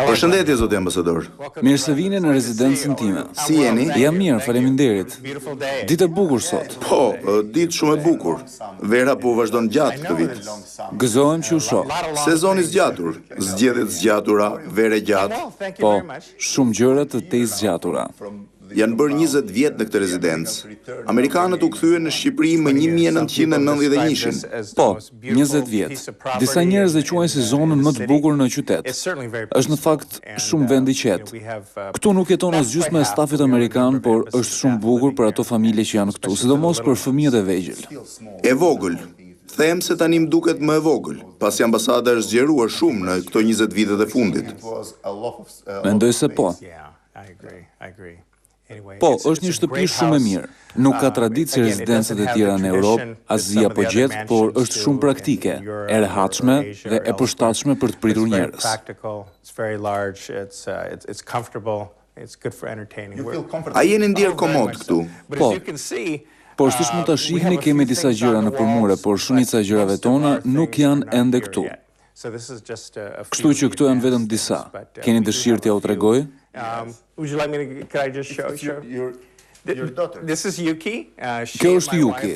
Përshëndetje, zoti ambasador. Mirë se vini në rezidencën time. Si jeni? Jam mirë, faleminderit. Ditë e bukur sot. Po, ditë shumë e bukur. Vera po vazhdon gjatë këtë vit. Gëzohem që u shoh. Sezoni zgjatur, zgjedhjet zgjatura, vere gjatë. Po, shumë gjëra të tej zgjatura. Janë bërë 20 vjet në këtë rezidencë. Amerikanët u kthyen në Shqipëri më 1991-shin. Po, 20 vjet. Disa njerëz e quajnë si zonën më të bukur në qytet. Është në fakt shumë vend i qetë. Këtu nuk jeton as gjysma e stafit amerikan, por është shumë bukur për ato familje që janë këtu, sidomos për fëmijët e vegjël. E vogël. Them se tani më duket më e vogël, pasi ambasada është zgjeruar shumë në këto 20 vitet e fundit. Mendoj se po. Po, është një shtëpi shumë e mirë. Nuk ka traditë si rezidencat e tjera në Europë, Azia po gjetë, por është shumë praktike, e rehatshme dhe e përshtatshme për të pritur njerëz. A jeni ndier komod këtu? Po. Por siç mund ta shihni, kemi disa gjëra në përmure, por shumica e gjërave tona nuk janë ende këtu. Kështu që këtu janë vetëm disa. Keni dëshirë t'ja u tregoj? Kjo është Yuki.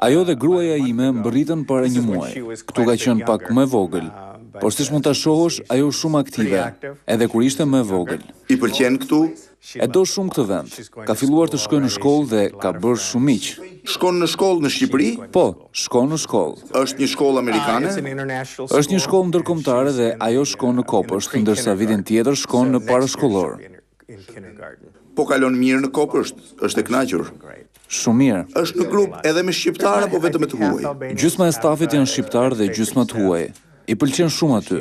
Ajo dhe gruaja ime mbërritën para një muaji. Këtu ka qenë pak më e vogël. Por siç mund ta shohësh, ajo është shumë aktive, edhe kur ishte më e vogël. I pëlqen këtu? E do shumë këtë vend. Ka filluar të shkojë në shkollë dhe ka bërë shumë miq. Shkon në shkollë në Shqipëri? Po, shkon në shkollë. Është një shkollë amerikane? Është një shkollë ndërkombëtare dhe ajo shkon në Kopësht, ndërsa vitin tjetër shkon në parashkollor. Po kalon mirë në Kopësht, është e kënaqur. Shumë mirë. Është në grup edhe me shqiptar apo vetëm me të huaj? Gjysma e stafit janë shqiptar dhe gjysma të huaj. I pëlqen shumë aty.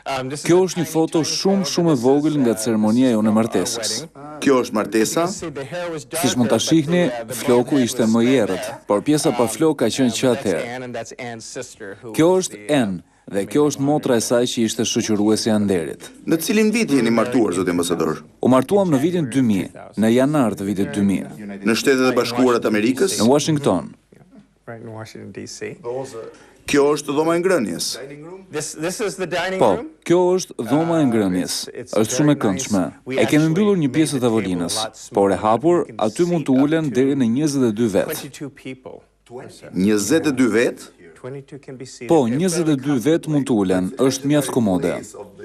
Kjo është një foto shumë e vogël nga ceremonia jonë e martesës. Kjo është martesa? Siç mund ta shihni, floku ishte më i errët, por pjesa pa flok ka qenë që atëherë. Kjo është Anne dhe kjo është motra e saj që ishte shoqëruesja e Anderit. Në cilin vit jeni martuar, zoti ambasador? U martuam në vitin 2000, në janar të vitit 2000. Në Shtetet e Bashkuara të Amerikës? Në Washington. Kjo është dhoma e ngrënies. Po, kjo është dhoma e ngrënies. Është shumë e këndshme. E kemi mbyllur një pjesë të tavolinës, por e hapur, aty mund të ulen deri në 22 vet. 22 vet? Po, 22 vet mund të ulen, është mjaft komode.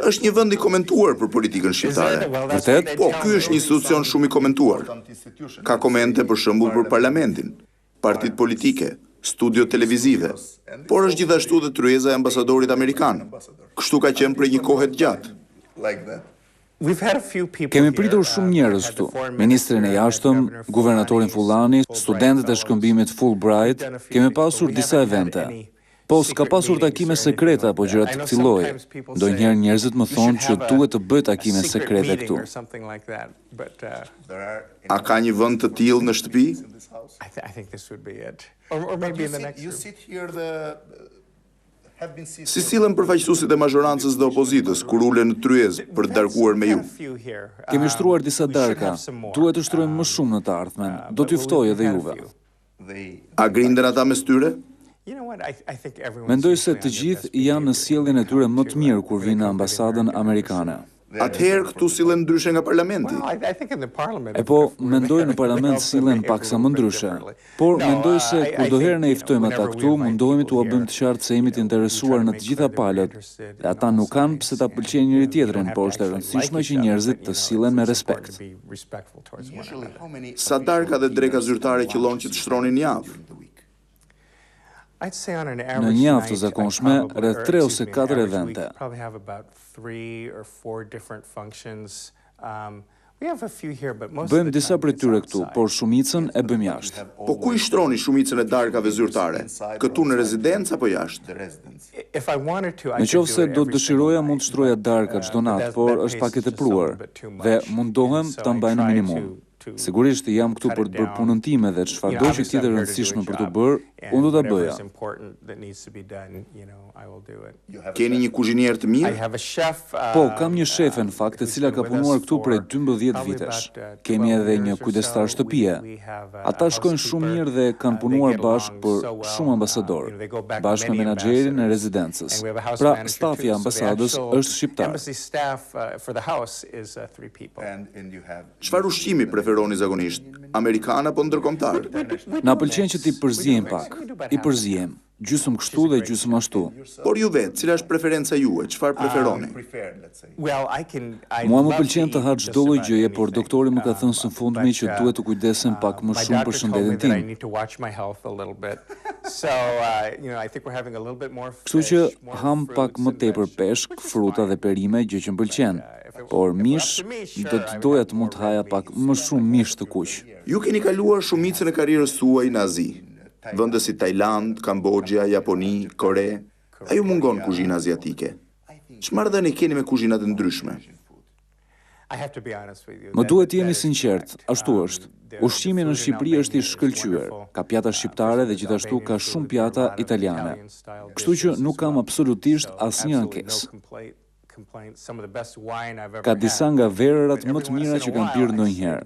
Është një vend i komentuar për politikën shqiptare. Vërtet? Po, ky është një institucion shumë i komentuar. Ka komente për shembull për parlamentin, partitë politike, studio televizive, por është gjithashtu dhe tryeza e ambasadorit amerikan. Kështu ka qenë prej një kohe të gjatë. Kemi pritur shumë njerëz këtu. Ministrin e jashtëm, guvernatorin Fullani, studentët e shkëmbimit Fulbright, kemi pasur disa evente. Po, s'ka pasur takime sekrete apo gjëra të këtij lloji. Ndonjëherë njerëzit më thonë që duhet të bëj takime sekrete këtu. A ka një vend të tillë në shtëpi? Si sillen përfaqësuesit e mazhorancës dhe opozitës kur ulen në tryezë për të darkuar me ju? Kemi shtruar disa darka. Duhet të shtrojmë më shumë në të ardhmen. Do t'ju ftoj edhe juve. A grinden ata mes tyre? Mendoj se të gjithë janë në sjelljen e tyre më të mirë kur vinë në ambasadën amerikane. Atëherë këtu sillen ndryshe nga parlamenti. E po, mendoj në parlament sillen paksa më ndryshe. Por mendoj se kudoherë ne i ftojmë ata këtu, mundohemi t'u bëjmë të qartë se jemi të interesuar në të gjitha palët. Dhe ata nuk kanë pse ta pëlqejnë njëri tjetrin, por është e rëndësishme që njerëzit të sillen me respekt. Sa darka dhe dreka zyrtare qëllon që të shtronin në javë? Në një javë të zakonshme, rreth 3 ose 4 evente. Bëjmë disa prej tyre këtu, por shumicën e bëjmë jashtë. Po ku i shtroni shumicën e darkave zyrtare? Këtu në rezidencë apo jashtë? Në qoftë se do të dëshiroja mund të shtroja darka çdo natë, por është pak e tepruar dhe mundohem ta mbaj në minimum. Sigurisht jam këtu për të bërë punën time dhe çfarëdo që tjetër e rëndësishme për të bërë, unë do ta bëja. Keni një kuzhinier të mirë? Po, kam një shefe në fakt, e cila ka punuar këtu prej 12 vitesh. Kemi edhe një kujdestar shtëpie. Ata shkojnë shumë mirë dhe kanë punuar bashkë për shumë ambasadorë, bashkë me menaxherin e rezidencës. Pra, stafi i ambasadës është shqiptar. Çfarë ushqimi preferoni zakonisht? Amerikan apo ndërkombëtar? Na pëlqen që t'i përzihem pak. I përzihem. Gjysmë kështu dhe gjysmë ashtu. Por ju vetë, cila është preferenca juaj? Çfarë preferoni? Mua më pëlqen të ha çdo lloj gjëje, por doktori më ka thënë së fundmi që duhet të kujdesem pak më shumë për shëndetin tim. Kështu që ham pak më tepër peshk, fruta dhe perime, gjë që më pëlqen. Por mish, do të doja të mund të haja pak më shumë mish të kuq. Ju keni kaluar shumicën e karrierës tuaj në Azi. Vende si Tajland, Kambodja, Japoni, Kore. A ju mungon kuzhina aziatike? Ç'marrëdhënie keni me kuzhinat e ndryshme? Më duhet të jemi sinqert, ashtu është. Ushqimi në Shqipëri është i shkëlqyer. Ka pjata shqiptare dhe gjithashtu ka shumë pjata italiane. Kështu që nuk kam absolutisht asnjë ankesë. Ka disa nga verërat më të mira që kam pirë ndonjëherë,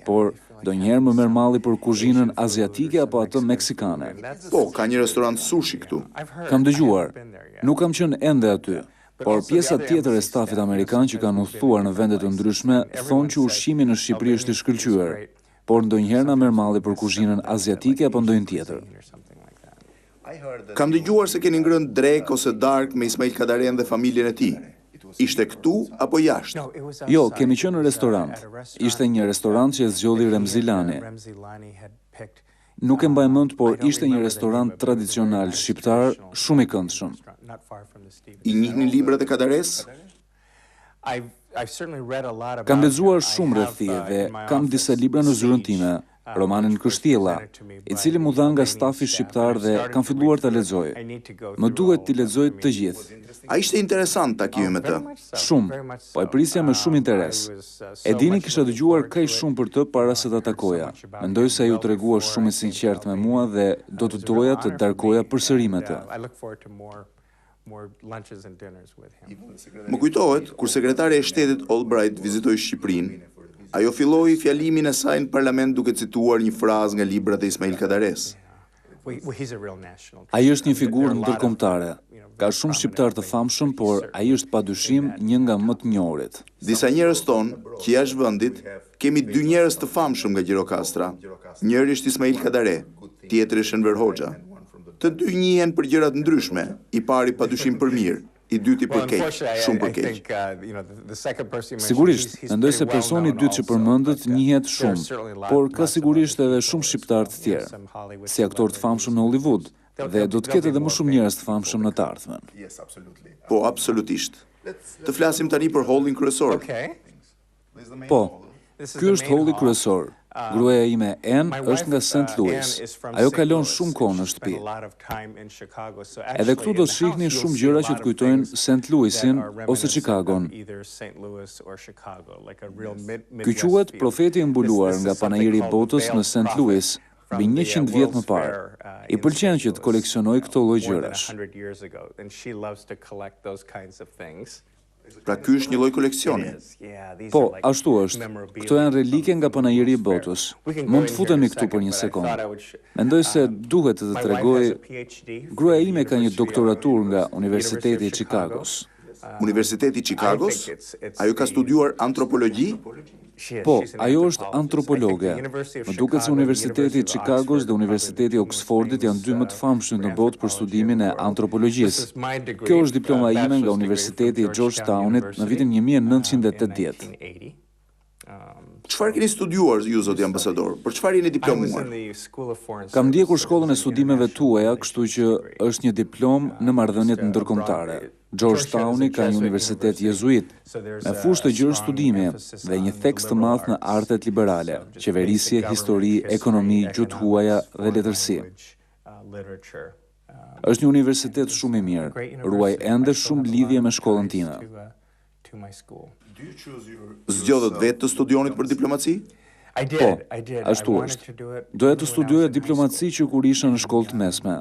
por ndonjëherë më merr malli për kuzhinën aziatike apo atë meksikane. Po, ka një restorant sushi këtu. Kam dëgjuar, nuk kam qenë ende aty, por pjesa tjetër e stafit amerikan që kanë udhëtuar në vende të ndryshme thonë që ushqimi në Shqipëri është i shkëlqyer, por ndonjëherë na merr malli për kuzhinën aziatike apo ndonjë tjetër. Kam dëgjuar se keni ngrënë drek ose dark me Ismail Kadaren dhe familjen e tij. Ishte këtu apo jashtë? Jo, kemi qenë në restorant. Ishte një restorant që e zgjodhi Remzilani. Nuk e mbaj mend, por ishte një restorant tradicional shqiptar, shumë i këndshëm. I njihni librat e Kadares? Kam lexuar shumë rreth tij dhe kam disa libra në zyrën time, romanin Kështjella, i cili mu dha nga stafi shqiptar dhe kam filluar ta lexoj. Më duhet t'i lexoj të gjithë. A ishte interesant takimi me të? Shumë, po e prisja me shumë interes. E dini kisha dëgjuar kaq shumë për të para se ta takoja. Mendoj se ai u tregua shumë i sinqert me mua dhe do të doja të darkoja përsëri me të. Më kujtohet, kur sekretari e shtetit Albright vizitoi Shqipërinë, ajo filloi fjalimin e saj në parlament duke cituar një frazë nga librat e Ismail Kadares. Ai është një figurë ndërkombëtare. Ka shumë shqiptar të famshëm, por ai është padyshim një nga më të njohurit. Disa njerëz tonë, që jashtë vendit, kemi dy njerëz të famshëm nga Gjirokastra. Njëri është Ismail Kadare, tjetri është Enver Hoxha. Të dy njihen për gjëra të ndryshme, i pari padyshim për mirë, i dyti për keq, shumë për keq. Sigurisht, mendoj se personi i dytë që përmendet njihet shumë, por ka sigurisht edhe shumë shqiptar të tjerë, si aktor të famshëm në Hollywood, dhe do të ketë edhe më shumë njerëz të famshëm në të ardhmen. Po, absolutisht. Të flasim tani për hallin kryesor. Po, ky është halli kryesor. Gruaja ime Ann është nga St. Louis. Ajo kalon shumë kohë në shtëpi. Edhe këtu do të shihni shumë gjëra që të kujtojnë St. Louisin ose Chicagon. Ky quhet profeti i mbuluar nga panairi i botës në St. Louis, mbi 100 vjet më parë. I pëlqen që të koleksionoj këto lloj gjërash. Pra ky është një lloj koleksioni. Po, ashtu është. Këto janë relike nga panairi i botës. Mund të futemi këtu për një sekondë. Mendoj se duhet të tregoj, gruaja ime ka një doktoraturë nga Universiteti i Chicagos. Universiteti i Chicagos? Ajo ka studiuar antropologji? Po, ajo është antropologe. Më duket se Universiteti i Chicagos dhe Universiteti i Oxfordit janë dy më të famshëm në botë për studimin e antropologjisë. Kjo është diploma ime nga Universiteti i Georgetownit në vitin 1980. Çfarë keni studiuar ju, zoti ambasador? Për çfarë jeni diplomuar? Kam ndjekur shkollën e studimeve tuaja, kështu që është një diplomë në marrëdhëniet ndërkombëtare. Georgetowni ka një universitet jezuit, me fushë të gjerë studimi dhe një theks të madh në artet liberale, qeverisje, histori, ekonomi, gjuhë huaja dhe letërsi. Është një universitet shumë i mirë, ruaj ende shumë lidhje me shkollën time. Zgjodhët vetë të studionit për diplomaci? Po, ashtu është. Doja të studioja diplomaci që kur isha në shkollë të mesme.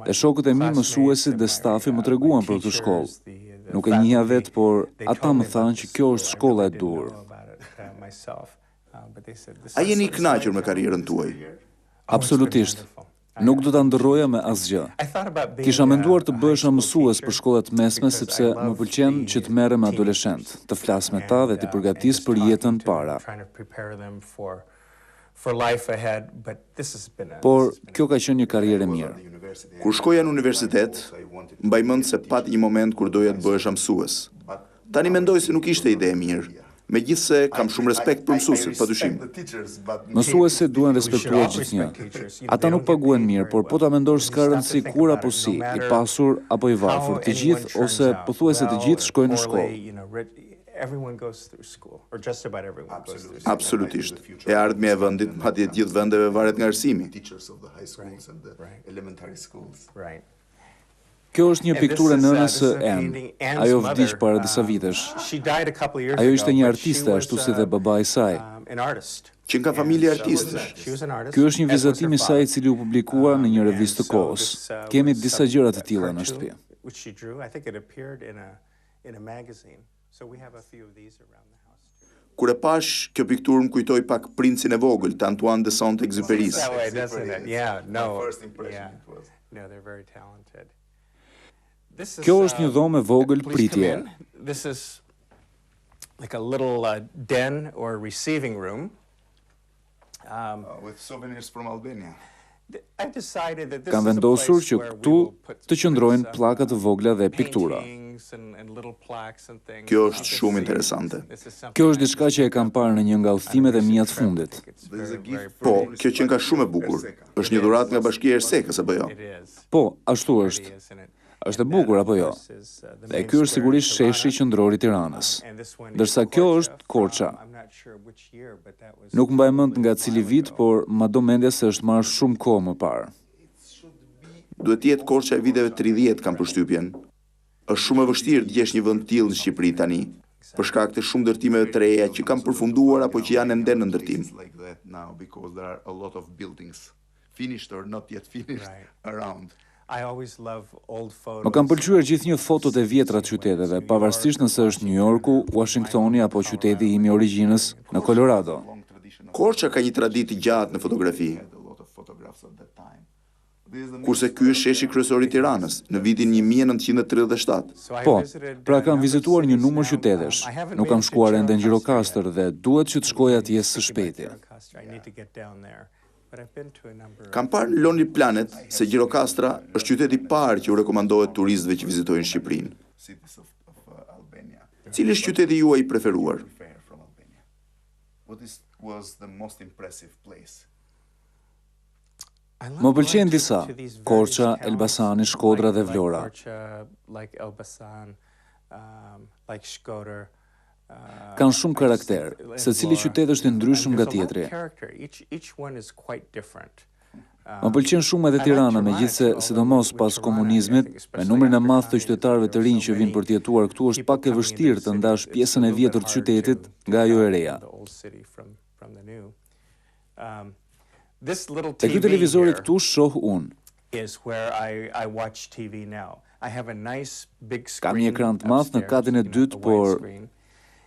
Dhe shokët e mi mësuesit dhe stafi më treguan për këtë shkollë. Nuk e njihja vetë, por ata më thanë që kjo është shkolla e dur. A jeni i kënaqur me karrierën tuaj? Absolutisht. Nuk do ta ndërroja me asgjë. Kisha menduar të bëhesha mësues për shkollat mesme sepse më pëlqen që të merrem me adoleshent, të flas me ta dhe të përgatis për jetën para. Por kjo ka qenë një karrierë e mirë. Kur shkoja në universitet, mbaj mend se pat një moment kur doja të bëhesha mësues. Tani mendoj se nuk ishte ide e mirë. Megjithse kam shumë respekt për mësuesit, padyshim. Mësuesit duhen respektuar gjithnjë. Ata nuk paguhen mirë, por po ta mendosh s'ka rëndësi kur apo si, i pasur apo i varfër, të gjithë ose pothuajse të gjithë shkojnë në shkollë. Absolutisht. E ardhmja e vendit, madje të gjithë vendeve varet nga arsimi. Kjo është një pikturë e nënës së Anne. Ajo vdiq para disa vitesh. Ajo ishte një artiste ashtu si dhe babai i saj. Që nga familje artistësh. Ky është një vizatim i saj i cili u publikua në një revistë të kohës. Kemi disa gjëra të tilla në shtëpi. Kur e pash, kjo pikturë më kujtoi pak Princin e vogël, të Antoine de Saint-Exupéry's. Kjo është një dhomë e vogël pritje. Kam vendosur që këtu të qëndrojnë pllaka të vogla dhe piktura. Kjo është shumë interesante. Kjo është diçka që e kam parë në një nga udhëtimet e mia të fundit. Po, kjo që nga shumë e bukur. Është një dhuratë nga Bashkia e Ersekës, apo jo? Po, ashtu është. Është e bukur apo jo? Dhe ky është sigurisht sheshi qendror i Tiranës. Ndërsa kjo është Korça. Nuk mbaj mend nga cili vit, por ma do mendja se është marrë shumë kohë më parë. Duhet të jetë Korça e viteve 30, kam përshtypjen. Është shumë e vështirë të gjesh një vend të tillë në Shqipëri tani, për shkak të shumë ndërtimeve të reja që kanë përfunduar apo që janë ende në ndërtim. Më kanë pëlqyer gjithnjë fotot e vjetra të qyteteve, pavarësisht nëse është New Yorku, Washingtoni apo qyteti im i origjinës në Colorado. Korça ka një traditë gjatë në fotografi. Kurse ky është sheshi kryesor i Tiranës, në vitin 1937. Po, pra kam vizituar një numër qytetesh. Nuk kam shkuar ende në Gjirokastër dhe duhet që të shkoj atje së shpejti. Kam parë në Lonely Planet se Gjirokastra është qyteti i parë që u rekomandohet turistëve që vizitojnë Shqipërinë. Cili është qyteti juaj i preferuar? Më pëlqejnë disa: Korça, Elbasani, Shkodra dhe Vlora. Kanë shumë karakter, secili qytet është i ndryshëm nga tjetri. Më pëlqen shumë edhe Tirana, megjithse sidomos pas komunizmit, me numrin e madh të qytetarëve të rinj që vinë për të jetuar këtu, është pak e vështirë të ndash pjesën e vjetër të qytetit nga ajo e reja. Te ky televizori këtu shoh unë. Kam një ekran të madh në katin e dytë, por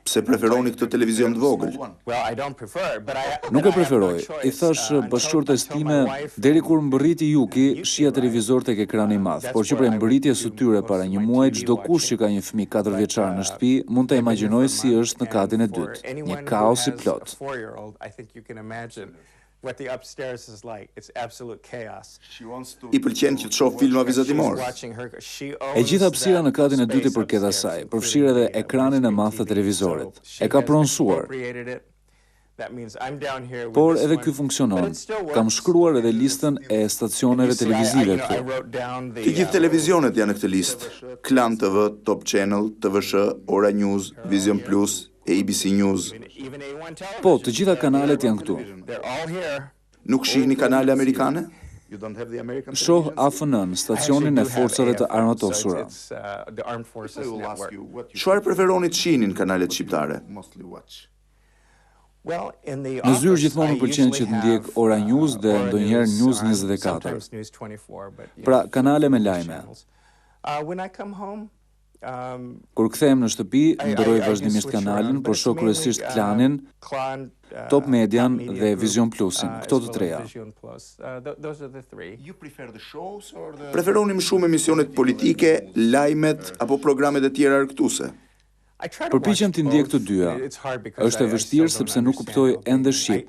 pse preferoni këtë televizion të vogël? Nuk e preferoj. I thash bashkëshortes time, deri kur mbërriti Juki, shija televizor tek ekrani i madh, por që prej mbërritjes së tyre para një muaji, çdo kush që ka një fëmijë 4 vjeçar në shtëpi mund ta imagjinojë si është në katin e dytë. Një kaos i plot. I pëlqen që të shoh filma vizatimor. E gjitha hapësira në katin e dytë i përket asaj, përfshirë edhe ekranin e madh të televizorit. E ka pronësuar. Por edhe ky funksionon. Kam shkruar edhe listën e stacioneve televizive këtu. Të gjithë televizionet janë në këtë listë. KLAN TV, Top Channel, TVSH, Ora News, Vision Plus, ABC News. Po, të gjitha kanalet janë këtu. Nuk shihni kanale amerikane? Shoh AFN-n, stacionin e forcave të armatosura. Çfarë preferoni të shihni në kanalet shqiptare? Në zyrë gjithmonë më pëlqen që të ndjek Ora News dhe ndonjëherë News 24. Pra, kanale me lajme. Kur kthehem në shtëpi, ndërroj vazhdimisht kanalin, por shoh kryesisht KLAN-in, Top Median dhe Vision Plusin, këto të treja. Preferoni më shumë emisionet politike, lajmet apo programet e tjera argëtuese? Përpiqem të ndjek të dyja. Është e vështirë sepse nuk kuptoj ende shqip,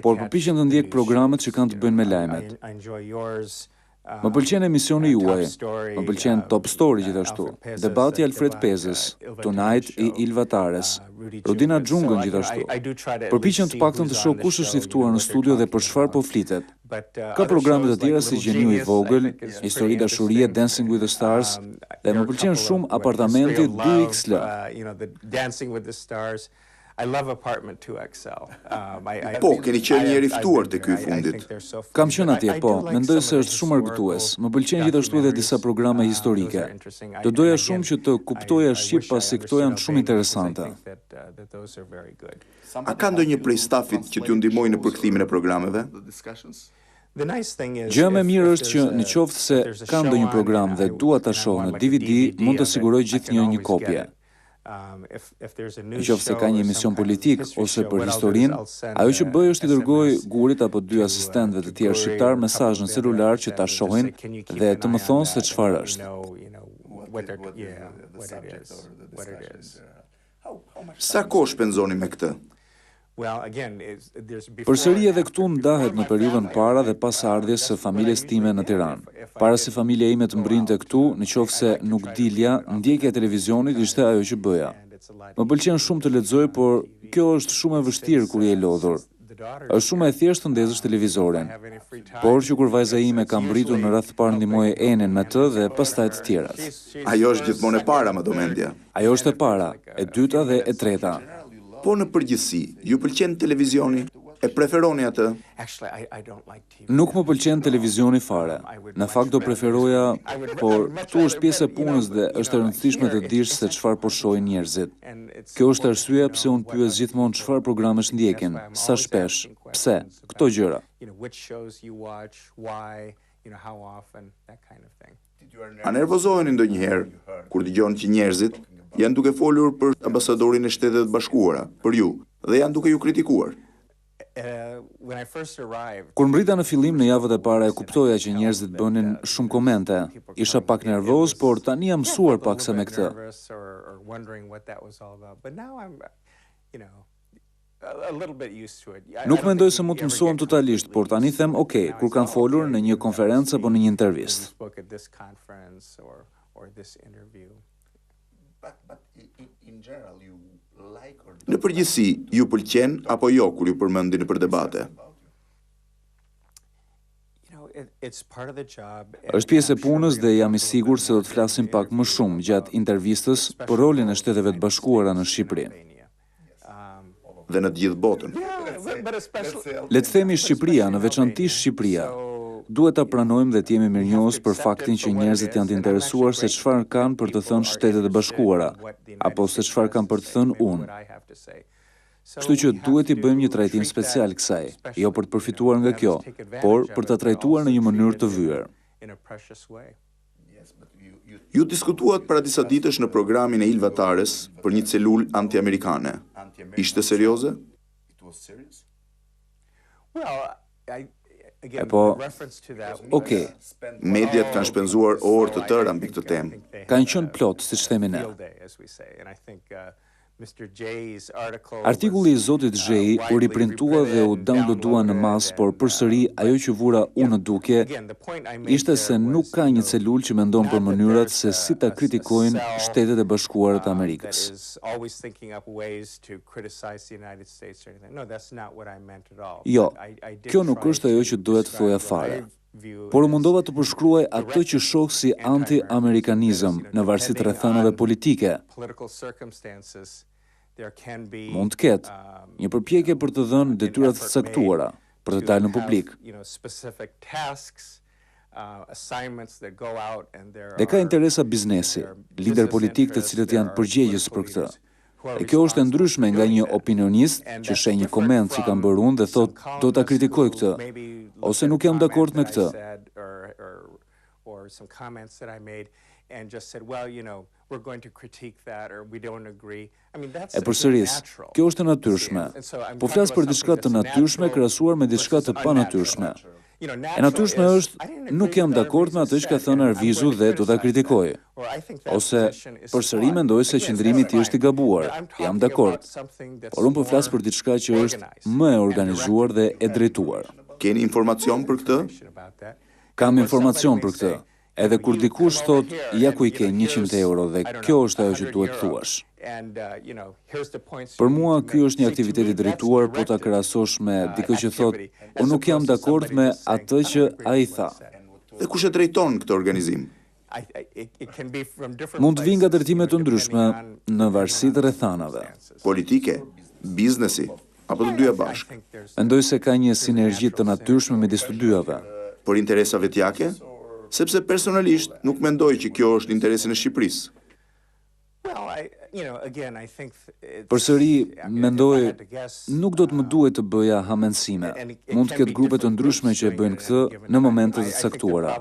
por përpiqem të ndjek programet që kanë të bëjnë me lajmet. Më pëlqen emisioni juaj, më pëlqen Top Story gjithashtu, debati Alfred Pezës, Tonight i Ilva Tares, Rudina Xhungën gjithashtu. Përpiqem të paktën të shoh kush është i ftuar në studio dhe për çfarë po flitet. Ka programe të tjera si Gjeniu i vogël, Histori dashurie, Dancing with the Stars, dhe më pëlqen shumë Apartamenti 2XL. Po, keni qenë njëri ftuar te ky fundit. Kam qenë atje, po, mendoj se është shumë argëtues. Më pëlqen gjithashtu edhe disa programe historike. Do doja shumë që të kuptoja shqip pasi këto janë shumë interesante. A ka ndonjë prej stafit që t'ju ndihmojë në përkthimin e programeve? Gjëja më mirë është që në qoftë se ka ndonjë program dhe dua ta shoh në DVD, mund të siguroj gjithnjë një kopje. Në qoftë se ka një emision politik ose për historinë, ajo që bëj është i dërgoj Gurit apo 2 asistentëve të tjerë shqiptar mesazh në celular që ta shohin dhe të më thonë se çfarë është. Sa kohë shpenzoni me këtë? Përsëri edhe këtu ndahet në periudhën para dhe pas ardhjes së familjes time në Tiranë. Para se familja ime të mbrinte këtu, nëse nuk dilja, ndjekja e televizionit ishte ajo që bëja. Më pëlqen shumë të lexoj, por kjo është shumë e vështirë kur je lodhur. Është shumë e thjeshtë të ndezësh televizorin. Por që kur vajza ime ka mbritur në radh të parë ndihmoj Enin me të dhe pastaj të tjerat. Ajo është gjithmonë e para, më do mendja. Ajo është e para, e dyta dhe e treta. Po në përgjithësi, ju pëlqen televizioni? E preferoni atë? Nuk më pëlqen televizioni fare. Në fakt do preferoja, por këtu është pjesë e punës dhe është e rëndësishme të dish se çfarë po shohin njerëzit. Kjo është arsyeja pse unë pyes gjithmonë çfarë programesh ndjekin, sa shpesh, pse, këto gjëra. A nervozoheni ndonjëherë kur dëgjoni që njerëzit janë duke folur për ambasadorin e Shtetet e Bashkuara, për ju, dhe janë duke ju kritikuar? Kur mbrita në fillim në javët e para e kuptoja që njerëzit bënin shumë komente. Isha pak nervoz, por tani jam mësuar paksa me këtë. Nuk mendoj se mund të mësohem totalisht, por tani them, okay, kur kanë folur në një konferencë apo në një intervistë. Në përgjithësi, ju pëlqen apo jo kur ju përmendin për debate? Është pjesë e punës dhe jam i sigurt se do të flasim pak më shumë gjatë intervistës për rolin e Shteteve të Bashkuara në Shqipëri. Dhe në të gjithë botën. Le të themi Shqipëria, në veçantisht Shqipëria. Duhet ta pranojmë dhe të jemi mirënjohës për faktin që njerëzit janë të interesuar se çfarë kanë për të thënë Shtetet e Bashkuara, apo se çfarë kanë për të thënë unë. Kështu që duhet i bëjmë një trajtim special kësaj, jo për të përfituar nga kjo, por për ta trajtuar në një mënyrë të vyer. Ju diskutuat para disa ditësh në programin e Ilva Tares për një celulë anti-amerikane. Ishte serioze? E po, okay. Mediat kanë shpenzuar orë të tëra mbi këtë temë. Kanë qenë plot, siç themi ne. Artikulli i Zotit Zhei u riprintua dhe u downloadua në mas, por përsëri ajo që vura unë në dukje ishte se nuk ka një celul që mendon për mënyrat se si ta kritikojnë Shtetet e Bashkuara të Amerikës. Jo, kjo nuk është ajo që duhet thoja fare. Por u mundova të përshkruaj atë që shoh si anti-amerikanizëm në varësi të rrethanave politike. Mund të ketë një përpjekje për të dhënë detyra të caktuara, për të dalë në publik. Dhe ka interesa biznesi, lider politik të cilët janë përgjegjës për këtë. E kjo është e ndryshme nga një opinionist që sheh një koment që kam bërë unë dhe thot do ta kritikoj këtë, ose nuk jam dakord me këtë. E përsëris, kjo është e natyrshme. Po flas për diçka të natyrshme krahasuar me diçka të panatyrshme. E natyrshme është, nuk jam dakord me atë që ka thënë Arvizu dhe do ta kritikoj. Ose, përsëri mendoj se qëndrimi i tij është i gabuar. Jam dakord. Por unë po flas për diçka që është më e organizuar dhe e drejtuar. Keni informacion për këtë? Kam informacion për këtë. Edhe kur dikush thot, ja ku i ke 100 euro dhe kjo është ajo që duhet thuash. Për mua, ky është një aktivitet i drejtuar, po ta krahasosh me dikë që thot, unë nuk jam dakord me atë që ai tha. Dhe kush e drejton këtë organizim? Mund të vinë nga drejtime të ndryshme në varësi të rrethanave. Politike, biznesi, apo të dyja bashkë? Mendoj se ka një sinergji të natyrshme midis të dyjave. Për interesa vetjake? Sepse personalisht nuk mendoj që kjo është në interesin e Shqipërisë. Përsëri, mendoj, nuk do të më duhet të bëja hamendësime. Mund të ketë grupe të ndryshme që e bëjnë këtë në momentet të caktuara.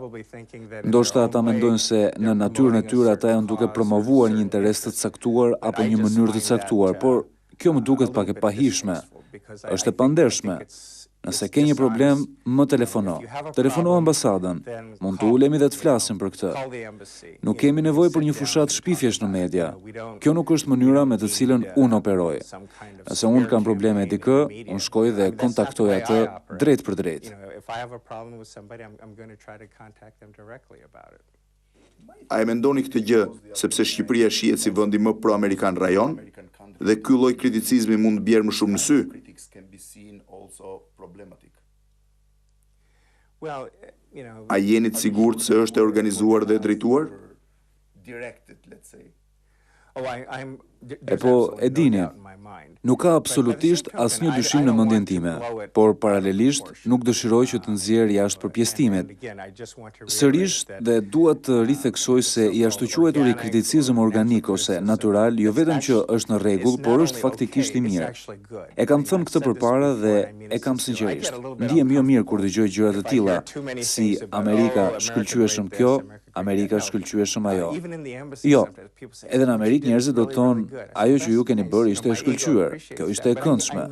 Ndoshta ata mendojnë se në natyrën e tyre ata janë duke promovuar një interes të caktuar apo një mënyrë të caktuar, por kjo më duket pak e pahishme. Është e pandershme. Nëse ke një problem, më telefono. Telefono ambasadën. Mund të ulemi dhe të flasim për këtë. Nuk kemi nevojë për një fushat shpifjesh në media. Kjo nuk është mënyra me të cilën unë operoj. Nëse unë kam probleme me dikë, unë shkoj dhe kontaktoj atë drejt për drejt. A e mendoni këtë gjë sepse Shqipëria shihet si vendi më pro-amerikan rajon dhe ky lloj kriticizmi mund të bjerë më shumë në sy? A jeni të sigurt se është e organizuar dhe e drejtuar? E po, e dini, nuk ka absolutisht asnjë dyshim në mendjen time, por paralelisht nuk dëshiroj që të nxjerr jashtë përpjestimet. Sërish dhe dua të ritheksoj se i ashtu quajturi kriticizëm organik ose natyral jo vetëm që është në rregull, por është faktikisht i mirë. E kam thënë këtë përpara dhe e kam sinqerisht. Ndihem jo mirë kur dëgjoj gjëra të tilla, si Amerika shkëlqyeshëm kjo, Amerika shkëlqyeshëm ajo. Jo, edhe në Amerikë njerëzit do të thonë, ajo që ju keni bërë ishte e shkëlqyer, kjo ishte e këndshme.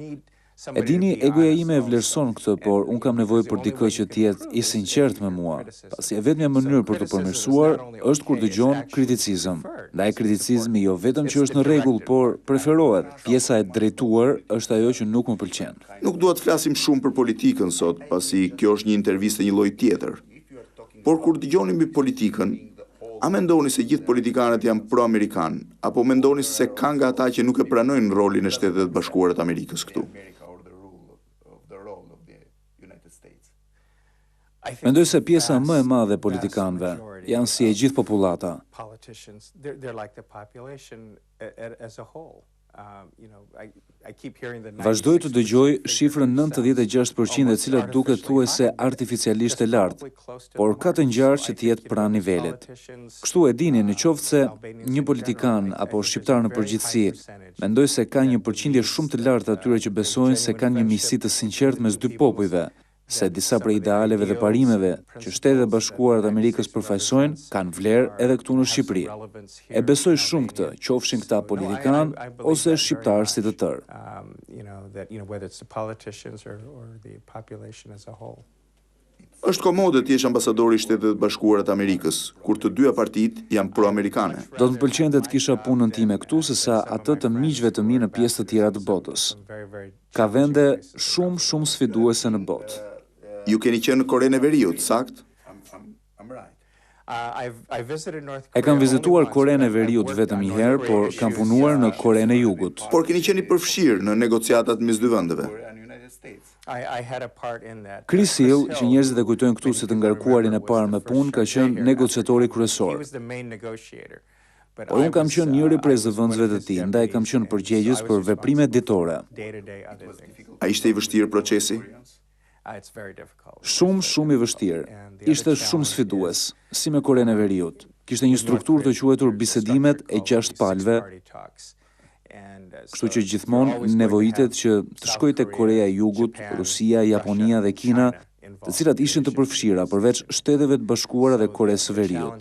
E dini, egoja ime e vlerëson këtë, por unë kam nevojë për dikë që të jetë i sinqert me mua, pasi e vetmja mënyrë për të përmirësuar është kur dëgjon kriticizëm. Ndaj kriticizmi jo vetëm që është në rregull, por preferohet. Pjesa e drejtuar është ajo që nuk më pëlqen. Nuk dua të flasim shumë për politikën sot, pasi kjo është një intervistë një lloj tjetër. Por kur dëgjoni mbi politikën, a mendoni se gjithë politikanët janë pro-amerikan, apo mendoni se ka nga ata që nuk e pranojnë rolin e Shtetet Bashkuara të Amerikës këtu? Mendoj se pjesa më e madhe e politikanëve janë si e gjithë popullata. Vazhdoj të dëgjoj shifrën 96% e cilat duket thuajse artificialisht e lartë, por ka të ngjarë që të jetë pranë nivelit. Kështu e dini, në qoftë se një politikan apo shqiptar në përgjithësi mendoj se ka një përqindje shumë të lartë atyre që besojnë se kanë një miqësi të sinqertë mes dy popujve, se disa prej idealeve dhe parimeve që Shtetet e Bashkuara të Amerikës përfaqësojnë kanë vlerë edhe këtu në Shqipëri. E besoj shumë këtë, qofshin këta politikan ose shqiptarë si të tërë. Është komode të jesh ambasadori i Shtetet Bashkuara të Amerikës, kur të dyja partitë janë pro-amerikane. Do të më pëlqente të kisha punën time këtu sesa atë të miqve të mi në pjesë të tjera të botës. Ka vende shumë sfiduese në botë. Ju keni qenë në Korenë e Veriut, sakt? E kam vizituar Korenë e Veriut vetëm një herë, por kam punuar në Korenë e Jugut. Por keni qenë i përfshirë në negociatat mes dy vendeve. Chris Hill, që njerëzit e kujtojnë këtu si të ngarkuarin e parë me punë, ka qenë negociatori kryesor. Por unë kam qenë njëri prej zëvendësve të tij, ndaj kam qenë përgjegjës për veprimet ditore. A ishte i vështirë procesi? Shumë i vështirë. Ishte shumë sfidues, si me Korenë e Veriut. Kishte një strukturë të quajtur bisedimet e 6 palëve. Kështu që gjithmonë nevojitet që të shkojë tek Korea e Jugut, Rusia, Japonia dhe Kina, të cilat ishin të përfshira përveç Shteteve të Bashkuara dhe Koresë së Veriut.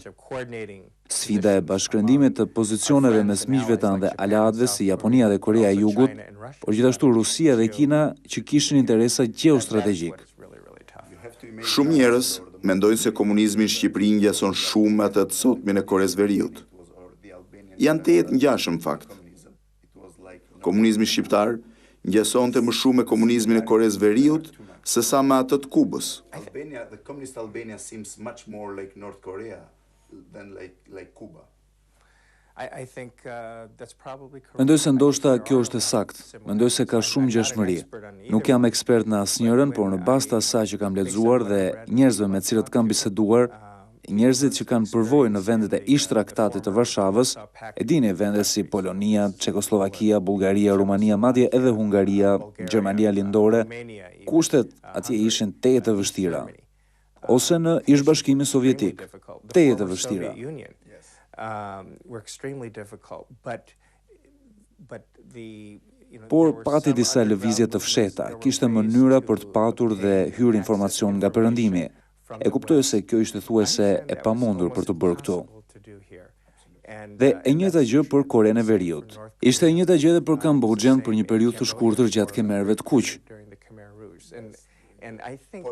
Sfida e bashkëndrimit të pozicioneve mes miqve tanë dhe aleatëve si Japonia dhe Korea e Jugut, por gjithashtu Rusia dhe Kina që kishin interesa gjeostrategjik. Shumë njerëz mendojnë se komunizmi në Shqipëri ngjason shumë atë të sotmin e Koresë Veriut. Janë të jetë ngjashëm fakt. Komunizmi shqiptar ngjasonte më shumë me komunizmin e Koresë Veriut se sa me atë të Kubës. The communist Albania seems much more like North Korea than like Cuba. I think that's probably correct. Mendoj se ndoshta kjo është e saktë. Mendoj se ka shumë ngjashmëri. Nuk jam ekspert në asnjërin, por në bazë të asaj që kam lexuar dhe njerëzve me të cilët kam biseduar, njerëzit që kanë përvojë në vendet e ish-traktatit të Varshavës, e dini vendet si Polonia, Çekoslovakia, Bullgaria, Rumania, madje edhe Hungaria, Gjermania Lindore, kushtet atje ishin tejet të vështira. Ose në ish-bashkimin sovjetik, tejet të vështira. Were extremely difficult, but Por pati disa lëvizje të fshehta, kishte mënyra për të patur dhe hyrë informacion nga perëndimi. E kuptoj se kjo ishte thuajse e pamundur për të bërë këtu. Dhe e njëjta gjë për Korenë e Veriut. Ishte e njëjta gjë edhe për Kambodgjën për një periudhë të shkurtër gjatë Kemerëve të Kuq.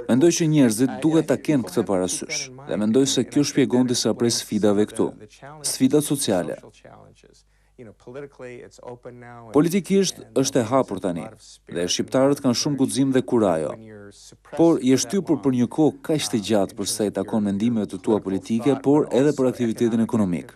Mendoj që njerëzit duhet ta kenë këtë parasysh dhe mendoj se kjo shpjegon disa prej sfidave këtu. Sfidat sociale. Politikisht është e hapur tani dhe shqiptarët kanë shumë guxim dhe kurajo. Por je shtypur për një kohë kaq të gjatë për sa i takon mendimeve të tua politike, por edhe për aktivitetin ekonomik.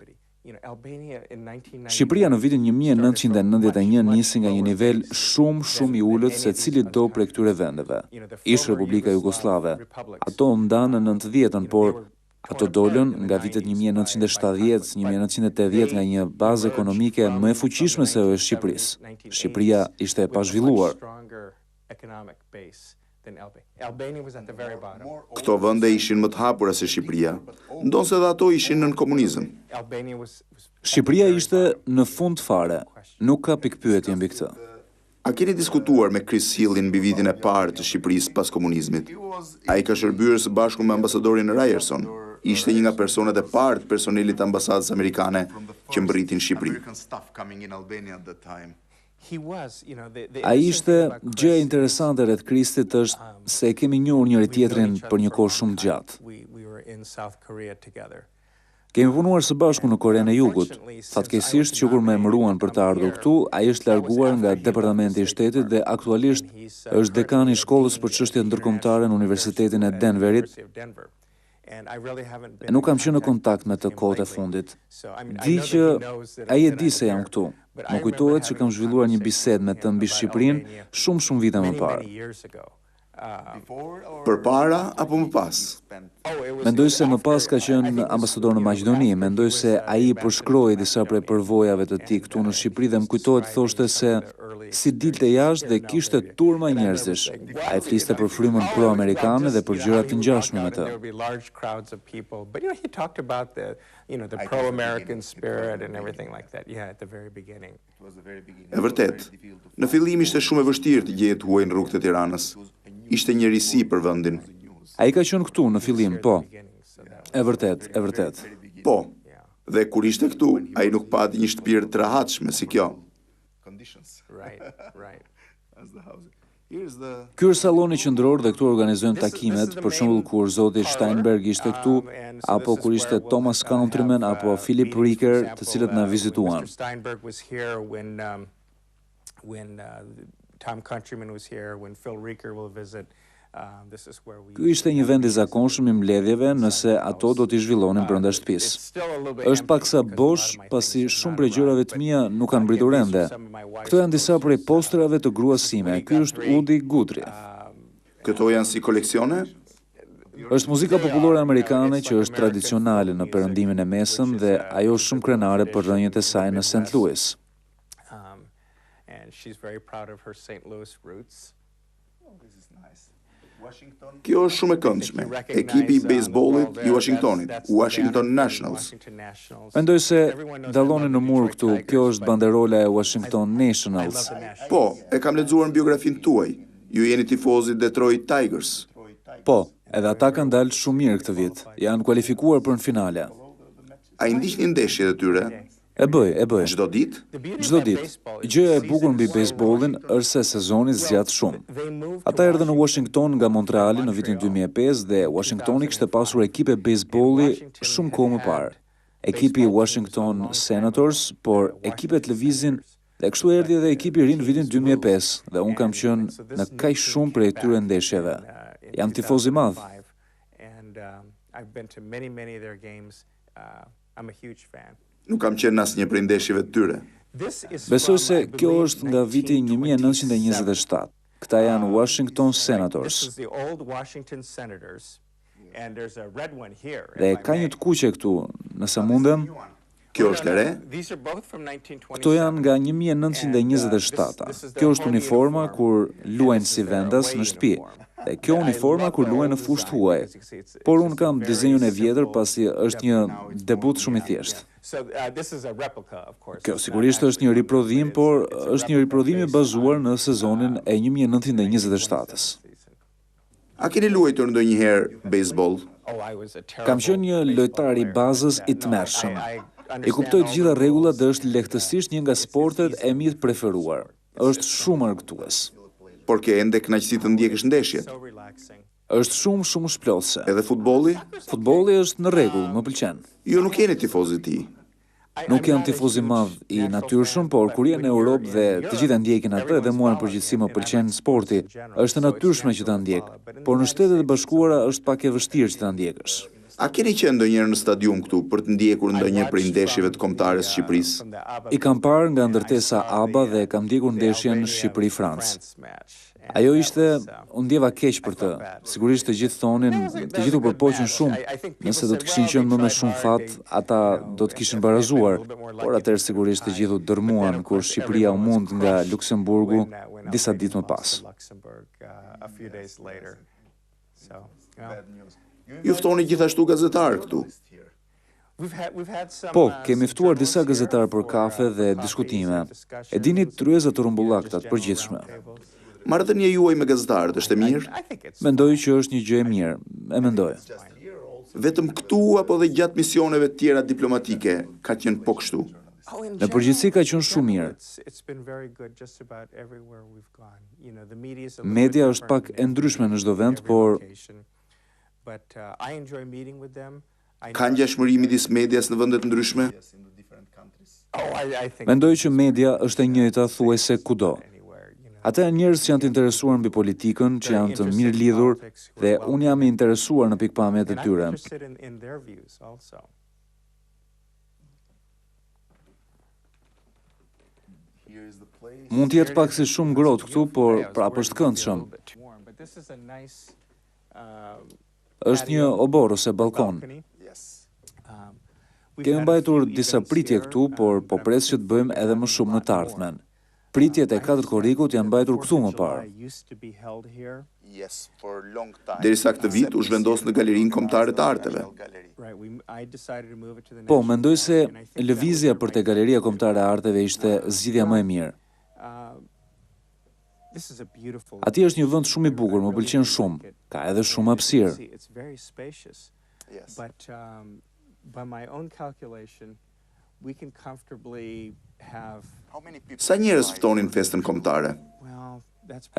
Shqipëria në vitin 1991 nisi nga një nivel shumë i ulët se cili do prej këtyre vendeve. Ishte Republika Jugoslave. Ato ndanë në 90-ën, por ato dolën nga vitet 1970, 1980 nga një bazë ekonomike më e fuqishme se e Shqipërisë. Shqipëria ishte e pazhvilluar. Këto vende ishin më të hapura se Shqipëria, ndonse edhe ato ishin nën komunizëm. Shqipëria ishte në fund fare, nuk ka pikpyetje mbi këtë. A keni diskutuar me Chris Hillin mbi vitin e parë të Shqipërisë pas komunizmit? Ai ka shërbyer së bashku me ambasadorin Ryerson. Ishte një nga personat e parë të personelit të ambasadës amerikane që mbërritin Shqipëri. A ishte gjë interesante rreth Kristit është se e kemi njohur njëri tjetrin për një kohë shumë gjatë. Kemi punuar së bashku në Korenë e Jugut. Fatkeqësisht që kur më emëruan për të ardhur këtu, ai është larguar nga Departamenti i Shtetit dhe aktualisht është dekan i shkollës për çështje ndërkombëtare në Universitetin e Denverit. E nuk kam qenë në kontakt me të kohët e fundit. Di që ai e di se jam këtu. Më kujtohet që kam zhvilluar një bisedë me të mbi Shqipërinë shumë vite më parë. Përpara apo më pas? Mendoj se më pas ka qenë ambasador në Maqedoni, mendoj se ai përshkroi disa prej përvojave të tij këtu në Shqipëri dhe më kujtohet thoshte se si dilte jashtë dhe kishte turma njerëzish. Ai fliste për frymën pro-amerikane dhe për gjëra të ngjashme me të. The pro-American spirit and everything like that. Yeah, at the very beginning. E vërtet, në fillim ishte shumë e vështirë të gjehet huaj në rrugët e Tiranës. Ishte një risi për vendin. Ai ka qenë këtu në fillim, po. E vërtet. Po. Dhe kur ishte këtu, ai nuk pati një shtëpi të rehatshme si kjo. Right. Ky është salloni qendror dhe këtu organizojnë takimet, për shembull kur zoti Steinberg ishte këtu, apo kur ishte Thomas Countryman apo Philip Ricker, të cilët na vizituan. Steinberg was here when Tom Countryman was here, when Phil Ricker will visit. Ky ishte një vend i zakonshëm i mbledhjeve nëse ato do t'i zhvillonin brenda shtëpisë. Është paksa bosh, pasi shumë prej gjërave të mia nuk kanë mbritur ende. Këto janë disa prej posterave të gruas sime. Ky është Udi Guthrie. Këto janë si koleksione? Është muzika popullore amerikane që është tradicionale në Perëndimin e Mesëm dhe ajo shumë krenare për rrënjët e saj në St. Louis. And she's very proud of her St. Louis roots. Kjo është shumë e këndshme. Ekipi i bejsbollit i Washingtonit, Washington Nationals. Mendoj se dalloni në mur këtu, kjo është banderola e Washington Nationals. Po, e kam lexuar në biografinë tuaj. Ju jeni tifozit Detroit Tigers. Po, edhe ata kanë dalë shumë mirë këtë vit. Janë kualifikuar për në finale. A i ndiqni ndeshjet e tyre? E bëj. Çdo ditë? Çdo ditë. Gjëja e bukur mbi bejsbollin është se sezoni zgjat shumë. Ata erdhën në Washington nga Montreali në vitin 2005 dhe Washingtoni kishte pasur ekipe bejsbolli shumë kohë më parë. Ekipi Washington Senators, por ekipe televizin dhe kështu erdhi edhe ekipi i ri në vitin 2005 dhe unë kam qenë në kaq shumë prej këtyre ndeshjeve. Jam tifoz i madh. Nuk kam qenë në asnjë prej ndeshjeve të tyre. Besoj se kjo është nga viti 1927. Këta janë Washington Senators. Dhe ka një të kuqe këtu, nëse mundem. Kjo është e re? Këto janë nga 1927. Kjo është uniforma kur luajnë si vendas në shtëpi. Dhe kjo uniforma kur luajnë në fushë huaj. Por unë kam dizenjun e vjetër pasi është një debut shumë i thjeshtë. Kjo sigurisht është një riprodhim, por është një riprodhim i bazuar në sezonin e 1927-s. A keni luajtur ndonjëherë bejsboll? Kam qenë një lojtar i bazës i tmerrshëm. I kuptoj të gjitha rregullat dhe është lehtësisht një nga sportet e mi të preferuar. Është shumë argëtues. Por ke ende kënaqësi të ndjekësh ndeshjet? Është shumë shplodhse. Edhe futbolli? Futbolli është në rregull, më pëlqen. Jo nuk jeni tifoz i tij. Nuk jam tifoz i madh i natyrshëm, por kur je në Europë dhe të gjitha ndjekin atë dhe mua në përgjithësi më pëlqen sporti, është e natyrshme që ta ndjek, por në Shtetet e Bashkuara është pak e vështirë që ta ndjekësh. A keni qenë ndonjëherë në stadium këtu për të ndjekur ndonjë prej ndeshjeve të kombëtares Shqipërisë? I kam parë nga ndërtesa ABA dhe kam ndjekur ndeshjen Shqipëri-Francë. Ajo ishte, unë ndjeva keq për të. Sigurisht të gjithë thonin, të gjithë u përpoqën shumë. Nëse do të kishin qenë më me shumë fat, ata do të kishin barazuar. Por atëherë sigurisht të gjithë u dërmuan kur Shqipëria u mund nga Luksemburgu disa ditë më pas. Ju ftoni gjithashtu gazetarë këtu. Po, kemi ftuar disa gazetarë për kafe dhe diskutime. E dini tryezat të rrumbullakta të përgjithshme. Marrëdhënia juaj me gazetarët është e mirë? Mendoj që është një gjë e mirë, e mendoj. Vetëm këtu apo dhe gjatë misioneve të tjera diplomatike ka qenë po kështu? Në përgjithësi ka qenë shumë mirë. Media është pak e ndryshme në çdo vend, por Ka ngjashmëri midis medias në vende të ndryshme? mendoj që media është e njëjta thuajse kudo. Ata janë njerëz që janë të interesuar mbi politikën, që janë të mirë lidhur dhe unë jam i interesuar në pikpamjet e tyre. Mund të jetë pak si shumë ngrohtë këtu, por prapë është këndshëm. Është një obor ose balkon. Kemi mbajtur disa pritje këtu, por po pres që të bëjmë edhe më shumë në të ardhmen. Pritjet e 4 korrikut janë mbajtur këtu më parë. Derisa këtë vit u zhvendos në Galerinë Kombëtare të Arteve. Po, mendoj se lëvizja për te Galeria Kombëtare e Arteve ishte zgjidhja më e mirë. Ati është një vend shumë i bukur, më pëlqen shumë. Ka edhe shumë hapësirë. Sa njerëz ftonin festën kombëtare?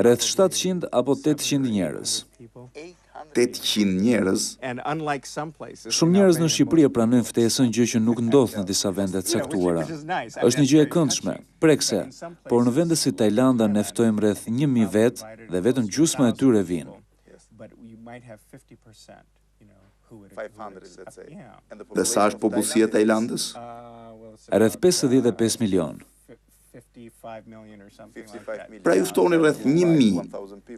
Rreth 700 apo 800 njerëz. 800 njerëz? Shumë njerëz në Shqipëri e pranojnë ftesën, gjë që nuk ndodh në disa vende të caktuara. Është një gjë e këndshme, prekse, por në vende si Tajlanda ne ftojmë rreth 1000 vet dhe vetëm gjysma e tyre vinë. Dhe sa është popullsia e Tajlandës? Rreth 55 milion. Pra ju ftoni rreth 1000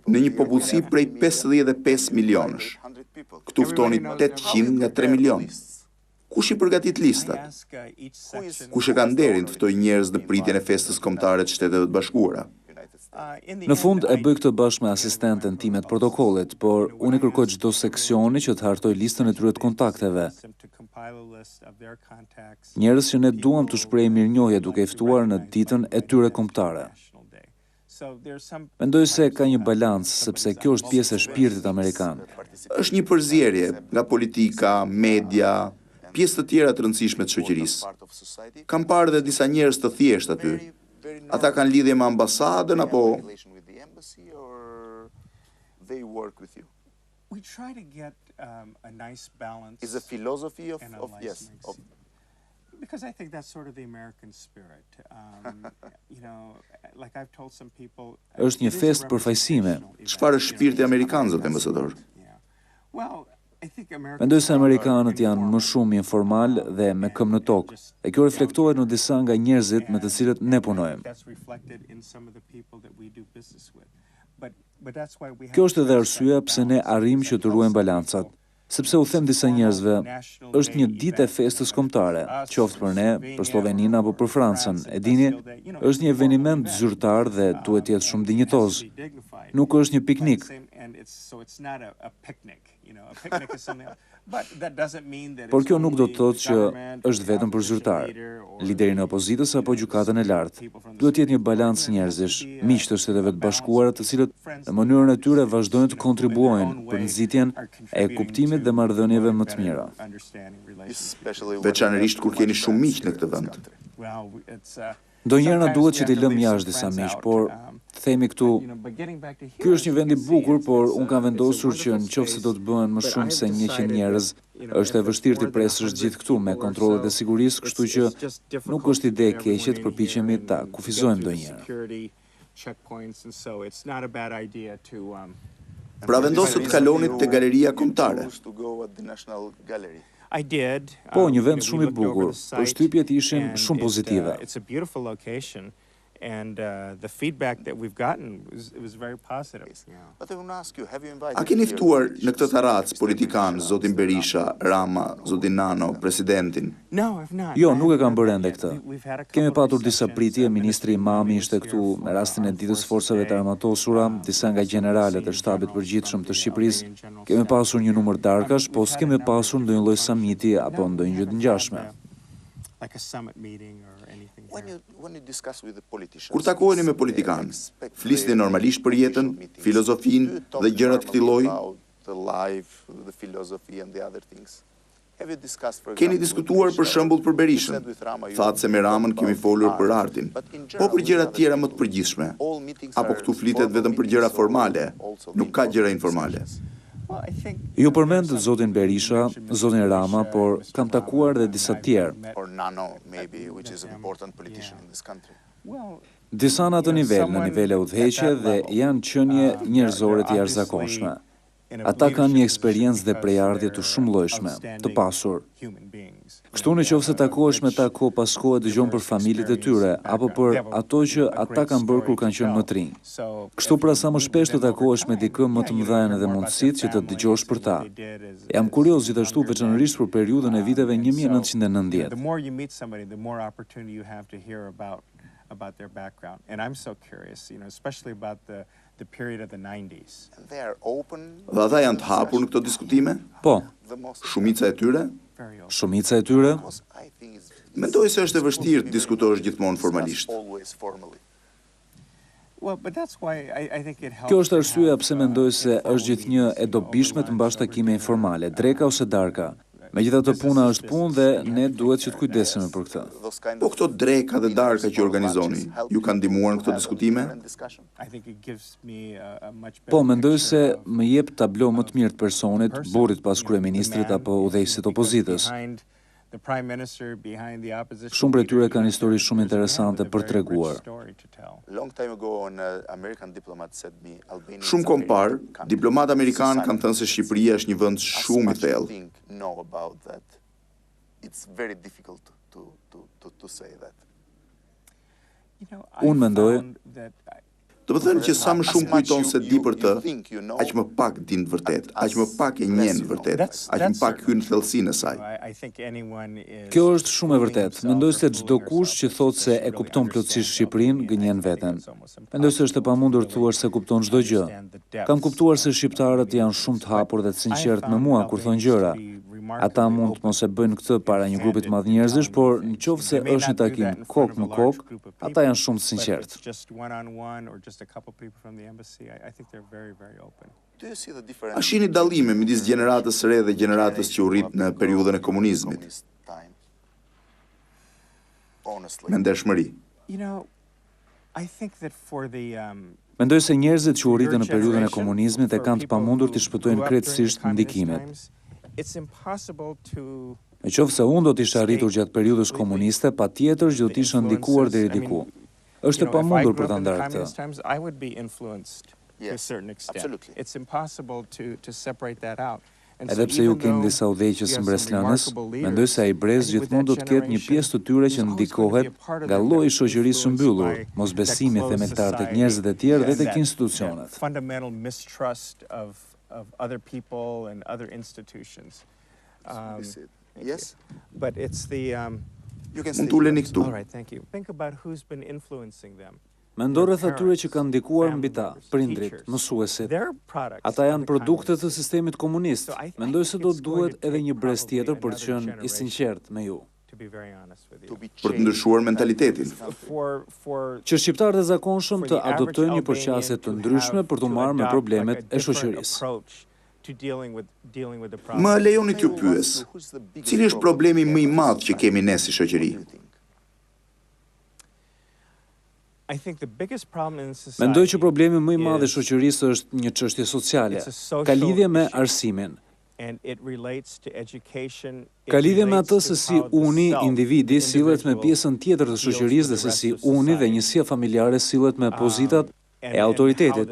në një popullsi prej 55 milionësh. Këtu ftoni 800 nga 3 milion. Kush i përgatit listat? Kush e ka nderin të ftojë njerëz në pritjen e festës kombëtare të Shteteve të Bashkuara? Në fund e bëj këtë bashkë me asistenten time të protokollit, por unë i kërkoj çdo seksioni që të hartoj listën e tyre të kontakteve. Njerëz që ne duam të shprehim mirënjohje duke i ftuar në ditën e tyre kombëtare. Mendoj se ka një balancë, sepse kjo është pjesë e shpirtit amerikan. Është një përzierje nga politika, media, pjesë të tjera të rëndësishme të shoqërisë. Kam parë edhe disa njerëz të thjeshtë aty. Ata kanë lidhje me ambasadën apo We try to get a nice balance Is a philosophy of yes, of because I think that's sort of the American spirit. Like I've told some people, Është një festë përfaqësime. çfarë është shpirti amerikan, zot ambasador? Well, I think Mendoj se amerikanët janë më shumë informal dhe me këmbë në tokë, e kjo reflektohet në disa nga njerëzit me të cilët ne punojmë. Kjo është edhe arsyeja pse ne arrim që të ruajmë balancat, sepse u them disa njerëzve, është një ditë e festës kombëtare, qoftë për ne, për Sloveninë apo për Francën, e dini, është një eveniment zyrtar dhe duhet të jetë shumë dinjitoz. Nuk është një piknik. Por kjo nuk do të thotë që është vetëm për zyrtarë, liderin e opozitës apo gjykatën e lartë. Duhet të jetë një balancë njerëzish, miq të Shteteve të Bashkuara, të cilët në mënyrën e tyre vazhdojnë të kontribuojnë për nxitjen e kuptimit dhe marrëdhënieve më të mira. Veçanërisht kur keni shumë miq në këtë vend. Ndonjëherë na duhet që t'i lëm jashtë disa miq, por themi këtu, ky është një vend i bukur, por unë kam vendosur që nëse do të bëhen më shumë se 100 njerëz, është e vështirë të presësh gjithë këtu me kontrollet e sigurisë, kështu që nuk është ide e keqe të përpiqemi ta kufizojmë ndonjëherë. Pra vendosët të kalonit te galeria kombëtare. Po, një vend shumë i bukur, përshtypjet ishin shumë pozitive. It's a beautiful location. And the feedback that we've gotten was very positive. A keni ftuar në këtë tarrac politikan zotin Berisha, Rama, zotin Nano, presidentin? No, I've not. Jo, nuk e kam bërë ende këtë. Kemi patur disa pritje, ministri Imami ishte këtu me rastin e ditës forcave të armatosura, disa nga generalet e shtabit përgjithshëm të Shqipërisë. Kemi pasur një numër darkash, po s'kemi pasur ndonjë lloj samiti apo ndonjë gjë të ngjashme. Like a summit meeting or anything. Kur takoheni me politikanë, flisni normalisht për jetën, filozofinë dhe gjërat këtij lloji? Keni diskutuar për shembull për Berishën? Thatë se me Ramën kemi folur për artin, po për gjëra të tjera më të përgjithshme. Apo këtu flitet vetëm për gjëra formale, nuk ka gjëra informale? Ju përmend zotin Berisha, zotin Rama, por kam takuar dhe disa tjerë. Disa në atë nivel, në nivele udhëheqje dhe janë qenie njerëzore të jashtëzakonshme. Ata kanë një eksperiencë dhe prejardhje të shumëllojshme, të pasur. Kështu nëse takohesh me ta kohë pas kohe dëgjon për familjet e tyre, apo për ato që ata kanë bërë kur kanë qenë më të rinj. Kështu pra sa më shpesh të takohesh me dikë më të mëdhenj dhe mundësitë që të dëgjosh për ta. Jam kurioz gjithashtu veçanërisht për periudhën e viteve 1990. The more you meet somebody, the more opportunity you have to hear about their background. And I'm so curious, especially about the period of the 90s. Dhe ata janë të hapur në këto diskutime? Po, Shumica e tyre? shumica e tyre? Mendoj se është e vështirë të diskutosh gjithmonë formalisht. Well, but that's why I think it helps. Kjo është arsyeja pse mendoj se është gjithnjë e dobishme të mbash takime informale, dreka ose darka. Megjithatë puna është punë dhe ne duhet që të kujdesemi për këtë. Po këto dreka dhe darka që organizoni, ju kanë ndihmuar në këto diskutime? I think it gives me a much better. Po, mendoj se më jep tablo më të mirë të personit, burrit pas kryeministrit apo udhëheqësit opozitës. The prime minister behind the opposition. Shumë prej tyre kanë histori shumë interesante për treguar. Shumë kohë parë, diplomatë amerikanë kanë thënë se Shqipëria është një vend shumë i thellë. Unë mendoj Do të thënë që sa më shumë kujton se di për të, aq më pak din vërtet, aq më pak e njeh vërtet, aq më pak hyn në thellësinë e saj. Kjo është shumë e vërtetë. Mendoj se çdo kush që thotë se e kupton plotësisht Shqipërinë gënjen veten. Mendoj se është e pamundur të thuash se kupton çdo gjë. Kam kuptuar se shqiptarët janë shumë të hapur dhe të sinqertë me mua kur thonë gjëra. Ata mund të mos e bëjnë këtë para një grupi të madh njerëzish, por nëse është një takim kokë me kokë, ata janë shumë të sinqertë. A shihni dallime midis gjeneratës së re dhe gjeneratës që u rrit në periudhën e komunizmit? Me ndershmëri. Mendoj se njerëzit që u rritën në periudhën e komunizmit e kanë të pamundur të shpëtojnë krejtësisht ndikimet. Nëse unë do të isha rritur gjatë periudhës komuniste, patjetër që do të isha ndikuar deri diku. Është e pamundur për ta ndarë këtë. Edhe pse ju keni disa udhëheqës mbreslënës, mendoj se ai brez gjithmonë do të ketë një pjesë të tyre që ndikohet nga lloji i shoqërisë së mbyllur, mosbesimi themeltar tek njerëzit e tjerë dhe tek institucionet. Of other people and other institutions. Yes? But it's the Mund të uleni këtu. all right, thank you. Think about who's been influencing them. Mendo rreth atyre që kanë ndikuar mbi ta, prindrit, mësuesit. Their products. Ata janë produkte të sistemit komunist. Mendoj se do duhet edhe një brez tjetër për të qenë i sinqert me ju. To be very honest with you. Për të ndryshuar mentalitetin. Që shqiptarët e zakonshëm të adoptojnë një përqasje të ndryshme për të marrë me problemet e shoqërisë. Më lejoni t'ju pyes, cili është problemi më i madh që kemi ne si shoqëri? Mendoj që problemi më i madh i shoqërisë është një çështje sociale. Ka lidhje me arsimin. Ka lidhje me atë se si uni, individi, sillet me pjesën tjetër të shoqërisë dhe se si uni dhe njësia familjare sillet me pozitat e autoritetit.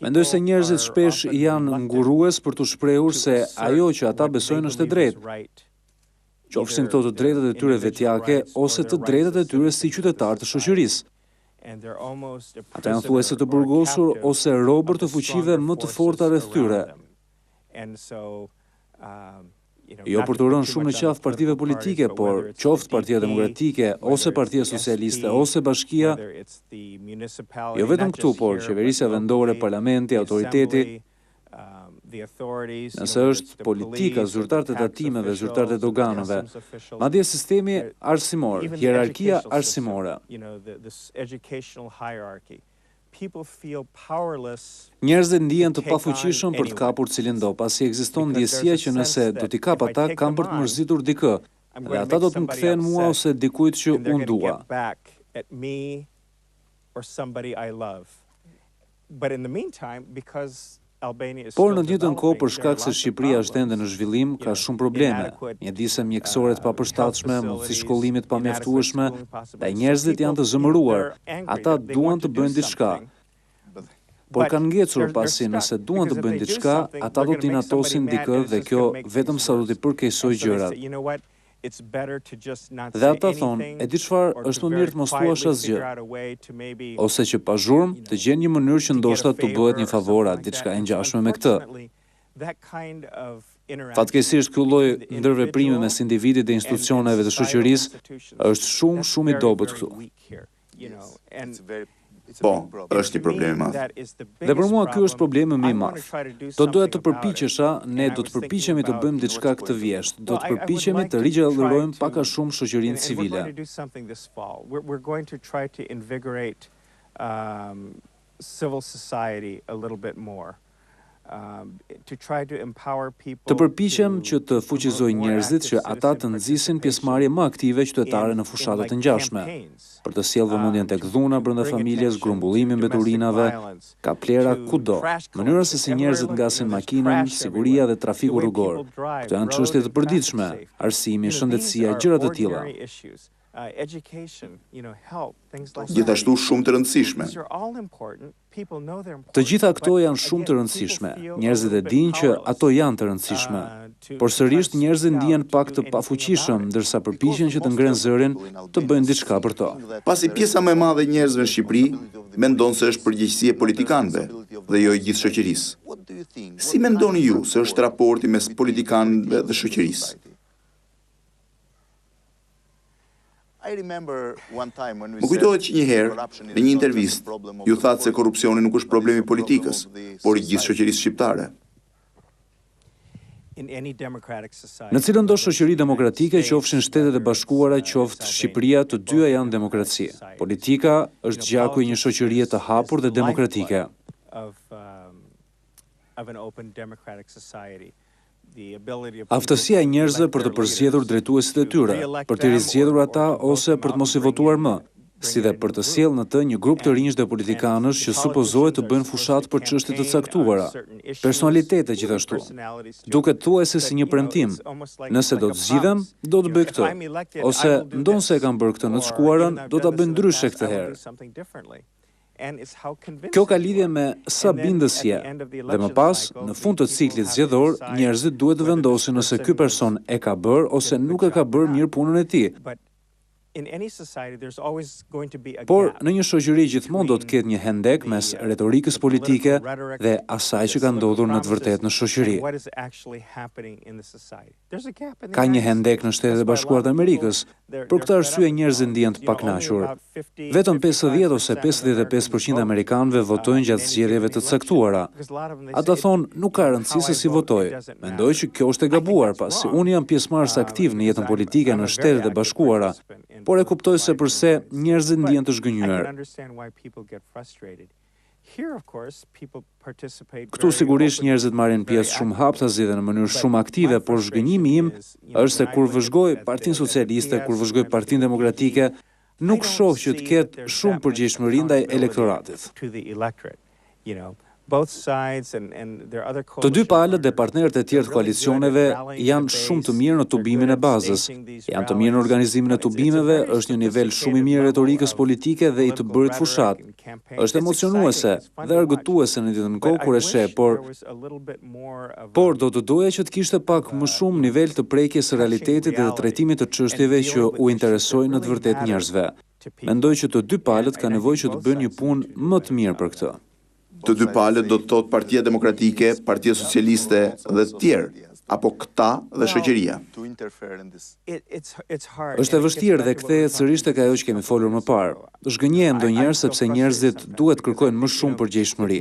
Mendoj se njerëzit shpesh janë ngurues për të shprehur se ajo që ata besojnë është e drejtë. Qofshin këto të drejtat e tyre vetjake ose të drejtat e tyre si qytetar të shoqërisë. Ata janë thuajse të burgosur ose robër të fuqive më të forta rreth tyre. Jo për të rënë shumë në qafë partive politike, por qoftë Partia Demokratike, ose Partia Socialiste, ose Bashkia, jo vetëm këtu, por qeverisja vendore, parlamenti, autoriteti, nëse është politika, zyrtarët e tatimeve, zyrtarët e doganave, madje sistemi arsimor, hierarkia arsimore. Njerëzit ndihen të pafuqishëm për të kapur cilindop, pasi ekziston ndjesia që nëse do t'i kap ata, kam për të mërzitur dikë, dhe ata do të më kthehen mua ose dikujt që unë dua. Por në të njëjtën kohë, për shkak se Shqipëria është ende në zhvillim, ka shumë probleme. Mjedise mjekësore të papërshtatshme, mundësi shkollimit të pamjaftueshme, dhe njerëzit janë të zëmëruar. Ata duan të bëjnë diçka. Por kanë ngecur pasi nëse duan të bëjnë diçka, ata do t'i inatosin dikë dhe kjo vetëm sa do t'i përkeqësojë gjërat. Dhe ata thonë, e di çfarë, është më mirë të mos thuash asgjë. Ose që pa zhurmë të gjenë një mënyrë që ndoshta t'u bëhet një favor atë diçka e ngjashme me këtë. Fatkeqësisht ky lloj ndërveprimi mes individit dhe institucioneve të shoqërisë është shumë i dobët këtu. Po, është një problem i madh. Dhe për mua ky është problemi më i madh. Do doja të përpiqesha, ne do të përpiqemi të bëjmë diçka këtë vjesht. Do të përpiqemi të rigjallërojmë pak a shumë shoqërinë civile. We're going to try to invigorate civil society a little bit more. To try to empower people. Të përpiqem që të fuqizoj njerëzit që ata të nxisin pjesëmarrje më aktive qytetare në fushatat të ngjashme, për të sjellë vëmendjen tek dhuna brenda familjes, grumbullimin mbeturinave, kaplera kudo, mënyra se si njerëzit ngasin makinën, siguria dhe trafiku rrugor. Këto janë çështje të përditshme, arsimi, shëndetësia, gjëra të tilla. Gjithashtu shumë të rëndësishme. Të gjitha këto janë shumë të rëndësishme. Njerëzit e dinë që ato janë të rëndësishme. por sërish njerëzit ndihen pak të pafuqishëm, ndërsa përpiqen që të ngrenë zërin të bëjnë diçka për to. Pasi pjesa më e madhe e njerëzve në Shqipëri mendon se është përgjegjësi e politikanëve dhe jo e gjithë shoqërisë. Si mendoni ju se është raporti mes politikanëve dhe shoqërisë? Më kujtohet që një herë, në një intervistë, ju thatë se korrupsioni nuk është problemi i politikës, por i gjithë shoqërisë shqiptare. Në cilën do shoqëri demokratike, qofshin Shtetet e Bashkuara, qoftë Shqipëria, të dyja janë demokraci. Politika është gjaku i një shoqërie të hapur dhe demokratike. Aftësia e njerëzve për të përzgjedhur drejtuesit e tyre, për të rizgjedhur ata ose për të mos i votuar më, si dhe për të sjellë në të një grup të rinj dhe politikanësh që supozohet të bëjnë fushat për çështje të caktuara, personalitete gjithashtu. Duket thuajse si një premtim. Nëse do të zgjidhem, do të bëj këtë, ose ndonse e kam bërë këtë në të shkuarën, do ta bëj ndryshe këtë herë. Kjo ka lidhje me sa bindës je, dhe më pas, në fund të ciklit zgjedhor, njerëzit duhet të vendosin nëse ky person e ka bërë ose nuk e ka bërë mirë punën e tij. Por në një shoqëri gjithmonë do të ketë një hendek mes retorikës politike dhe asaj që ka ndodhur në të vërtetë në shoqëri. Ka një hendek në Shtetet e Bashkuara të Amerikës, për këtë arsye njerëzit ndihen të pakënaqur. Vetëm 50 ose 55% amerikanëve votojnë gjatë zgjedhjeve të caktuara. Ata thonë, nuk ka rëndësi se si votoj. Mendoj që kjo është e gabuar, pasi unë jam pjesëmarrës aktiv në jetën politike në Shtetet e Bashkuara, por e kuptoj se përse njerëzit ndihen të zgënjur. Këtu sigurisht njerëzit marrin pjesë shumë haptazi dhe në mënyrë shumë aktive, por zhgënjimi im është se kur vëzhgoj Partinë Socialiste, kur vëzhgoj Partinë Demokratike, nuk shoh që të ketë shumë përgjegjësi ndaj elektoratit. Të dy palët dhe partnerët e tjerë të koalicioneve janë shumë të mirë në tubimin e bazës. Janë të mirë në organizimin e tubimeve, është një nivel shumë i mirë retorikës politike dhe i të bërit fushat. Është emocionuese dhe argëtuese në ditën kohë kur e sheh, por do të doja që të kishte pak më shumë nivel të prekjes së realitetit dhe të trajtimit të çështjeve që u interesojnë në të vërtetë njerëzve. Mendoj që të dy palët kanë nevojë që të bëjnë një punë më të mirë për këtë. Të dy palët do të thotë Partia Demokratike, Partia Socialiste dhe të tjerë, apo këta dhe shoqëria. Është e vështirë dhe kthehet sërish tek ajo që kemi folur më parë. Zhgënjehem ndonjëherë sepse njerëzit duhet kërkojnë më shumë përgjegjësi.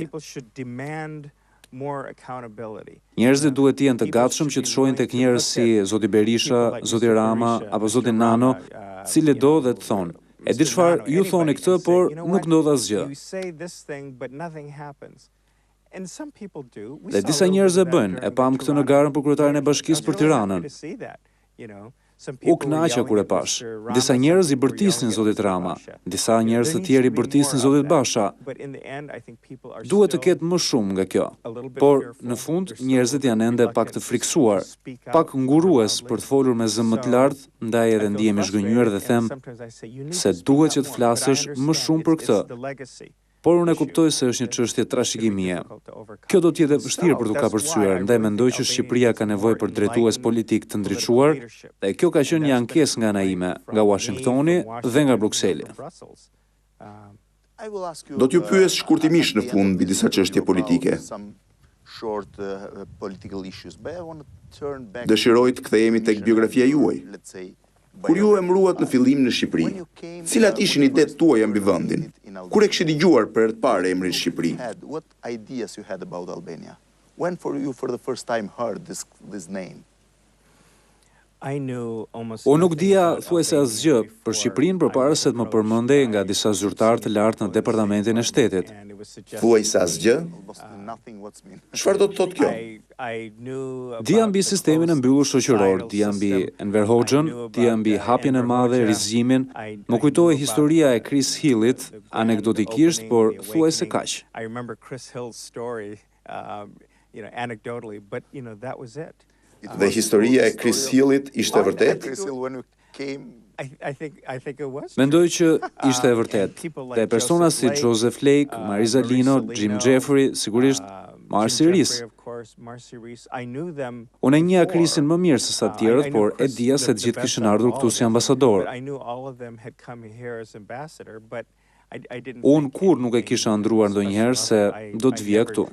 Njerëzit duhet të jenë të gatshëm që të shohin tek njerëz si Zoti Berisha, Zoti Rama apo Zoti Nano, cilët do dhe të thonë: e di çfarë, ju thoni këtë, por nuk ndodh asgjë. Dhe disa njerëz e bëjnë, e pam këtë në garën për kryetarin e bashkisë për Tiranën. U kënaqa kur e pash. Disa njerëz i bërtisnin Zotit Rama, disa njerëz të tjerë i bërtisnin Zotit Basha. Duhet të ketë më shumë nga kjo, por në fund njerëzit janë ende pak të friksuar, pak ngurues për të folur me zëm më të lartë, ndaj edhe ndihemi zhgënjur dhe them se duhet që të flasësh më shumë për këtë. Por unë e kuptoj se është një çështje trashëgimie. Kjo do të jetë e vështirë për t'u kapërcyer, ndaj mendoj që Shqipëria ka nevojë për drejtues politik të ndriçuar, dhe kjo ka qenë një ankesë nga ana ime, nga Washingtoni dhe nga Brukseli. Do t'ju pyes shkurtimisht në fund mbi disa çështje politike. Dëshiroj të kthehemi tek biografia juaj. Kur ju emëruat në fillim në Shqipëri, cilat ishin idetë tuaja mbi vendin? Kur e kishit dëgjuar për herë të parë emrin Shqipëri? When for you for the first time heard this name? Unë nuk dija thuajse asgjë për Shqipërinë përpara se të më përmendej nga disa zyrtarë të lartë në Departamentin e Shtetit. Thuajse asgjë? Çfarë do të thotë kjo? Dija mbi sistemin e mbyllur shoqëror, dija mbi Enver Hoxhën, dija mbi hapjen e madhe, rizimin. Më kujtohej historia e Chris Hillit, anekdotikisht, por thuajse kaq. Dhe historia e Chris Hillit ishte vërtet? Mendoj që ishte e vërtet. Dhe persona si Joseph Lake, Marisa Lino, Jim Jeffrey, sigurisht Marcy Rees. Unë e njeh Krisin më mirë se sa të tjerët, por e dija se të gjithë kishin ardhur këtu si ambasador. Unë kur nuk e kisha ëndruar ndonjëherë se do të vija këtu.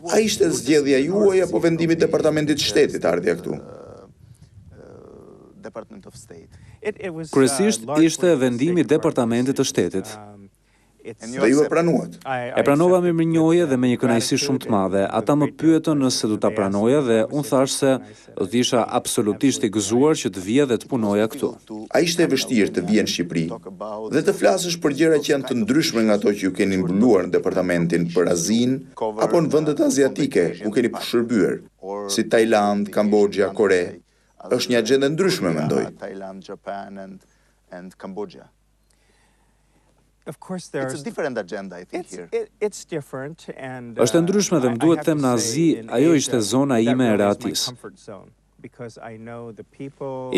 A ishte zgjedhja juaj apo vendimi i Departamentit të Shtetit ardhja këtu? Kryesisht ishte vendimi i Departamentit të Shtetit. Dhe ju e pranuat? E pranova me mirënjohje dhe me një kënaqësi shumë të madhe. Ata më pyetën nëse do ta pranoja dhe unë thash se do të isha absolutisht i gëzuar që të vija dhe të punoja këtu. A ishte e vështirë të vjen në Shqipëri dhe të flasësh për gjëra që janë të ndryshme nga ato që ju keni mbuluar në departamentin për Azinë apo në vendet aziatike ku keni shërbyer, si Tajland, Kambodja, Kore? Është një agjendë ndryshme, mendoj. Është ndryshme dhe më duhet them në Azi, ajo ishte zona ime e rehatis.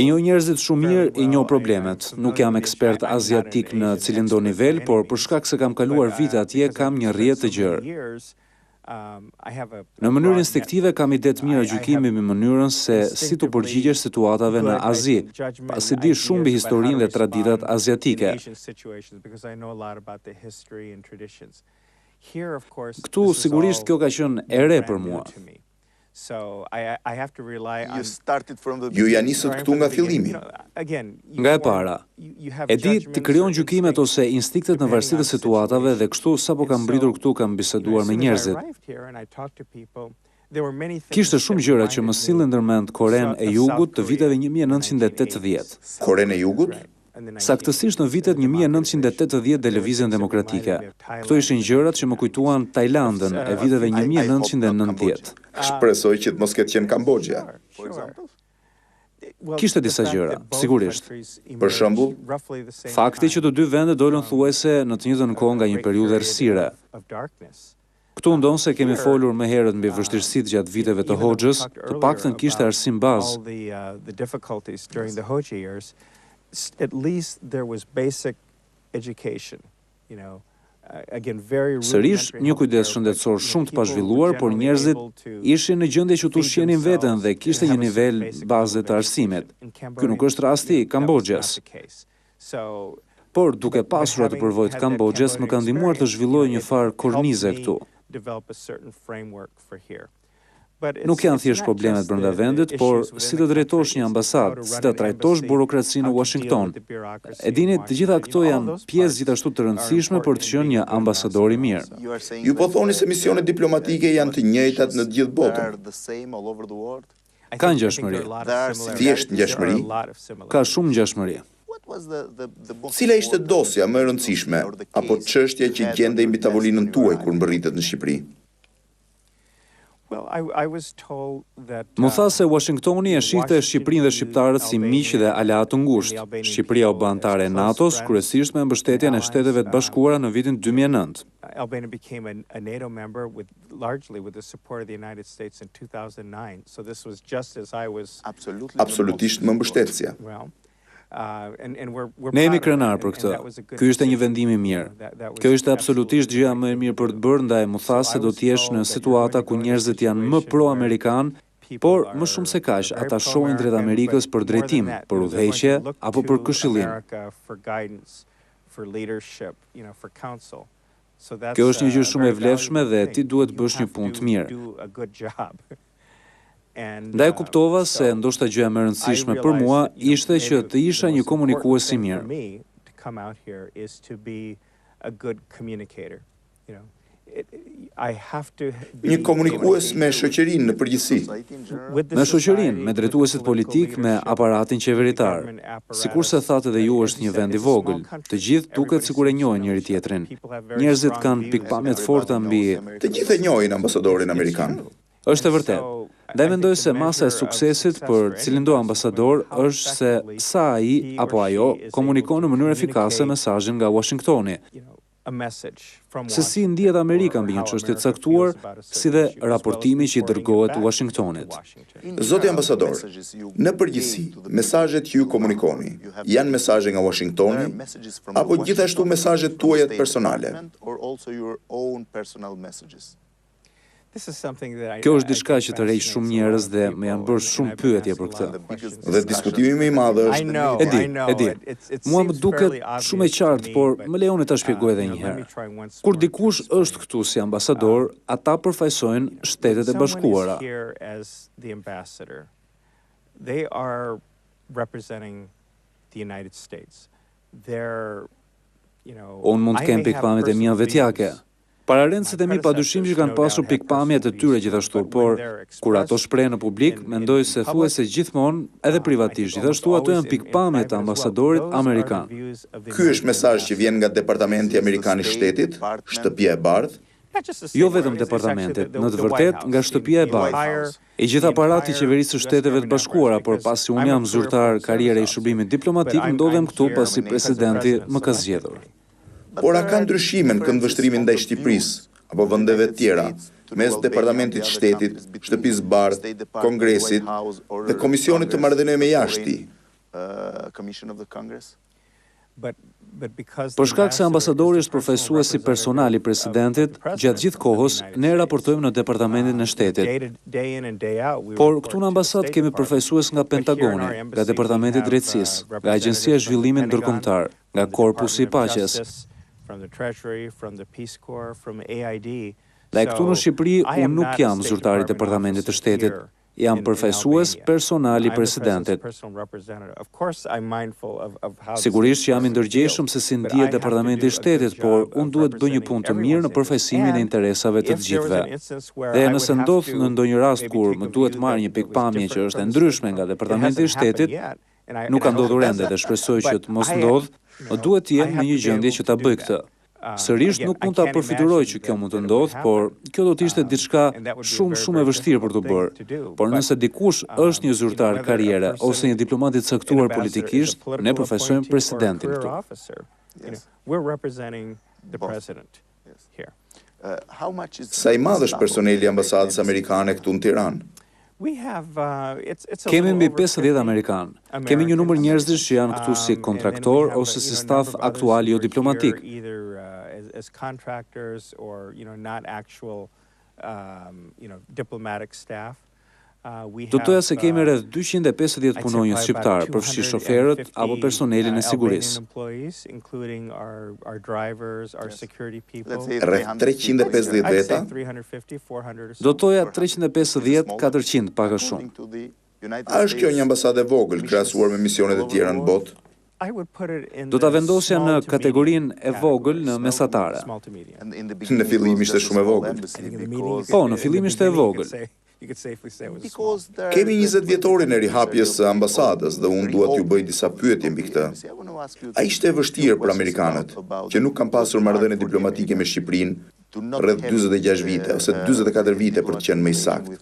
I njoh njerëzit shumë mirë, i njoh problemet. Nuk jam ekspert aziatik në cilin do nivel, por për shkak se kam kaluar vite atje, kam një rrjet të gjerë. Në mënyrë instinktive kam ide të mira gjykimi me mënyrën se si të përgjigjesh situatave në Azi, pasi di shumë mbi historinë dhe traditat aziatike. Këtu sigurisht kjo ka qenë e re për mua. Ju ja nisët këtu nga fillimi. Nga e para, e di të krijon gjykimet ose instinktet në varësi të situatave dhe kështu sapo kam mbritur këtu kam biseduar me njerëzit. Kishte shumë gjëra që më sillnin ndërmend Koren e Jugut të viteve 1980. Koren e Jugut? Saktësisht në vitet 1980 dhe lëvizjen demokratike. Këto ishin gjërat që më kujtuan Tajlandën e viteve 1990. Shpresoj që të mos ketë qenë Kambodja. Kishte disa gjëra, sigurisht. Për shembull, fakti që të dy vendet dolën thuajse në të njëjtën kohë nga një periudhë errësire. Këtu ndonë se kemi folur më herët mbi vështirësitë gjatë viteve të Hoxhës, të paktën kishte arsim bazë. At least there was basic education, Sërish, një kujdes shëndetësor shumë të pazhvilluar, por njerëzit ishin në gjendje që të ushqenin veten dhe kishte një nivel baze të arsimit. Ky nuk është rasti i Kambodjas. Por duke pasur atë përvojë të Kambodjas, më ka ndihmuar të zhvilloj një farë kornize këtu. Nuk janë thjesht problemet brenda vendit, por si të drejtosh një ambasadë, si të trajtosh burokracinë në Washington. E dini, të gjitha këto janë pjesë gjithashtu të rëndësishme për të qenë një ambasador i mirë. Ju po thoni se misionet diplomatike janë të njëjtat në të gjithë botën. Ka ngjashmëri. Thjesht ngjashmëri. Ka shumë ngjashmëri. Cila ishte dosja më e rëndësishme apo çështja që gjendej mbi tavolinën tuaj kur mbërritet në Shqipëri? Më tha se Washingtoni e shihte Shqipërinë dhe shqiptarët si miq dhe aleat të ngushtë. Shqipëria u bë anëtare e NATO-s, kryesisht me mbështetjen e Shteteve të Bashkuara në vitin 2009. Albania became a NATO member largely with the support of the United States in 2009. So this was just as I was Absolutisht më mbështetsja. Ne jemi krenar për këtë. Ky ishte një vendim i mirë. Kjo ishte absolutisht gjëja më e mirë për të bërë, ndaj më tha se do të jesh në situata ku njerëzit janë më pro-amerikan, por më shumë se kaq, ata shohin drejt Amerikës për drejtim, për udhëheqje apo për këshillim. Kjo është një gjë shumë e vlefshme dhe ti duhet bësh një punë të mirë. Ndaj kuptova se ndoshta gjëja më e rëndësishme për mua ishte që të isha një komunikues i mirë. Një komunikues me shoqërinë në përgjithësi. Me shoqërinë, me drejtuesit politik, me aparatin qeveritar. Sikurse thatë edhe ju është një vend i vogël. Të gjithë duket sikur e njohin njëri tjetrin. Njerëzit kanë pikpamje të forta mbi. Të gjithë e njohin ambasadorin amerikan. Është e vërtetë. Ndaj mendoj se masa e suksesit për cilin do ambasador është se sa ai apo ajo komunikon në mënyrë efikase mesazhin nga Washingtoni. Se si ndihet Amerika mbi një çështje të caktuar, si dhe raportimi që i dërgohet Washingtonit. Zoti ambasador, në përgjithësi, mesazhet që ju komunikoni janë mesazhe nga Washingtoni apo gjithashtu mesazhet tuaja personale? Kjo është diçka që të rrejë shumë njerëz dhe më janë bërë shumë pyetje për këtë. Dhe diskutimi më i madh është E di. Mua më duket shumë e qartë, por më lejoni ta shpjegoj edhe një herë. Kur dikush është këtu si ambasador, ata përfaqësojnë Shtetet e Bashkuara. They are representing the United States. Unë mund të kem pikpamjet e mia vetjake. Pararendsët e mi padyshim që kanë pasur pikpamjet e tyre gjithashtu, por kur ato shprehen në publik, mendoj se thuajse gjithmonë, edhe privatisht, gjithashtu ato janë pikpamjet e ambasadorit amerikan. Ky është mesazh që vjen nga Departamenti Amerikan i Shtetit, Shtëpia e Bardhë. Jo vetëm departamentit, në të vërtet nga Shtëpia e Bardhë. I gjithë aparati i qeverisë së Shteteve të Bashkuara, por pasi unë jam zyrtar karriere i shërbimit diplomatik, ndodhem këtu pasi presidenti më ka zgjedhur. Por a ka ndryshime në këndvështrimin ndaj Shqipërisë apo vendeve të tjera mes Departamentit të Shtetit, Shtëpisë Bardhë, Kongresit dhe Komisionit të Marrëdhënieve me Jashtë? Për shkak se ambasadori është përfaqësuesi personal i presidentit, gjatë gjithë kohës ne raportojmë në Departamentin e Shtetit. Por këtu në ambasadë kemi përfaqësues nga Pentagoni, nga Departamenti i Drejtësisë, nga Agjencia e Zhvillimit Ndërkombëtar, nga Korpusi i Paqes. Dhe këtu në Shqipëri unë nuk jam zyrtar i Departamentit të Shtetit. Jam përfaqësues personal i presidentit. Sigurisht që jam i ndërgjegjshëm se si ndihet Departamenti i Shtetit, por unë duhet bëj një punë të mirë në përfaqësimin e interesave të gjithëve. Dhe nëse ndodh në ndonjë rast kur më duhet marrë një pikpamje që është e ndryshme nga Departamenti i Shtetit, nuk ka ndodhur ende dhe shpresoj që të mos ndodh, duhet të jem në një gjendje që ta bëj këtë. Sërish nuk mund ta përfituroj që kjo mund të ndodh, por kjo do të ishte diçka shumë e vështirë për të bërë. Por nëse dikush është një zyrtar karriere ose një diplomat i caktuar politikisht, ne përfaqësojmë presidentin këtu. Sa i madh është personeli i ambasadës amerikane këtu në Tiranë? Kemi mbi 50 amerikan. Kemi një numër njerëzish që janë këtu si kontraktor ose si staf aktual jo diplomatik. Do të thoya se kemi rreth 250 punonjës shqiptar, përfshi shoferët apo personelin e sigurisë. Rreth 350 veta? Do të thoya 350-400 pak a shumë. A është kjo një ambasadë e vogël krahasuar me misionet e tjera në botë? Do ta vendosja në kategorinë e vogël në mesatare. Në fillim ishte shumë e vogël. Po, në fillim ishte e vogël. Kemi 20 vjetorin e rihapjes së ambasadës dhe unë duhet t'ju bëj disa pyetje mbi këtë. A ishte e vështirë për amerikanët, që nuk kanë pasur marrëdhënie diplomatike me Shqipërinë rreth 46 vite ose 44 vite për të qenë më i saktë?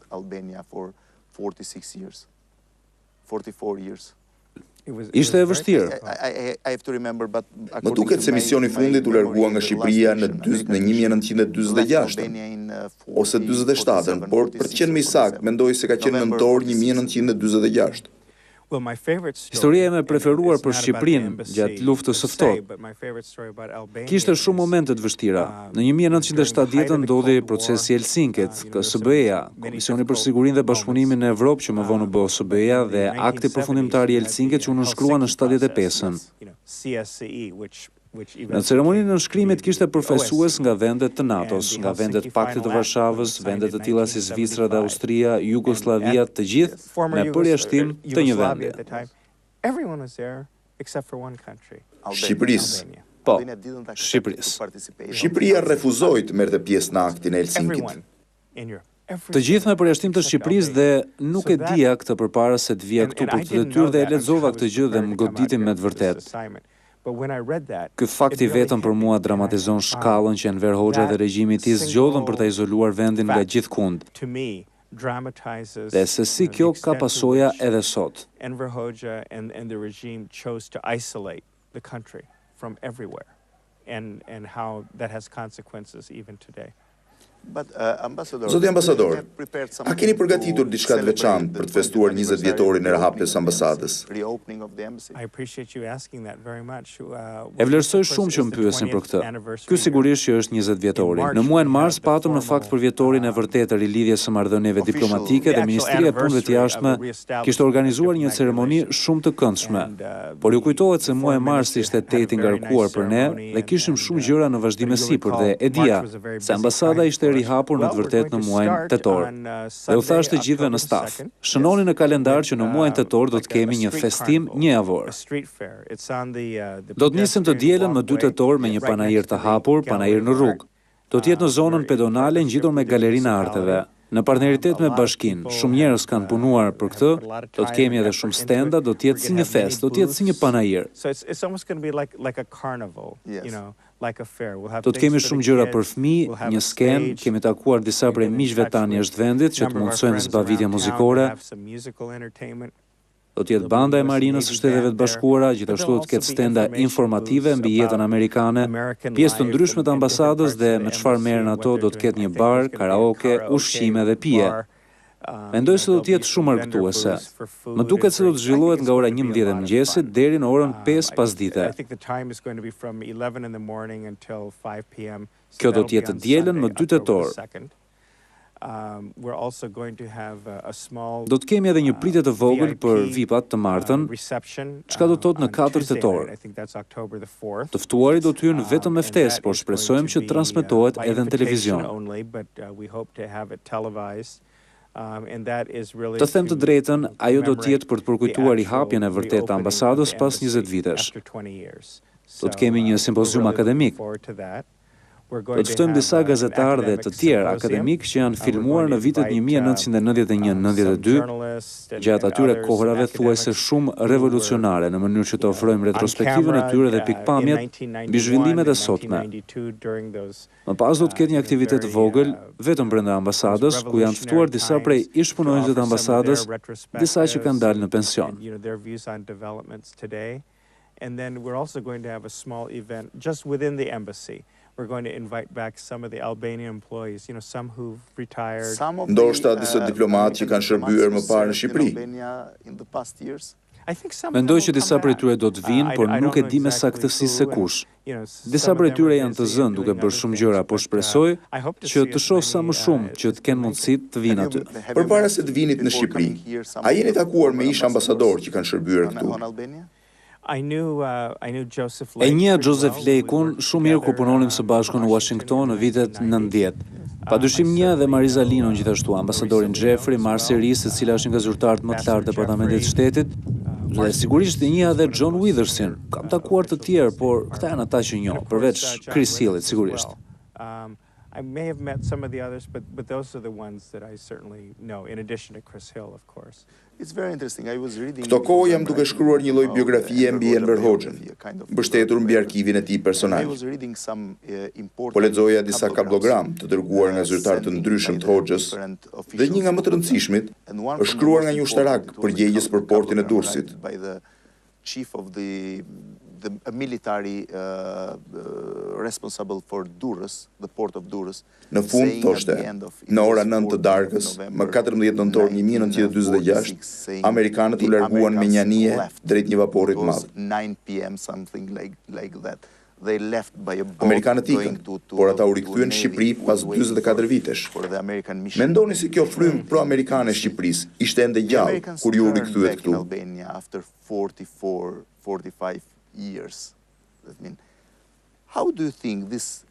Ishte e vështirë. Më duket se misioni i fundit u largua nga Shqipëria në 1946 ose 47, por për të qenë më i saktë, mendoj se ka qenë nëntor 1946. Historia ime e preferuar për Shqipërinë gjatë luftës së ftohtë kishte shumë momente të vështira. Në 1970 ndodhi procesi i Helsinkit, KSB-ja, Komisioni për Sigurinë dhe Bashkëpunimin në Evropë që më vonë u bë OSBE-ja dhe akti përfundimtar i Helsinkit që u nënshkrua në 75-ën. Në ceremoninë e nënshkrimit kishte përfaqësues nga vendet të NATO-s, nga vendet të Paktit të Varshavës, vendet të tilla si Zvicra dhe Austria, Jugosllavia, të gjithë me përjashtim të një vendi. Shqipërisë. Po, Shqipërisë. Shqipëria refuzoi të merrte pjesë në aktin e Helsinkit. Të gjithë me përjashtim të Shqipërisë dhe nuk e dija këtë përpara se të vija këtu për të detyrë dhe e lexova këtë gjë dhe më goditi me të vërtetë. Ky fakti vetëm për mua dramatizon shkallën që Enver Hoxha dhe regjimi i tij zgjodhën për ta izoluar vendin nga gjithkund. Dhe se si kjo ka pasoja edhe sot. Enver Hoxha and the regime chose to isolate the country from everywhere and how that has consequences even today. Zoti ambasador, a keni përgatitur diçka të veçantë për të festuar 20 vjetorin e rahapjes së ambasadës? I appreciate you asking that very much. E vlerësoj shumë që më pyesni për këtë. Ky sigurisht që është 20 vjetori. Në muajin mars patëm në fakt për vjetorin e vërtetë të rilidhjes së marrëdhënieve diplomatike dhe Ministria e Punëve të Jashtme kishte organizuar një ceremoni shumë të këndshme. Por ju kujtohet se muaji mars ishte teti ngarkuar për ne dhe kishim shumë gjëra në vazhdim me sipër dhe e dija se ambasada ishte rihapur në të vërtetë në muajin tetor. Dhe u thash të gjithëve në staf, shënoni në kalendar që në muajin tetor do të kemi një festim një javor. Do të nisim të dielën më 2 tetor me një panajir të hapur, panajir në rrugë. Do të jetë në zonën pedonale ngjitur me galerinë e arteve. Në partneritet me bashkinë, shumë njerëz kanë punuar për këtë, do të kemi edhe shumë stenda, do të jetë si një fest, do të jetë si një panajir. Do të kemi shumë gjëra për fëmijë, një sken, kemi takuar disa prej miqve tanë jashtë vendit që të mundsojnë zbavitje muzikore. Do të jetë banda e marinës së Shteteve të Bashkuara, gjithashtu do të ketë stenda informative mbi jetën amerikane, pjesë të ndryshme të ambasadës dhe me çfarë merren ato do të ketë një bar, karaoke, ushqime dhe pije. Mendoj se do të jetë shumë argëtuese. Më duket se do të zhvillohet nga ora 11 e mëngjesit deri në orën 5 pasdite. Kjo do të jetë dielën më 2 tetor. Do të kemi edhe një pritje të vogël për VIP-at të martën, çka do të thotë në 4 tetor. Të ftuarit do të hynë vetëm me ftesë, por shpresojmë që të transmetohet edhe në televizion. Të them të drejtën, ajo do të jetë për të përkujtuar rihapjen e vërtetë të ambasadës pas 20 vitesh. Do të kemi një simpozium akademik. Do të ftojmë disa gazetarë dhe të tjerë akademik që janë filmuar në vitet 1991-92, gjatë atyre kohrave thuajse shumë revolucionare në mënyrë që të ofrojmë retrospektivën e tyre dhe pikpamjet mbi zhvillimet e sotme. Më pas do të ketë një aktivitet vogël vetëm brenda ambasadës, ku janë ftuar disa prej ish-punonjësve të ambasadës, disa që kanë dalë në pension. And then we're also going to have a small event just within the embassy. We're going to invite back some of the Albanian employees, some who've retired. Ndoshta disa diplomatë që kanë shërbyer më parë në Shqipëri. Mendoj që disa prej tyre do të vinë, por nuk e di me saktësi se kush. Disa prej tyre janë të zënë duke bërë shumë gjëra, por shpresoj që të shoh sa më shumë që të kenë mundësi të vinë aty. Përpara se të vinit në Shqipëri, a jeni takuar me ish ambasador që kanë shërbyer këtu? E njeh Joseph Lekun shumë mirë kur punonim së bashku në Washington në vitet 90. Padyshim njeh edhe Mariza Linon gjithashtu, ambasadorin Jeffrey, Marcy Rees, e cila është nga zyrtarët më të lartë departamentit të shtetit, dhe sigurisht e njeh edhe John Withersin. Kam takuar të tjerë, por këta janë ata që njoh, përveç Chris Hillit sigurisht. I may have met some of the others, but those are the ones that I certainly know, in addition to Chris Hill, of course. Këto kohë jam duke shkruar një lloj biografie mbi Enver Hoxhën, mbështetur mbi arkivin e tij personal. Po lexoja disa kablogram të dërguar nga zyrtarë të ndryshëm të Hoxhës, dhe një nga më të rëndësishmit është shkruar nga një ushtarak përgjegjës për portin e Durrësit. A military responsible for Durrës, the port of Durrës. Në fund thoshte, në ora 9 të darkës, më 14 nëntor 1946, amerikanët u larguan me një anije drejt një vaporri të madh. 9 p.m. something like that. They left by a boat. Amerikanët ikën, por ata u rikthyen në Shqipëri pas 44 vitesh. Mendoni se kjo frymë pro-amerikane e Shqipërisë ishte ende gjallë kur ju u rikthyet këtu? After 45 years. How do you think this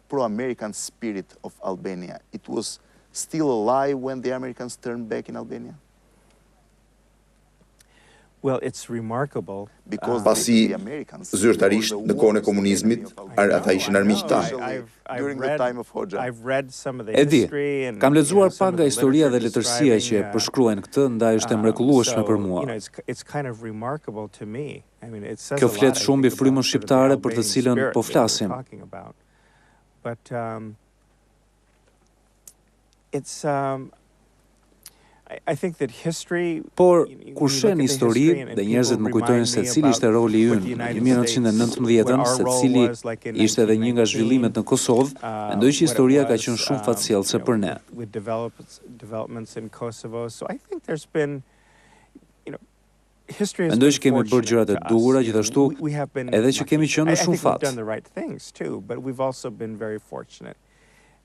pro-American spirit of Albania, it was still alive when the Americans turned back in Albania? Well, it's remarkable. Pasi zyrtarisht në kohën e komunizmit, ata ishin armiqtë tanë. E di, kam lexuar pak nga historia dhe letërsia që përshkruajnë këtë, ndaj është e mrekullueshme për mua. Kjo flet shumë mbi frymën shqiptare për të cilën po flasim. I think that history, Por kur shen histori dhe njerëzit më kujtojnë se cili ishte roli ynë në 1919-ën, se cili ishte edhe një nga zhvillimet në Kosovë, mendoj që historia ka qenë shumë fatësiellse për ne. with developments in Kosovo. So I think there's been, history has Mendoj been që kemi bërë gjërat e fortunate to us. duhura, gjithashtu We have been edhe që kemi qenë me I shumë think we've fat. done the right things too, but we've also been very fortunate.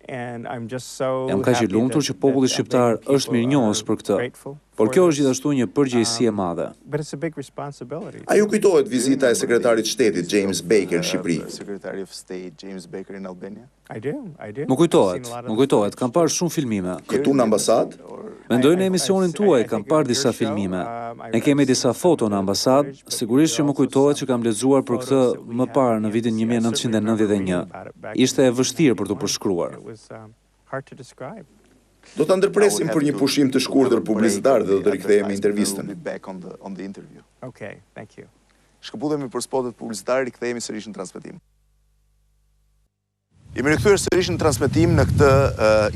And I'm just so Jam kaq i happy lumtur që populli that shqiptar Albanian është mirënjohës people për këtë. are grateful Por for kjo this. është gjithashtu një përgjegjësi e madhe. But it's a big responsibility. A ju kujtohet vizita e sekretarit shtetit James Baker në Shqipëri? Secretary of State James Baker in Albania. I do. Më kujtohet, kam parë shumë filmime. Këtu në ambasadë? Mendoj në emisionin tuaj, kam parë disa filmime. Ne kemi disa foto në ambasadë, sigurisht që më kujtohet që kam lexuar për këtë më parë në vitin 1991. Ishte e vështirë për të përshkruar. It was hard to describe. Do ta ndërpresim për një pushim të shkurtër publicitar dhe do të rikthehemi intervistën. We'll be back on the interview. Okay, thank you. Shkëputemi për spotet publicitare, rikthehemi sërish në transmetim. Jemi rikthyer sërish në transmetim në këtë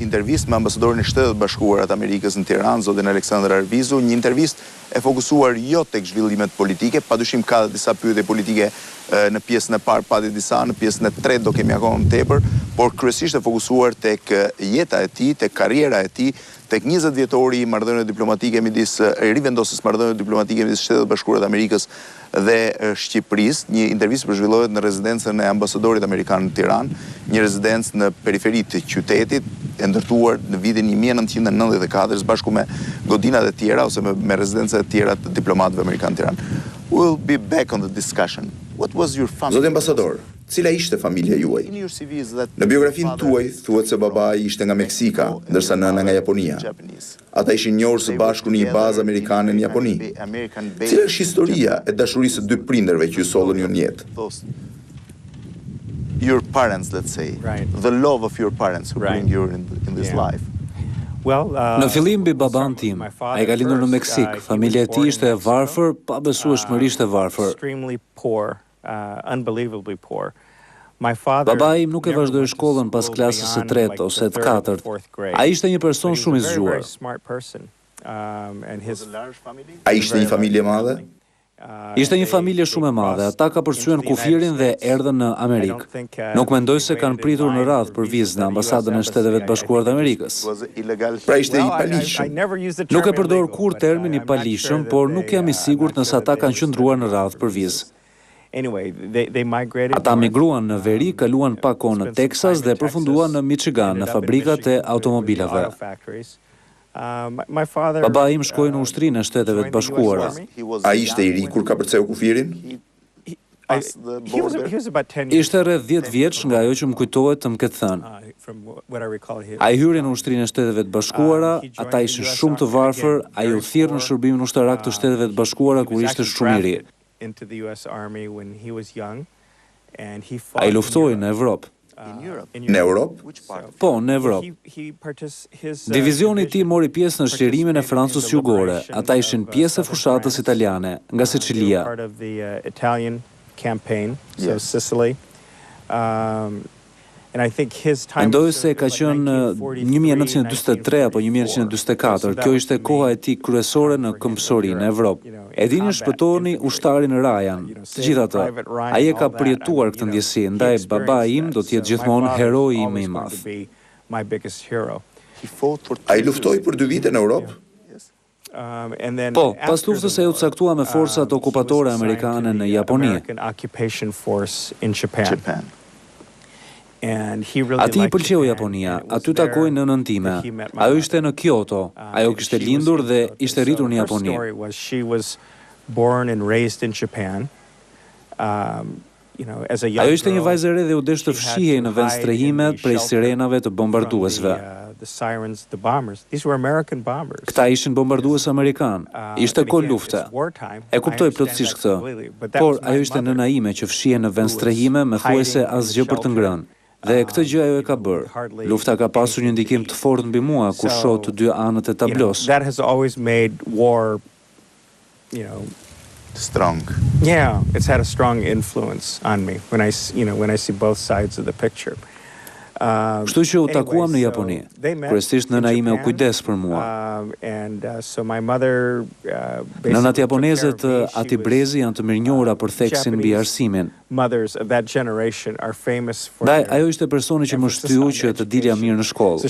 intervistë me ambasadorin e Shtetit Bashkuar të Amerikës në Tiranë, zotin Aleksandr Arvizu, një intervistë e fokusuar jo tek zhvillimet politike, padyshim ka disa pyetje politike në pjesën e parë, pati disa, në pjesën e tretë do kemi akoma më tepër, por kryesisht e fokusuar tek jeta e tij, tek karriera e tij, tek 20 vjetori i marrëdhënieve diplomatike midis rivendosjes marrëdhënieve diplomatike midis Shtetit Bashkuar të Amerikës dhe Shqipërisë, një intervistë që zhvillohet në rezidencën e ambasadorit amerikan në Tiranë, një rezidencë në periferi të qytetit, e ndërtuar në vitin 1994 bashku me godinat e tjera ose me rezidencat e tjera të diplomatëve amerikanë në Tiranë. We'll be back on the discussion. What was your family? Zoti ambasador, cila ishte familja juaj? In your CV is that Në biografinë tuaj thuhet se babai ishte nga Meksika, ndërsa nëna nga Japonia. Ata ishin njohur së bashku në një bazë amerikane në Japoni. Cila është historia e dashurisë së dy prindërve që ju sollën ju në jetë? Your parents, let's say, Right. the love of your parents who Right. bring you in this Yeah. life. Well, Në fillim mbi baban tim, ai ka lindur në Meksik, familja e tij ishte e varfër, pabesueshmërisht e varfër. Extremely poor, unbelievably poor. My father Babai im nuk e never vazhdoi went to shkollën pas school klasës së beyond, tretë like, ose the të third or katërt. fourth grade. Ai ishte një person But he shumë i was a very, zgjuar. very smart person. And his A ishte një familje madhe? Ishte një familje shumë e madhe, ata ka përsyen kufirin dhe erdhën në Amerikë. Nuk mendoj se kanë pritur në radhë për vizë në ambasadën e Shteteve të Bashkuara të Amerikës. Was illegal. Pra ishte i Well, I palishëm. never used the Nuk e term përdor illegal, kur but, termin i I'm not palishëm, sure that por nuk jam i I'm sigurt not nëse sure ata that kanë they qëndruar në used radhë për vizë. Anyway, they migrated. Ata north. migruan në veri, kaluan pak kohë në Texas dhe përfunduan në Michigan në fabrikat e automobilave. Baba im shkoi në ushtrinë e Shteteve të Bashkuara. A ishte i ri kur ka përceu kufirin? Ishte rreth 10 vjeç nga ajo që më kujtohet të më ketë thënë. Ai hyri në ushtrinë e Shteteve të Bashkuara, ata ishin shumë të varfër, ai u thirr në shërbimin ushtarak të Shteteve të Bashkuara kur ishte shumë i ri. Ai luftoi në Evropë. Në Europë? Po, në Evropë. Divizioni i tij mori pjesë në shlirimin e Francës Jugore. Ata ishin pjesë e fushatës italiane, nga Sicilia. Part of the Italian campaign, so Yes. Sicily. And I think his time Mendoj was se ka like qenë 1943 apo 1944, kjo ishte koha e tij kryesore në këmbësori në Evropë. E dini shpëtoni ushtarin Ryan. Të gjithë ato. Ai e ka përjetuar këtë ndjesi, ndaj babai im do të jetë gjithmonë heroi im i madh. My biggest hero. He fought for A i luftoi për 2 vite në Europë? And then Po, pas after luftës the e u war, caktua me forcat he was okupatore assigned amerikane to në the Japoni. American Occupation Force in Japan. Japan. And he really Ati i liked pëlqeu Japan, Japonia, and it was aty takoi there nënën time. that he met my Ajo mother. ishte në Kyoto, ajo And kishte she was lindur dhe in Kyoto. ishte rritur në So her Japoni. story was she was born and raised in Japan. As a young Ajo ishte një girl, vajzë e re dhe u desh të she had fshihej to në vend hide in strehimet the prej shelter sirenave të from bombarduesve. the sirens, the bombers. These were American bombers. Këta ishin bombardues amerikan. Ishte And kohë again, lufte. it's wartime. E I kuptoj understand plotësisht that këtë. completely, but that Por was my ajo ishte mother nëna ime që fshihej në vend who was strehime me thuajse hiding in asgjë the për të shelter. ngrënë. Dhe këtë gjë ajo e ka bërë. Lufta ka pasur një ndikim të fortë mbi mua kur shoh të dy anët e tablos. That has always made war, Strong. it's had a strong influence on me when I see both sides of the picture. Kështu që u takuam në Japoni. Kryesisht nëna ime u kujdes për mua. Nënat japoneze të atij brezi janë të mirënjohura për theksin mbi arsimin. Dhe ajo ishte personi që më shtyu që të dilja mirë në shkollë.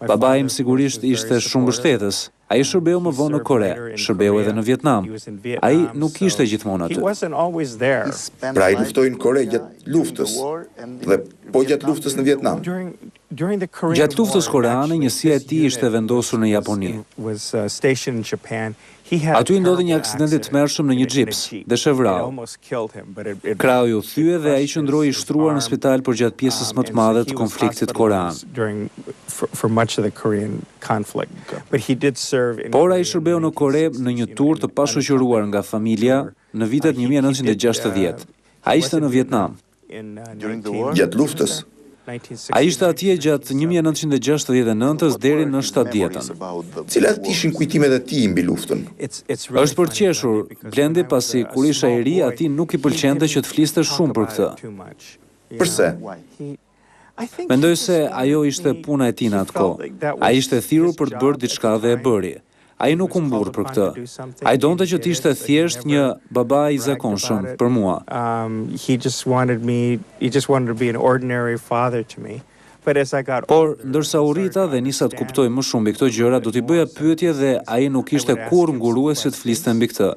Baba im sigurisht ishte shumë mbështetës. Ai shërbeu më vonë në Kore, shërbeu edhe në Vietnam. Ai nuk ishte gjithmonë aty. Pra ai luftoi në Kore gjatë luftës dhe po gjatë luftës në Vietnam. Gjatë luftës koreane, njësia e tij ishte vendosur në Japoni. Aty ndodhi një aksident i tmerrshëm në një gjips dhe shevrau. Krau u thye dhe ai qëndroi i shtruar në spital për gjatë pjesës më të madhe të konfliktit korean. Por ai shërbeu në Kore në një tur të pashoqëruar nga familja në vitet 1960. Ai ishte në Vietnam. Gjatë luftës. Ai ishte atje gjatë 1969-s deri në 70-ën. Cilat ishin kujtimet e tij mbi luftën? Është për qeshur, Blendi, pasi kur isha i ri, atij nuk i pëlqente që të fliste shumë për këtë. Përse? Mendoj se ajo ishte puna e tij në atë kohë. Ai ishte thirrur për të bërë diçka dhe e bëri. Ai nuk u mburr për këtë. Ai donte që të ishte thjesht një baba i zakonshëm për mua. Por ndërsa u rrita dhe nisa të kuptoj më shumë mbi këto gjëra, do t'i bëja pyetje dhe ai nuk ishte kurrë ngurues që të fliste mbi këtë.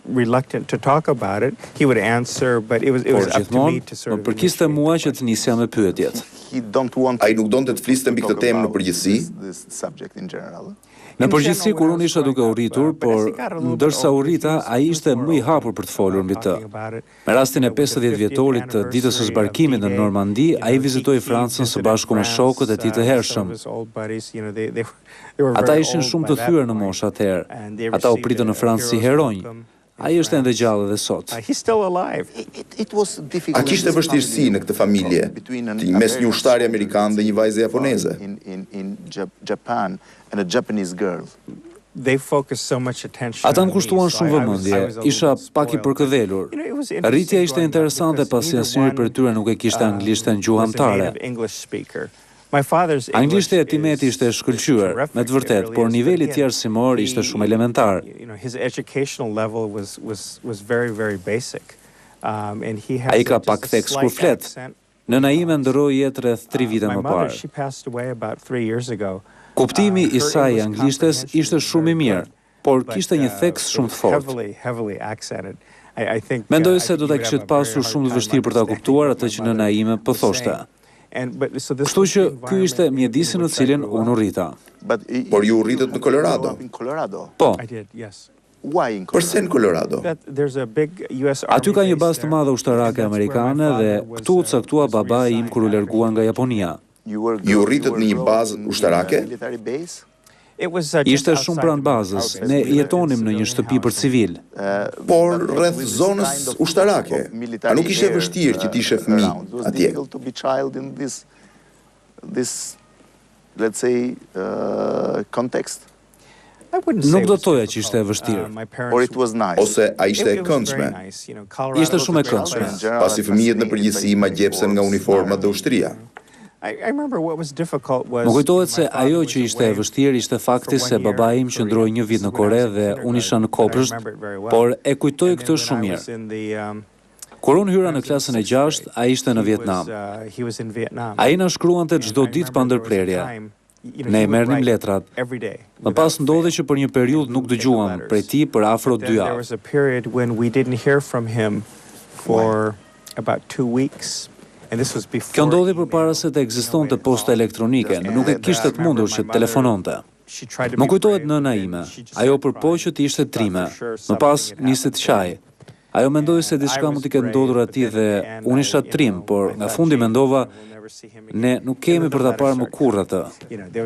Reluctant to talk about it. He would answer, but it was up to me to sort of përkiste mua që të nisja me pyetjet. Ai nuk donte të fliste mbi këtë temë në përgjithësi. Në përgjithësi kur unë isha duke u rritur, por ndërsa u rrita, ai ishte më i hapur për të folur mbi të. Me rastin e 50 vjetorit të ditës së zbarkimit në Normandi, ai vizitoi Francën së bashku me shokët e tij të hershëm. Ata ishin shumë të thyer në moshë atëherë. Ata u pritën në Francë si heronj. Ai është ende gjallë edhe sot. A kishte vështirësi në këtë familje, mes një ushtari amerikan dhe një vajze japoneze? Ata më kushtuan shumë vëmendje, isha pak i përkëdhelur. Rritja ishte interesante pasi asnjëri prej tyre nuk e kishte anglishtën gjuhamtare. Anglishtja e Timeti ishte e shkëlqyer, me të vërtetë, por niveli i tij arsimor ishte shumë elementar. Ai ka pak theks kur flet. Nëna ime ndroi jetë rreth 3 vite më parë. Kuptimi i saj i anglishtes ishte shumë i mirë, por kishte një theks shumë të fortë. Mendoj se do ta kishte pasur shumë të vështirë për ta kuptuar atë që nëna ime po thoshte. Kështu që ky ishte mjedisi në cilin unë u rrita. Por ju u rritët në Colorado? Po. Përse në Colorado? Aty ka një bazë të madhe ushtarake amerikane dhe këtu u caktua babai im kur u largua nga Japonia. Ju rritët në një bazë ushtarake? Ishte shumë pranë bazës, ne jetonim në një shtëpi për civil. Por rreth zonës ushtarake, a nuk ishte vështirë që t'ishe fëmijë atje? Nuk do toja që ishte e vështirë. Ose a ishte e këndshme? Ishte shumë e këndshme. Pasi fëmijët në përgjithësi ma gjepsen nga uniformat dhe ushtria. Më kujtohet se ajo që ishte e vështirë ishte fakti se babai im qëndroi një vit në Kore dhe unë isha në Kopësht, por e kujtoj këtë shumë mirë. Kur unë hyra në klasën e 6, ai ishte në Vietnam. Ai na shkruante çdo ditë pa ndërprerje. Ne i merrnim letrat. Më pas ndodhi që për një periudhë nuk dëgjuam prej tij për afro 2 javë. Kjo ndodhi përpara se të ekzistonte posta elektronike, nuk e kishte të mundur që të telefononte. Më kujtohet nëna ime, ajo përpoj që t'ishte trime, më pas nisi të qaj. Ajo mendoi se diçka mund t'i ketë ndodhur atij dhe unë isha trim, por nga fundi mendova, ne nuk kemi për ta parë më kurrë atë.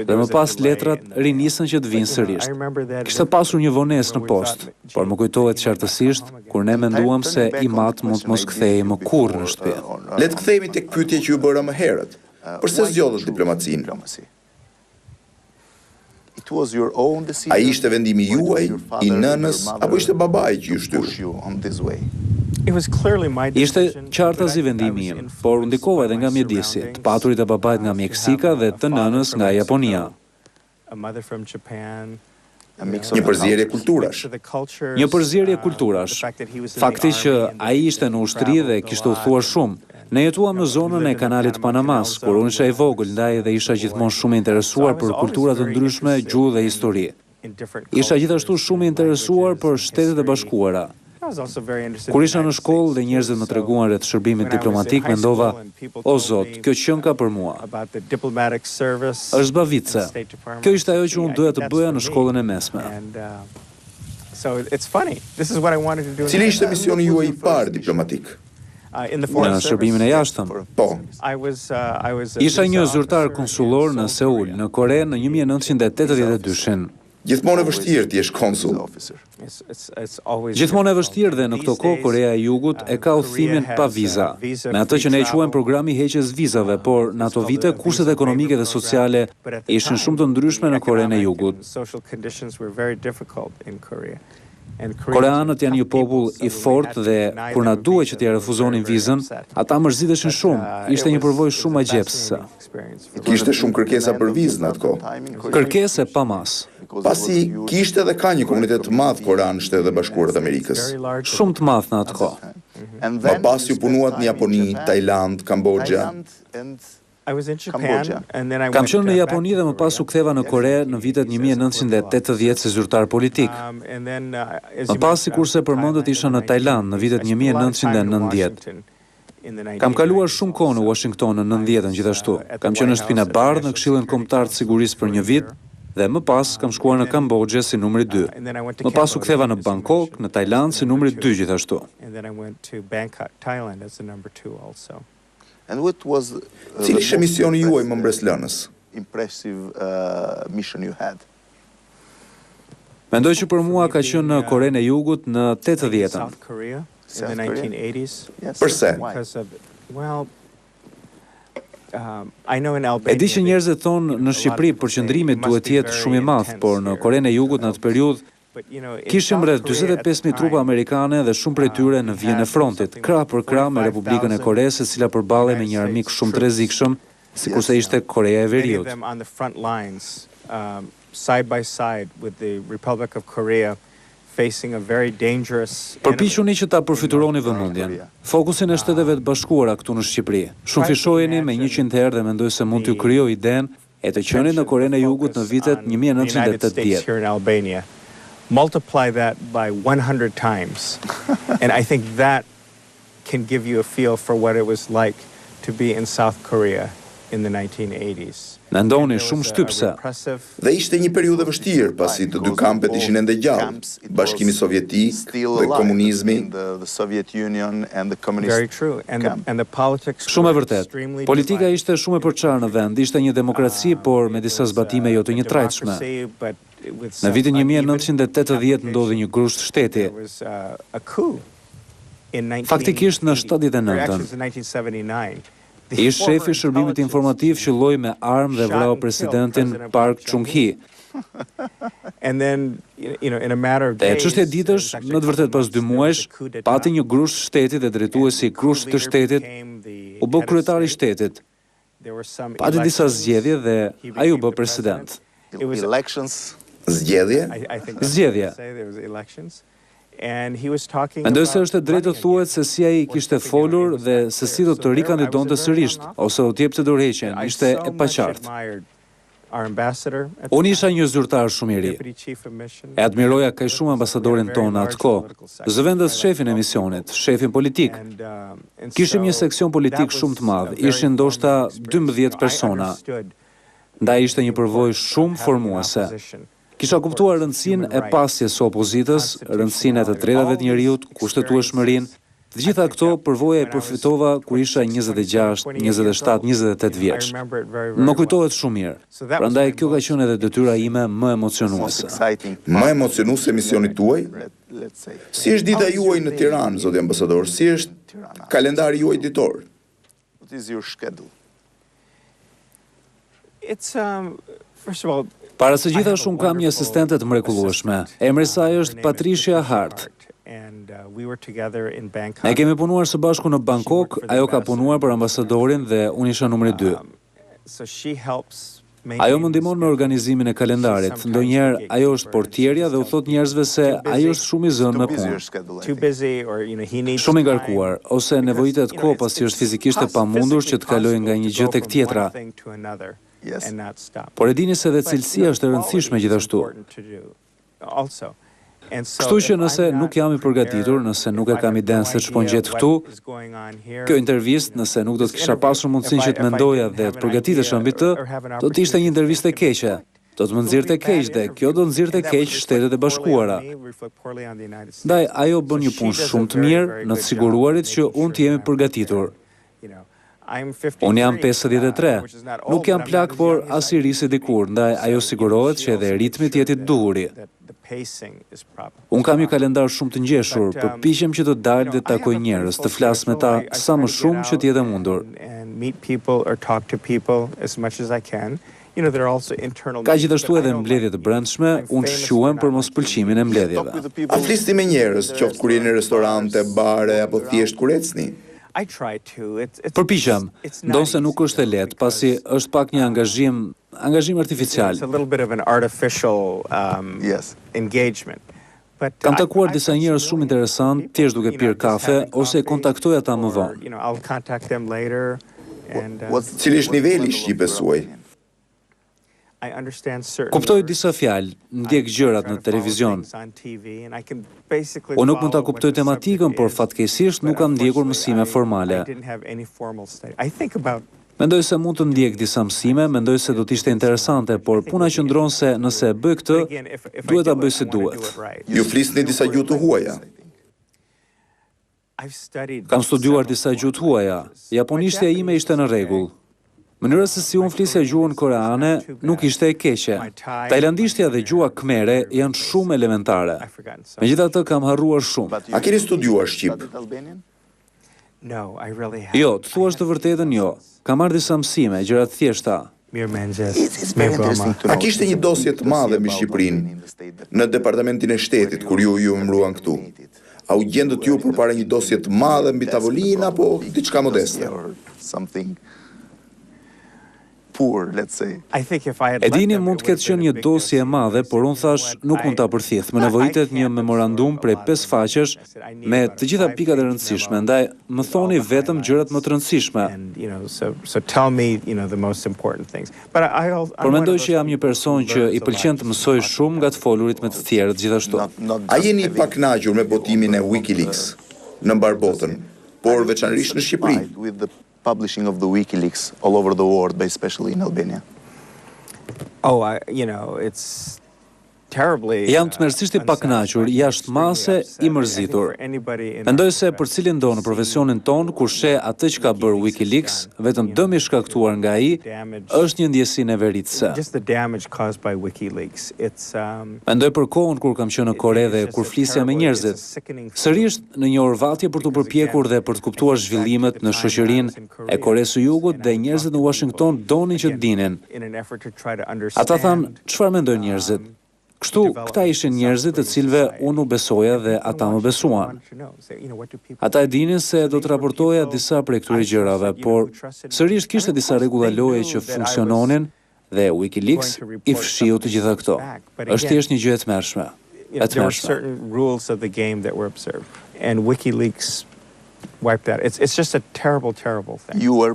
Dhe më pas letrat rinisën që të vinë sërish. Kishte pasur një vonesë në post, por më kujtohet qartësisht kur ne menduam se i mat mund të mos kthehej më kurrë në shtëpi. Le të kthehemi tek pyetja që ju bëra më herët. Përse zgjodhët diplomacinë? A ishte vendimi juaj, i nënës, apo ishte babai që ju shtyu? Ishte qartazi vendimi im, por ndikova edhe nga mjedisi, të paturit e babait nga Meksika dhe të nënës nga Japonia. Një përzierje kulturash. Një përzierje kulturash. Fakti që ai ishte në ushtri dhe kishte udhëtuar shumë. Ne jetuam në zonën e kanalit Panamas, kur unë isha i vogël, ndaj dhe isha gjithmonë shumë i interesuar për kultura të ndryshme, gjuhë dhe histori. Isha gjithashtu shumë i interesuar për Shtetet e Bashkuara. Kur isha në shkollë dhe njerëzit më treguan rreth shërbimit diplomatik, mendova, o Zot, kjo qen ka për mua. Është zbavitse. Kjo ishte ajo që unë doja të bëja në shkollën e mesme. Cili ishte misioni juaj i parë diplomatik? Në shërbimin e jashtëm. Po. Isha një zyrtar konsullor në Seul, në Kore në 1982. Gjithmonë e vështirë ti jesh konsul. Gjithmonë e vështirë dhe në këto kohë Korea e Jugut e ka udhëtimin pa viza, me atë që ne e quajmë programi heqjes vizave, por në ato vite kushtet ekonomike dhe sociale ishin shumë të ndryshme në Korenë e Jugut. Koreanët janë një popull i fortë dhe kur na duhej që t'ia refuzonin vizën, ata mërziteshin shumë. Ishte një përvojë shumë agjepsëse. Kishte shumë kërkesa për vizën atë kohë. Kërkese pa mas. Pasi kishte dhe ka një komunitet të madh korean në Shtetet e Bashkuara të Amerikës. Shumë të madh në atë kohë. Më pas ju punuat në Japoni, Tajland, Kambodja. Kam qenë në Japoni dhe më pas u ktheva në Kore në vitet 1980 si zyrtar politik. Më pas sikurse përmendet isha në Tajland në vitet 1990. Kam kaluar shumë kohë në Washington në 90-ën gjithashtu. Kam qenë në shtëpinë e bardhë në Këshillin Kombëtar të Sigurisë për një vit dhe më pas kam shkuar në Kambodje si numri 2. Më pas u ktheva në Bangkok, në Tajland si numri 2 gjithashtu. Cili ishte misioni juaj më mbreslënës? Mendoj që për mua ka qenë në Korenë e Jugut në 80-ën. Përse? E di që njerëzit thonë në Shqipëri përqendrimi duhet jetë shumë i madh, por në Korenë e Jugut në atë periudhë kishim rreth 45.000 trupa amerikane dhe shumë prej tyre në vijën e frontit, krah për krah me Republikën e Koresë, e cila përballej me një armik shumë të rrezikshëm, sikurse ishte Korea e Veriut. Përpiquni që ta përfituroni vëmendjen. Fokusin e Shteteve të Bashkuara këtu në Shqipëri. Shumë fishojeni me 100 herë dhe mendoj se mund t'ju krijoj idenë e të qenit në Korenë e Jugut në vitet 1980. Multiply that by 100 times. And I think that can give you a feel for what it was like to be in South Korea in the 1980s. Mendoni shumë shtypse. Dhe ishte një periudhë e vështirë pasi të dy kampet ishin ende gjallë, Bashkimi Sovjetik dhe komunizmi. Shumë e vërtet. Politika ishte shumë e përçarë në vend, ishte një demokraci, por me disa zbatime jo të njëtrajtshme. Në vitin 1980 ndodhi një grusht shteti. Faktikisht në 79-ën. Ish shefi i shërbimit informativ qelloi me armë dhe vrau presidentin Park Chung-hee. E çështja e ditësh, në të vërtetë pas 2 muajsh, pati një grusht shteti dhe drejtuesi i grushtit të shtetit u bë kryetari i shtetit. Pati disa zgjedhje dhe ai u bë president. Zgjedhje? Zgjedhje. Mendoj se është e drejtë të thuhet se si ai kishte folur dhe se si do të rikandidonte sërish ose do të jepte dorëheqjen, ishte e paqartë. Unë isha një zyrtar shumë i ri. E admiroja kaq shumë ambasadorin tonë atë kohë, zëvendës shefin e misionit, shefin politik. Kishim një seksion politik shumë të madh, ishin ndoshta 12 persona. Ndaj ishte një përvojë shumë formuese. Kisha kuptuar rëndësinë e pasjes së opozitës, rëndësinë e të drejtave të njerëzit, kushtetueshmërinë. Të gjitha këto përvoja i përfitova kur isha 26, 27, 28 vjeç. Më kujtohet shumë mirë. Prandaj kjo ka qenë edhe detyra ime më emocionuese. Më emocionuese misioni tuaj? Si është dita juaj në Tiranë, zoti ambasador? Si është kalendari juaj ditor? Para së gjitha, unë kam një asistente të mrekullueshme. Emri i saj është Patricia Hart. Ne kemi punuar së bashku në Bangkok, ajo ka punuar për ambasadorin dhe unë isha numri 2. Ajo më ndihmon me organizimin e kalendarit. Ndonjëherë ajo është portierja dhe u thot njerëzve se ai është shumë i zënë me punë. Shumë i ngarkuar, ose nevojitet kohë pasi është fizikisht e pamundur që të kalojë nga një gjë tek tjetra. Por e dini se dhe cilësia është e rëndësishme gjithashtu. Kështu që nëse nuk jam i përgatitur, nëse nuk e kam iden se ç'po ngjet këtu, kjo intervistë, nëse nuk do të kisha pasur mundësinë që të mendoja dhe të përgatitesha mbi të, do të ishte një intervistë e keqe. Do të më nxirrte keq dhe kjo do nxirrte keq Shtetet e Bashkuara. Ndaj ajo bën një punë shumë të mirë në të siguruarit që unë të jemi përgatitur. Unë jam 53, nuk jam plak, por as i ri si dikur, ndaj ajo sigurohet që edhe ritmi të jetë i duhuri. Unë kam një kalendar shumë të ngjeshur, përpiqem që të dalë dhe të takoj njerëz, të flas me ta sa më shumë që të jetë e mundur. Ka gjithashtu edhe mbledhje të brendshme, unë shquhem për mos pëlqimin e mbledhjeve. A flisni me njerëz, qoftë kur jeni në restorante, bare apo thjesht kur ecni? Përpiqem, ndonse nuk është e lehtë, pasi është pak një angazhim artificial. Kam takuar disa njerëz shumë interesant, thjesht duke pirë kafe ose e kontaktoj ata më vonë. Cili është niveli i shqipes suaj? Kuptoj disa fjalë, ndjek gjërat në televizion. Unë nuk mund ta kuptoj tematikën, por fatkeqësisht nuk kam ndjekur mësime formale. Mendoj se mund të ndjek disa mësime, mendoj se do të ishte interesante, por puna qëndron se nëse e bëj këtë, duhet ta bëj si duhet. Ju flisni disa gjuhë të huaja? Kam studiuar disa gjuhë të huaja. Japonishtja ime ishte në rregull. Mënyra se si unë flisja gjuhën koreane nuk ishte e keqe. Tajlandishtja dhe gjuha khmere janë shumë elementare. Megjithatë kam harruar shumë. A keni studiuar shqip? Jo, të thuash të vërtetën jo. Kam marrë disa mësime, gjëra të thjeshta. A kishte një dosje të madhe mbi Shqipërinë në Departamentin e Shtetit kur ju mbruan këtu? A u gjendët ju përpara një dosje të madhe mbi tavolinë apo diçka modeste? E dini mund të ketë qenë një dosje e madhe, por unë thash nuk mund ta përthith. Më nevojitet një memorandum prej 5 faqesh me të gjitha pikat e rëndësishme, ndaj më thoni vetëm gjërat më të rëndësishme. Por mendoj që jam një person që i pëlqen të mësoj shumë nga të folurit me të tjerët gjithashtu. A jeni i pakënaqur me botimin e WikiLeaks në mbar botën, por veçanërisht në Shqipëri? Publishing of the WikiLeaks all over the world, but especially in Albania. Jam tmerrsisht i pakënaqur, jashtë mase i mërzitur. Mendoj se për cilin do në profesionin ton, kur sheh atë që ka bërë WikiLeaks, vetëm dëmi shkaktuar nga ai, është një ndjesi neveritëse. Mendoj për kohën kur kam qenë në Kore dhe kur flisja me njerëzit. Sërish në një orvatje për të përpjekur dhe për të kuptuar zhvillimet në shoqërinë e Koresë së Jugut dhe njerëzit në Washington donin që të dinin. Ata thanë, çfarë mendojnë njerëzit? Kështu, këta ishin njerëzit të cilëve unë u besoja dhe ata më besuan. Ata e dinin se do të raportoja disa prej këtyre gjërave, por sërish kishte disa rregulla loje që funksiononin dhe WikiLeaks i fshiu të gjitha këto. Është thjesht një gjë e tmerrshme.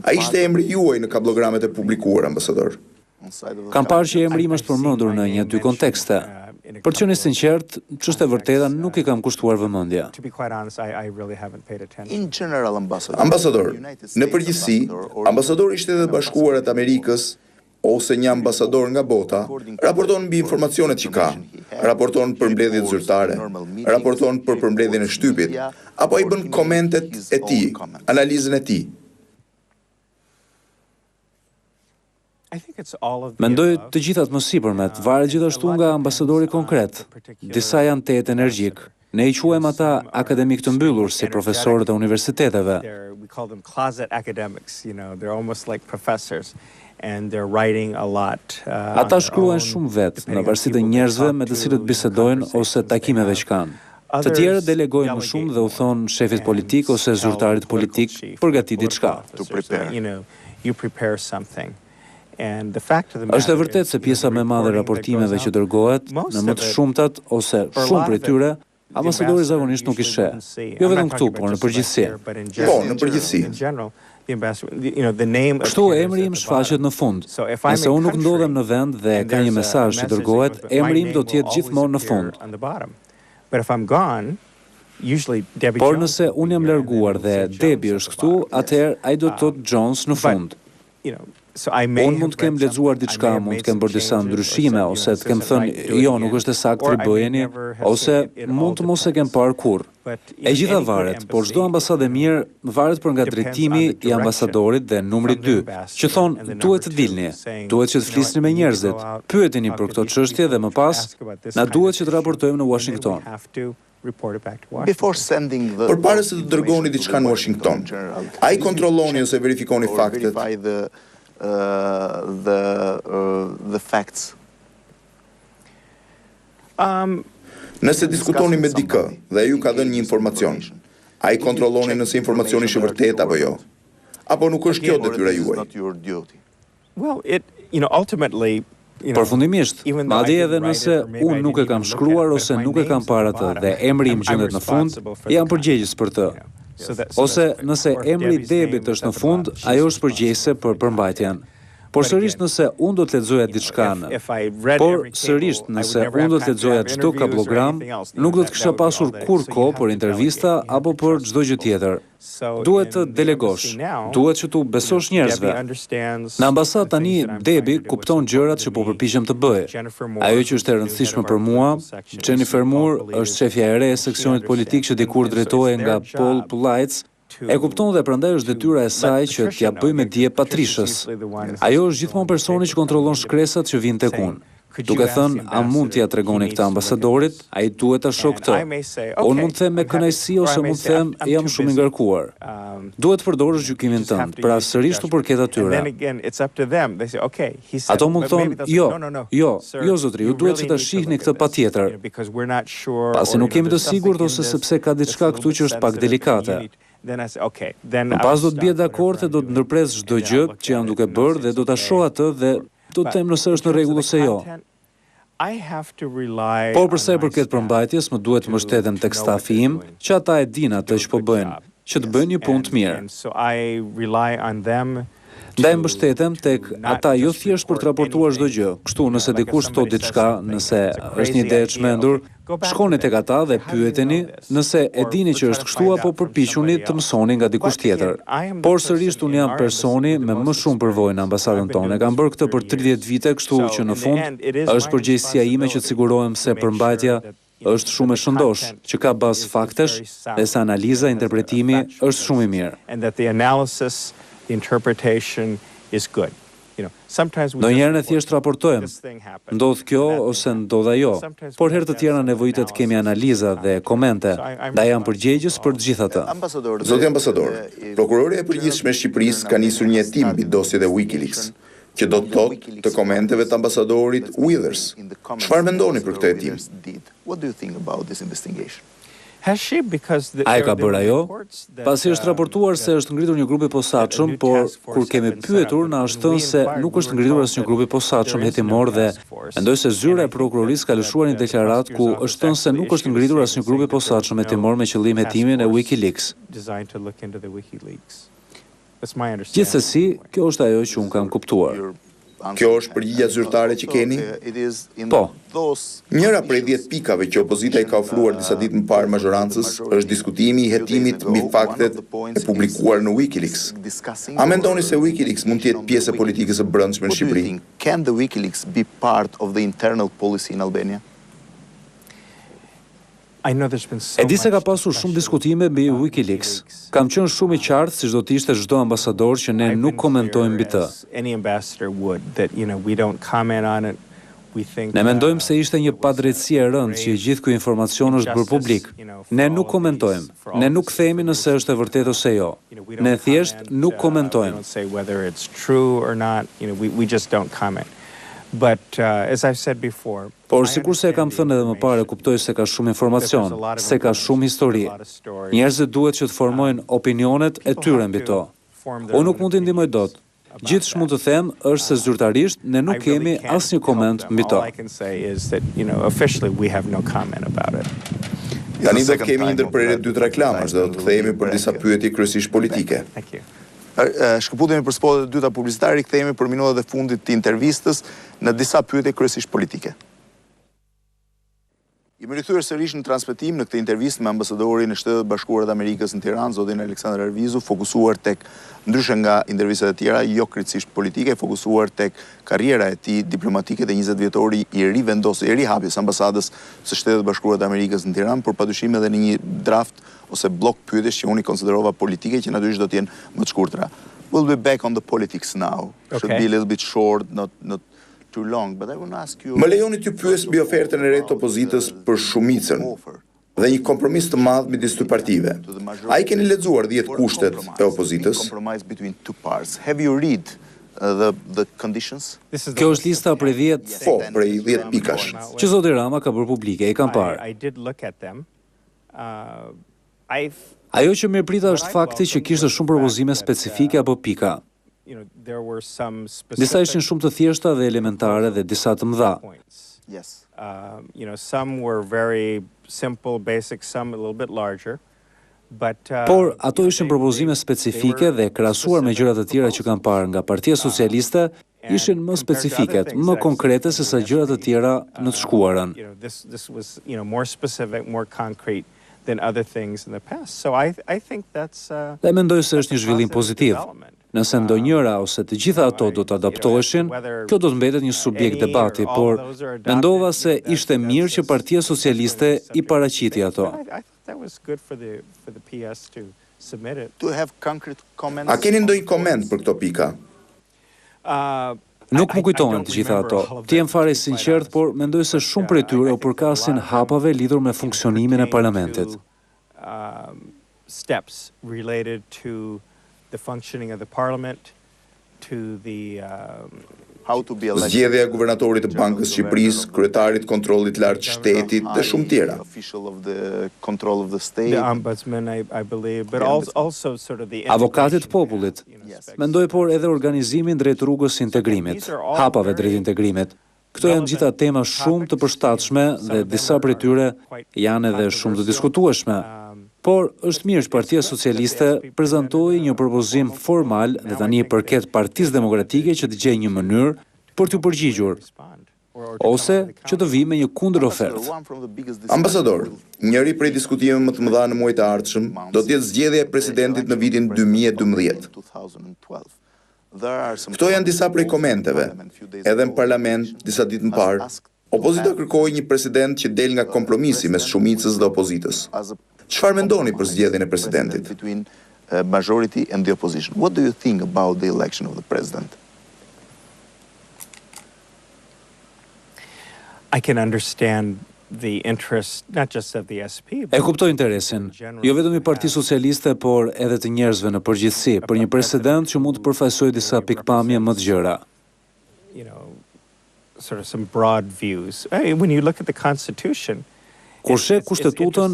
A ishte emri juaj në kablogramet e publikuar, ambasador? Kam parë që emri im është përmendur në 1-2 kontekste. Për të qenë i sinqert, ç'është e vërteta nuk i kam kushtuar vëmendje. Ambasador, në përgjithësi, ambasadori i Shtetet e Bashkuara të Amerikës ose një ambasador nga bota raporton mbi informacionet që ka, raporton për mbledhjet zyrtare, raporton për përmbledhjen e shtypit, apo i bën komentet e tij, analizën e tij. Mendoj të gjithat më sipërmet, varet gjithashtu nga ambasadori konkret. Disa janë tetë energjik. Ne i quajmë ata akademik të mbyllur si profesorët e universiteteve. Ata shkruajnë shumë vetë, në varësi të njerëzve me të cilët bisedojnë ose takimeve që kanë. Të tjerë delegojnë më shumë dhe u thonë shefit politik ose zyrtarit politik përgati diçka. You prepare something. And the fact of the Është e matter vërtet se pjesa më e madhe e raportimeve që dërgohet, në më të shumtat ose shumë prej tyre, ambasadori zakonisht nuk i sheh. Jo vetëm këtu, por në përgjithësi. Po, në përgjithësi. Kështu emri im shfaqet në fund. Nëse unë nuk ndodhem në vend dhe ka një mesazh që dërgohet, emri im do të jetë gjithmonë në fund. Por nëse unë jam larguar dhe Debbie është këtu, atëherë ai do të thotë Jones në fund. Unë mund të kem lexuar diçka, mund të kem bërë disa ndryshime, ose të kem thënë, jo, nuk është e saktë bëheni, ose mund të mos e kem parë kurrë. E gjitha varet, por çdo ambasadë e mirë varet për nga drejtimi i ambasadorit dhe numri 2, që thonë, duhet të dilni, duhet që të flisni me njerëzit, pyetini për këto çështje dhe më pas, na duhet që të raportojmë në Washington. Përpara se të dërgoni diçka në Washington, ai kontrolloni ose verifikoni faktet. The facts. Nëse diskutoni me dikë dhe ju ka dhënë një informacion, ai kontrolloni nëse informacioni është i vërtetë apo jo. Apo nuk është kjo detyra juaj? Përfundimisht, madje edhe nëse unë nuk e kam shkruar ose nuk e kam parë atë dhe emri im gjendet në fund, jam përgjegjës për të. Ose nëse emri Debit është në fund, ajo është përgjegjëse për përmbajtjen. Por sërish nëse unë do të lexoja diçka çdo kablogram, nuk do të kisha pasur kur kohë për intervista apo për çdo gjë tjetër. Duhet të delegosh, duhet që tu besosh njerëzve. Në ambasadë tani Debbie kupton gjërat që po përpiqem të bëj. Ajo që është e rëndësishme për mua, Jennifer Moore është shefja e re e seksionit politik që dikur drejtohej nga Paul Pulites, e kupton dhe prandaj është detyra e saj që t'ja bëj me dije Patrishës. Ajo është gjithmonë personi që kontrollon shkresat që vijnë tek unë. Duke thënë, a mund t'ja tregoni këtë ambasadorit, ai duhet ta shoh këtë. Unë mund të them me kënaqësi ose mund të them jam shumë i ngarkuar. Duhet të përdorësh gjykimin tënd, pra sërish të përket atyre. Ato mund të thonë, jo zotri, ju duhet që ta shihni këtë patjetër. Pasi nuk kemi të sigurt ose sepse ka diçka këtu që është pak delikate. Pas do të bie dakord dhe do të ndërpres çdo gjë që jam duke bërë dhe do ta shoh atë dhe do të them nëse është në rregull ose jo. Por përsa i përket përmbajtjes, më duhet të mbështetem tek stafi im, që ata e dinë atë që po bëjnë, që të bëjnë një punë të mirë. Ndaj mbështetem tek ata jo thjesht për të raportuar çdo gjë. Kështu nëse dikush thot diçka, nëse është një ide e çmendur, shkoni tek ata dhe pyeteni nëse e dini që është kështu apo përpiquni të mësoni nga dikush tjetër. Por sërish unë jam personi me më shumë përvojë në ambasadën tonë. Kam bërë këtë për 30 vite, kështu që në fund është përgjegjësia ime që të sigurohem se përmbajtja është shumë e shëndosh, që ka bazë faktesh, dhe se analiza, interpretimi është shumë i mirë. Interpretation is good. Ndonjëherë ne thjesht raportojmë, ndodh kjo ose ndodh ajo, por herë të tjera nevojitet kemi analiza dhe komente, ndaj jam përgjegjës për të gjitha të. Zoti ambasador, prokuroria e përgjithshme e Shqipërisë ka nisur një hetim mbi dosjet e WikiLeaks, që do të thotë të komenteve të ambasadorit Withers. Çfarë mendoni për këtë hetim? A e ka bërë ajo? Pasi është raportuar se është ngritur një grup i posaçëm, por kur kemi pyetur na është thënë se nuk është ngritur asnjë grup i posaçëm hetimor dhe mendoj se zyra e prokurorisë ka lëshuar një deklaratë ku është thënë se nuk është ngritur asnjë grup i posaçëm hetimor me qëllim hetimin e WikiLeaks. Gjithsesi, kjo është ajo që unë kam kuptuar. Kjo është përgjigjja zyrtare që keni? Po. Njëra prej 10 pikave që opozita i ka ofruar disa ditë më parë mazhorancës është diskutimi i hetimit mbi faktet e publikuar në WikiLeaks. A mendoni se WikiLeaks mund të jetë pjesë e politikës së brendshme në Shqipëri? Can the WikiLeaks be part of the internal policy in Albania? E di se ka pasur shumë diskutime mbi WikiLeaks. Kam qenë shumë i qartë si do të ishte çdo ambasador që ne nuk komentojmë mbi të. Ne mendojmë se ishte një padrejtësi e rëndë që gjithë ky informacion është bërë publik. Ne nuk komentojmë. Ne nuk themi nëse është e vërtetë ose jo. Ne thjesht nuk komentojmë. But as I've said before, Por sikur se e kam thënë edhe më parë, kuptoj se ka shumë informacion, se ka shumë histori. Njerëzit duhet që të formojnë opinionet e tyre mbi to. Unë nuk mund t'i ndihmoj dot. Gjithë që mund të them është se zyrtarisht ne nuk kemi asnjë koment mbi to. Tani do të kemi një ndërprerje 2 reklamash dhe do të kthehemi për disa pyetje kryesisht politike. Shkëputemi për spotet e dyta publicitare, rikthehemi për minutat e fundit të intervistës në disa pyetje kryesisht politike. Jemi rikthyer sërish në transmetim në këtë intervistë me ambasadorin e Shtetet Bashkuara të Amerikës në Tiranë, zotin Aleksandar Arvizu, fokusuar tek, ndryshe nga intervistat e tjera, jo krejtësisht politike, fokusuar tek karriera e tij diplomatike dhe 20 vjetori i rihapjes ambasadës së Shtetet Bashkuara të Amerikës në Tiranë, por padyshim edhe në një draft ose blok pyetjesh që unë i konsiderova politike, që natyrisht do të jenë më të shkurtra. We'll be back on the politics now. Should be a little bit short, not too long, but I want to ask you. Më lejoni t'ju pyes mbi ofertën e re të opozitës për shumicën dhe një kompromis të madh midis dy partive. A i keni lexuar 10 kushtet e opozitës? Compromise between two parts. Have you read the conditions? Kjo është lista prej 10 Po, prej 10 pikash. që zoti Rama ka bërë publike, i kam parë. I did look at them. Ajo që më prita është fakti që kishte shumë propozime specifike apo pika. Disa ishin shumë të thjeshta dhe elementare dhe disa të mëdha. Yes. Some were very simple, basic, some a little bit larger. Por ato ishin propozime specifike dhe krahasuar me gjërat e tjera që kam parë nga Partia Socialiste, ishin më specifiket, më konkrete se sa gjërat e tjera në të shkuarën. This was, more specific, more concrete than other things in the past. So I think that's Dhe mendoj se është një zhvillim pozitiv. Nëse ndonjëra ose të gjitha ato do të adaptoheshin, kjo do të mbetet një subjekt debati, por mendova se ishte mirë që Partia Socialiste i paraqiti ato. A keni ndonjë koment për këto pika? Nuk më kujtohen të gjitha ato. Ti jem fare i sinqert, por mendoj se shumë prej tyre u përkasin hapave lidhur me funksionimin e parlamentit. Steps related to the functioning of the parliament, to the Zgjedhja e guvernatorit të Bankës së Shqipërisë, kryetarit kontrollit lartë shtetit dhe shumë tjera. the ombudsman, I believe, but also sort of the Avokatit popullit. Mendoj por edhe organizimin drejt rrugës së integrimit, hapave drejt integrimit. Këto janë gjitha tema shumë të përshtatshme dhe disa prej tyre janë edhe shumë të diskutueshme. Por është mirë që Partia Socialiste prezantoi një propozim formal dhe tani i përket Partisë Demokratike që të gjejë një mënyrë për t'u përgjigjur, ose që të vi me një kundër ofertë. Ambasador, njëri prej diskutimeve më të mëdha në muajt e ardhshëm do të jetë zgjedhja e presidentit në vitin 2012. Këto janë disa prej komenteve, edhe në parlament disa ditë më parë. Opozita kërkoi një president që del nga kompromisi mes shumicës dhe opozitës. Çfarë mendoni për zgjedhjen e presidentit? Between majority and the opposition. What do you think about the election of the president? I can understand the interest not just of the SP. E kuptoj interesin, jo vetëm i Partisë Socialiste, por edhe të njerëzve në përgjithësi, për një president që mund të përfaqësojë disa pikpamje më të gjëra. Sort of some broad views. When you look at the Constitution, Kur sheh kushtetutën,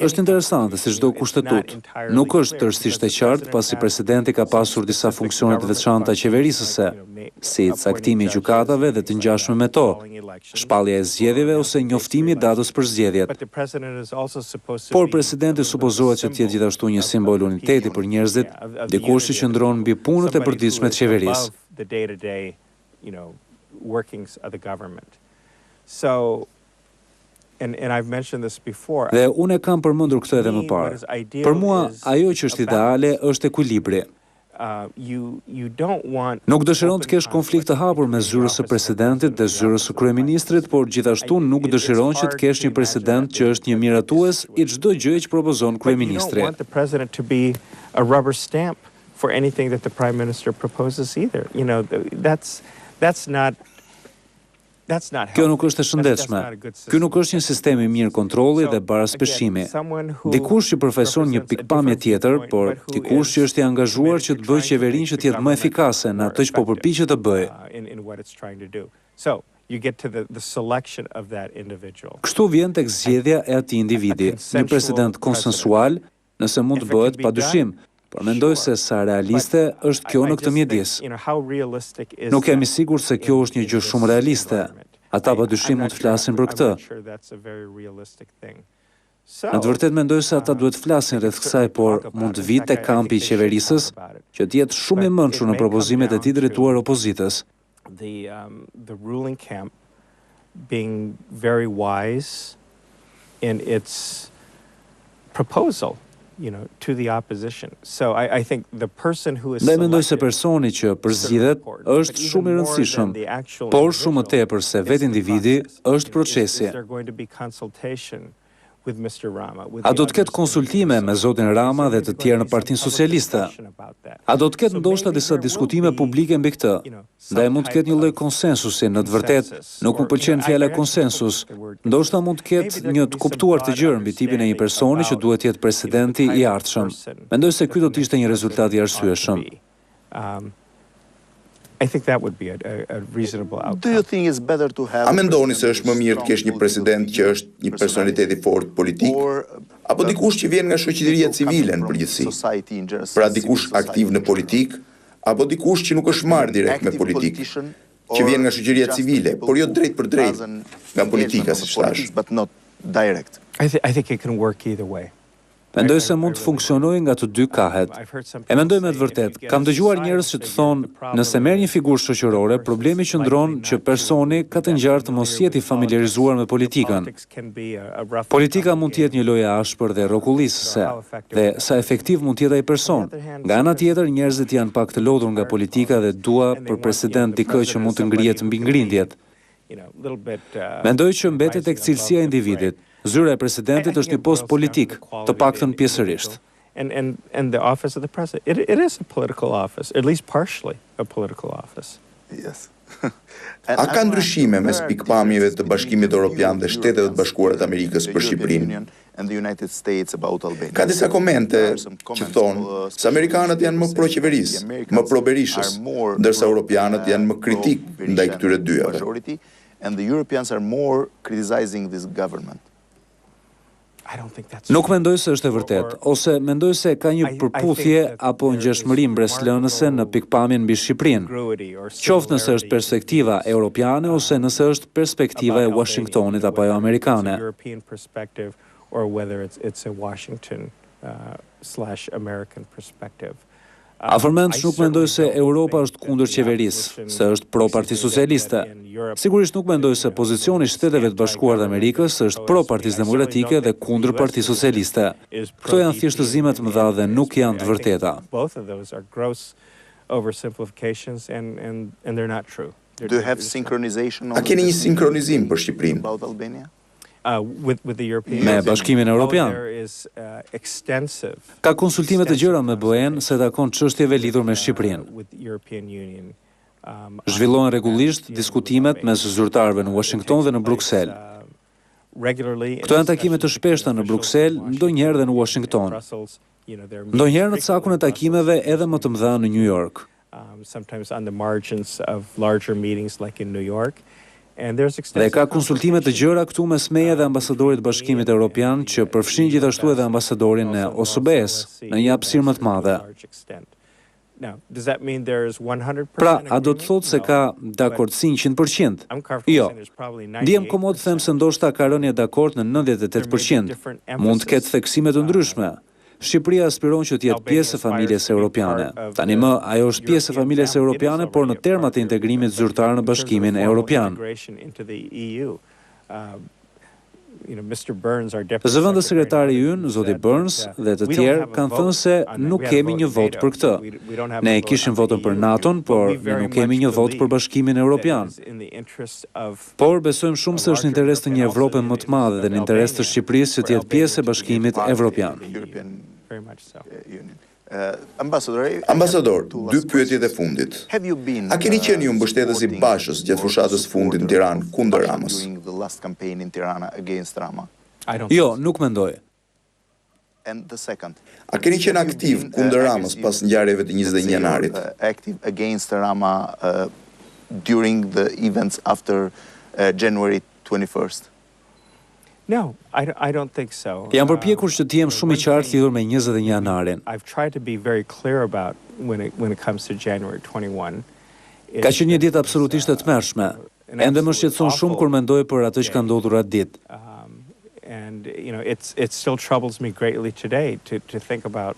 është interesante si çdo kushtetut. Nuk është tërësisht e qartë pasi presidenti ka pasur disa funksione të veçanta qeverisëse, si caktimi i gjykatave dhe të ngjashme me to, shpallja e zgjedhjeve ose njoftimi i datës për zgjedhjet. Por presidenti supozohet që të jetë gjithashtu një simbol uniteti për njerëzit, dikush që qëndron mbi punët e përditshme të qeverisë. And I've mentioned this before. Dhe unë e kam përmendur këtë edhe më parë. Për mua, ajo që është ideale është ekuilibri. Nuk dëshiron të kesh konflikt të hapur me zyrës së presidentit dhe zyrës së kryeministrit, por gjithashtu nuk dëshiron që të kesh një president që është një miratues i çdo gjë që propozon kryeministri. You don't want the president to be a rubber stamp for anything that the prime minister proposes either. That's not Kjo nuk është e shëndetshme. Ky nuk është një sistem i mirë kontrolli dhe baraspeshimi. Dikush që përfaqëson një pikpamje tjetër, por dikush që është i angazhuar që të bëjë qeverinë që të jetë më efikase në atë që po përpiqet të bëjë. Kështu vjen tek zgjedhja e atij individi, një president konsensual, nëse mund të bëhet padyshim, por mendoj se sa realiste është kjo në këtë mjedis. Nuk jam i sigurt se kjo është një gjë shumë realiste. Ata padyshim mund të flasin për këtë. Në të vërtetë mendoj se ata duhet flasin rreth kësaj, por mund të vitë tek kampi i qeverisës që të jetë shumë i mençur në propozimet e tij drejtuar opozitës. The ruling camp being very wise in its proposal, to the opposition. So I think the person who is Dhe mendoj se personi që përzgjidhet është shumë i rëndësishëm, por shumë më tepër se vetë individi është procesi. A do të ketë konsultime me zotin Rama dhe të tjerë në Partinë Socialiste? A do të ketë ndoshta disa diskutime publike mbi këtë? Ndaj mund të ketë një lloj konsensusi, në të vërtetë nuk më pëlqen fjala konsensus. Ndoshta mund të ketë një të kuptuar të gjërë mbi tipin e një personi që duhet të jetë presidenti i ardhshëm. Mendoj se ky do të ishte një rezultat i arsyeshëm. I think that would be a reasonable outcome. Do you think it's better to have A mendoni se është më mirë të kesh një president që është një personalitet i fortë politik, apo dikush që vjen nga shoqëria civile në përgjithësi? Pra dikush aktiv në politik, apo dikush që nuk është marrë direkt me politik, që vjen nga shoqëria civile, por jo drejt për drejt nga politika, siç thash. But not direct. I think it can work either way. Mendoj se mund të funksionojë nga të dy kahet. E mendoj me të vërtet, kam dëgjuar njerëz që të thonë, nëse merr një figurë shoqërore, problemi qëndron që personi ka të ngjarë të mos jetë i familiarizuar me politikën. Politika mund të jetë një lojë e ashpër dhe rrokullisëse, dhe sa efektiv mund të jetë ai person. Nga ana tjetër, njerëzit janë pak të lodhur nga politika dhe dua për president dikë që mund të ngrihet mbi ngrindjet. Mendoj që mbetet tek cilësia e individit. Zyra e presidentit është një post politik, të paktën pjesërisht. And the office of the president, it is a political office, at least partially a political office. Yes. A ka ndryshime mes pikpamjeve të Bashkimit Evropian dhe Shtetet e Bashkuara të Amerikës për Shqipërinë? Ka disa komente që thonë se amerikanët janë më pro-qeverisë, më pro-Berishës, ndërsa europianët janë më kritik ndaj këtyre dyjave. And the Europeans are more criticizing this government. Nuk mendoj se është e vërtet, ose mendoj se ka një përputhje apo ngjeshmëri mbreslënëse në pikpamjen mbi Shqipërinë, qoftë nëse është perspektiva europiane ose nëse është perspektiva e Washingtonit apo ajo amerikane. Afërmend nuk mendoj se Europa është kundër qeverisë, se është pro Parti Socialiste. Sigurisht nuk mendoj se pozicioni i Shteteve të Bashkuara të Amerikës është pro Partisë Demokratike dhe kundër Partisë Socialiste. Këto janë thjeshtëzime të mëdha dhe nuk janë të vërteta. A keni një sinkronizim për Shqipërinë? Me Bashkimin Evropian. Ka konsultime të gjëra me BE-n se takon çështjeve lidhur me Shqipërinë. Zhvillohen rregullisht diskutimet mes zyrtarëve në Washington dhe në Bruksel. Këto janë takime të shpeshta në Bruksel, ndonjëherë dhe në Washington. Ndonjëherë në cakun e takimeve edhe më të mëdha në New York. Sometimes on the margins of larger meetings like in New York. Dhe ka konsultime të gjëra këtu mes meje dhe ambasadorit Bashkimit Evropian që përfshin gjithashtu edhe ambasadorin e OSBE-s në një hapësirë më të madhe. Pra, a do të thotë se ka dakordsi 100%? Jo. Ndihem komod të them se ndoshta ka rënje dakord në 98%. Mund të ketë theksime të ndryshme. Shqipëria aspiron që të jetë pjesë e familjes europiane. Tani më, ajo është pjesë e familjes europiane, por në termat e integrimit zyrtar në Bashkimin Evropian. Zëvendës sekretari ynë, zoti Burns, dhe të tjerë kanë thënë se nuk kemi një vot për këtë. Ne kishim votën për NATO-n, por ne nuk kemi një vot për Bashkimin Evropian. Por besojmë shumë se është në interes të një Evrope më të madhe dhe në interes të Shqipërisë që të jetë pjesë e Bashkimit Evropian. Ambasador, dy pyetjet e fundit. A keni qenë ju mbështetës i Bashës gjatë fushatës fundit në Tiranë kundër Ramës? Jo, nuk mendoj. A keni qenë aktiv kundër Ramës pas ngjarjeve të 21 janarit? Active against Rama during the events after January 21st? No, I don't think so. Jam përpjekur që të jem shumë i qartë lidhur me 21 janarin. I've tried to be very clear about when it comes to January 21. Ka qenë një ditë absolutisht e tmerrshme. Ende më shqetëson shumë kur mendoj për atë që ka ndodhur atë ditë. And you know, it still troubles me greatly today to think about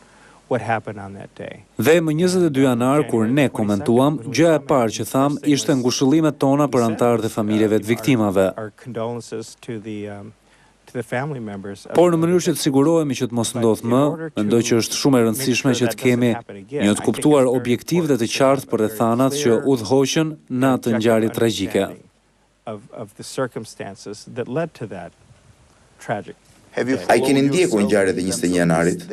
what happened on that day. Dhe më 22 janar kur ne komentuam, gjëja e parë që tham ishte ngushëllimet tona për anëtarët e familjeve të viktimave. Our condolences to the family members. Por në mënyrë që të sigurohemi që të mos ndodhë më, mendoj që është shumë e rëndësishme që të kemi një të kuptuar objektiv dhe të qartë për rrethanat që udhëhoqën në atë ngjarje tragjike. Of the circumstances that led to that tragic. A i keni ndjekur ngjarjet e 21 janarit?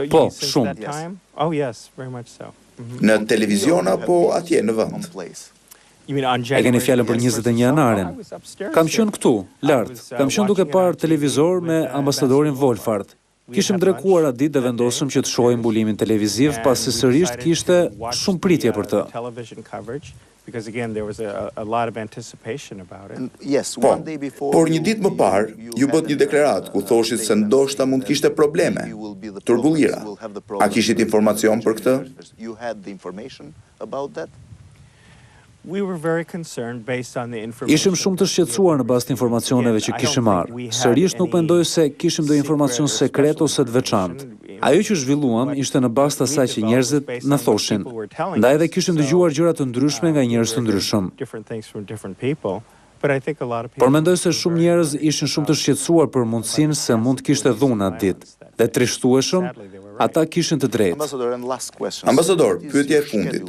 Po, shumë. Oh yes, very much so. Në televizion apo atje në vend? E keni fjalën për 21 janarin. Kam qenë këtu, lart. Kam qenë duke parë televizor me ambasadorin Wolfart. Kishim drekuar atë ditë dhe vendosëm që të shohim mbulimin televiziv, pasi sërish kishte shumë pritje për të. Because again there was a lot of anticipation about it. Yes, Po, one day before. por një ditë më parë, ju bët një deklaratë ku thoshit se ndoshta mund kishte probleme, turbullira. A kishit informacion për këtë? You had the information about that? We were very concerned based on the information. Ishim shumë të shqetësuar në bazë të informacioneve që kishim marrë. Sërish nuk mendoj se kishim ndonjë informacion sekret ose të veçantë. Ajo që zhvilluam ishte në bazë të asaj që njerëzit na thoshin. Ndaj edhe kishim dëgjuar gjëra të ndryshme nga njerëz të ndryshëm. Por mendoj se shumë njerëz ishin shumë të shqetësuar për mundësinë se mund të kishte dhunë atë ditë. Dhe trishtueshëm, ata kishin të drejtë. Ambasador, pyetja e fundit.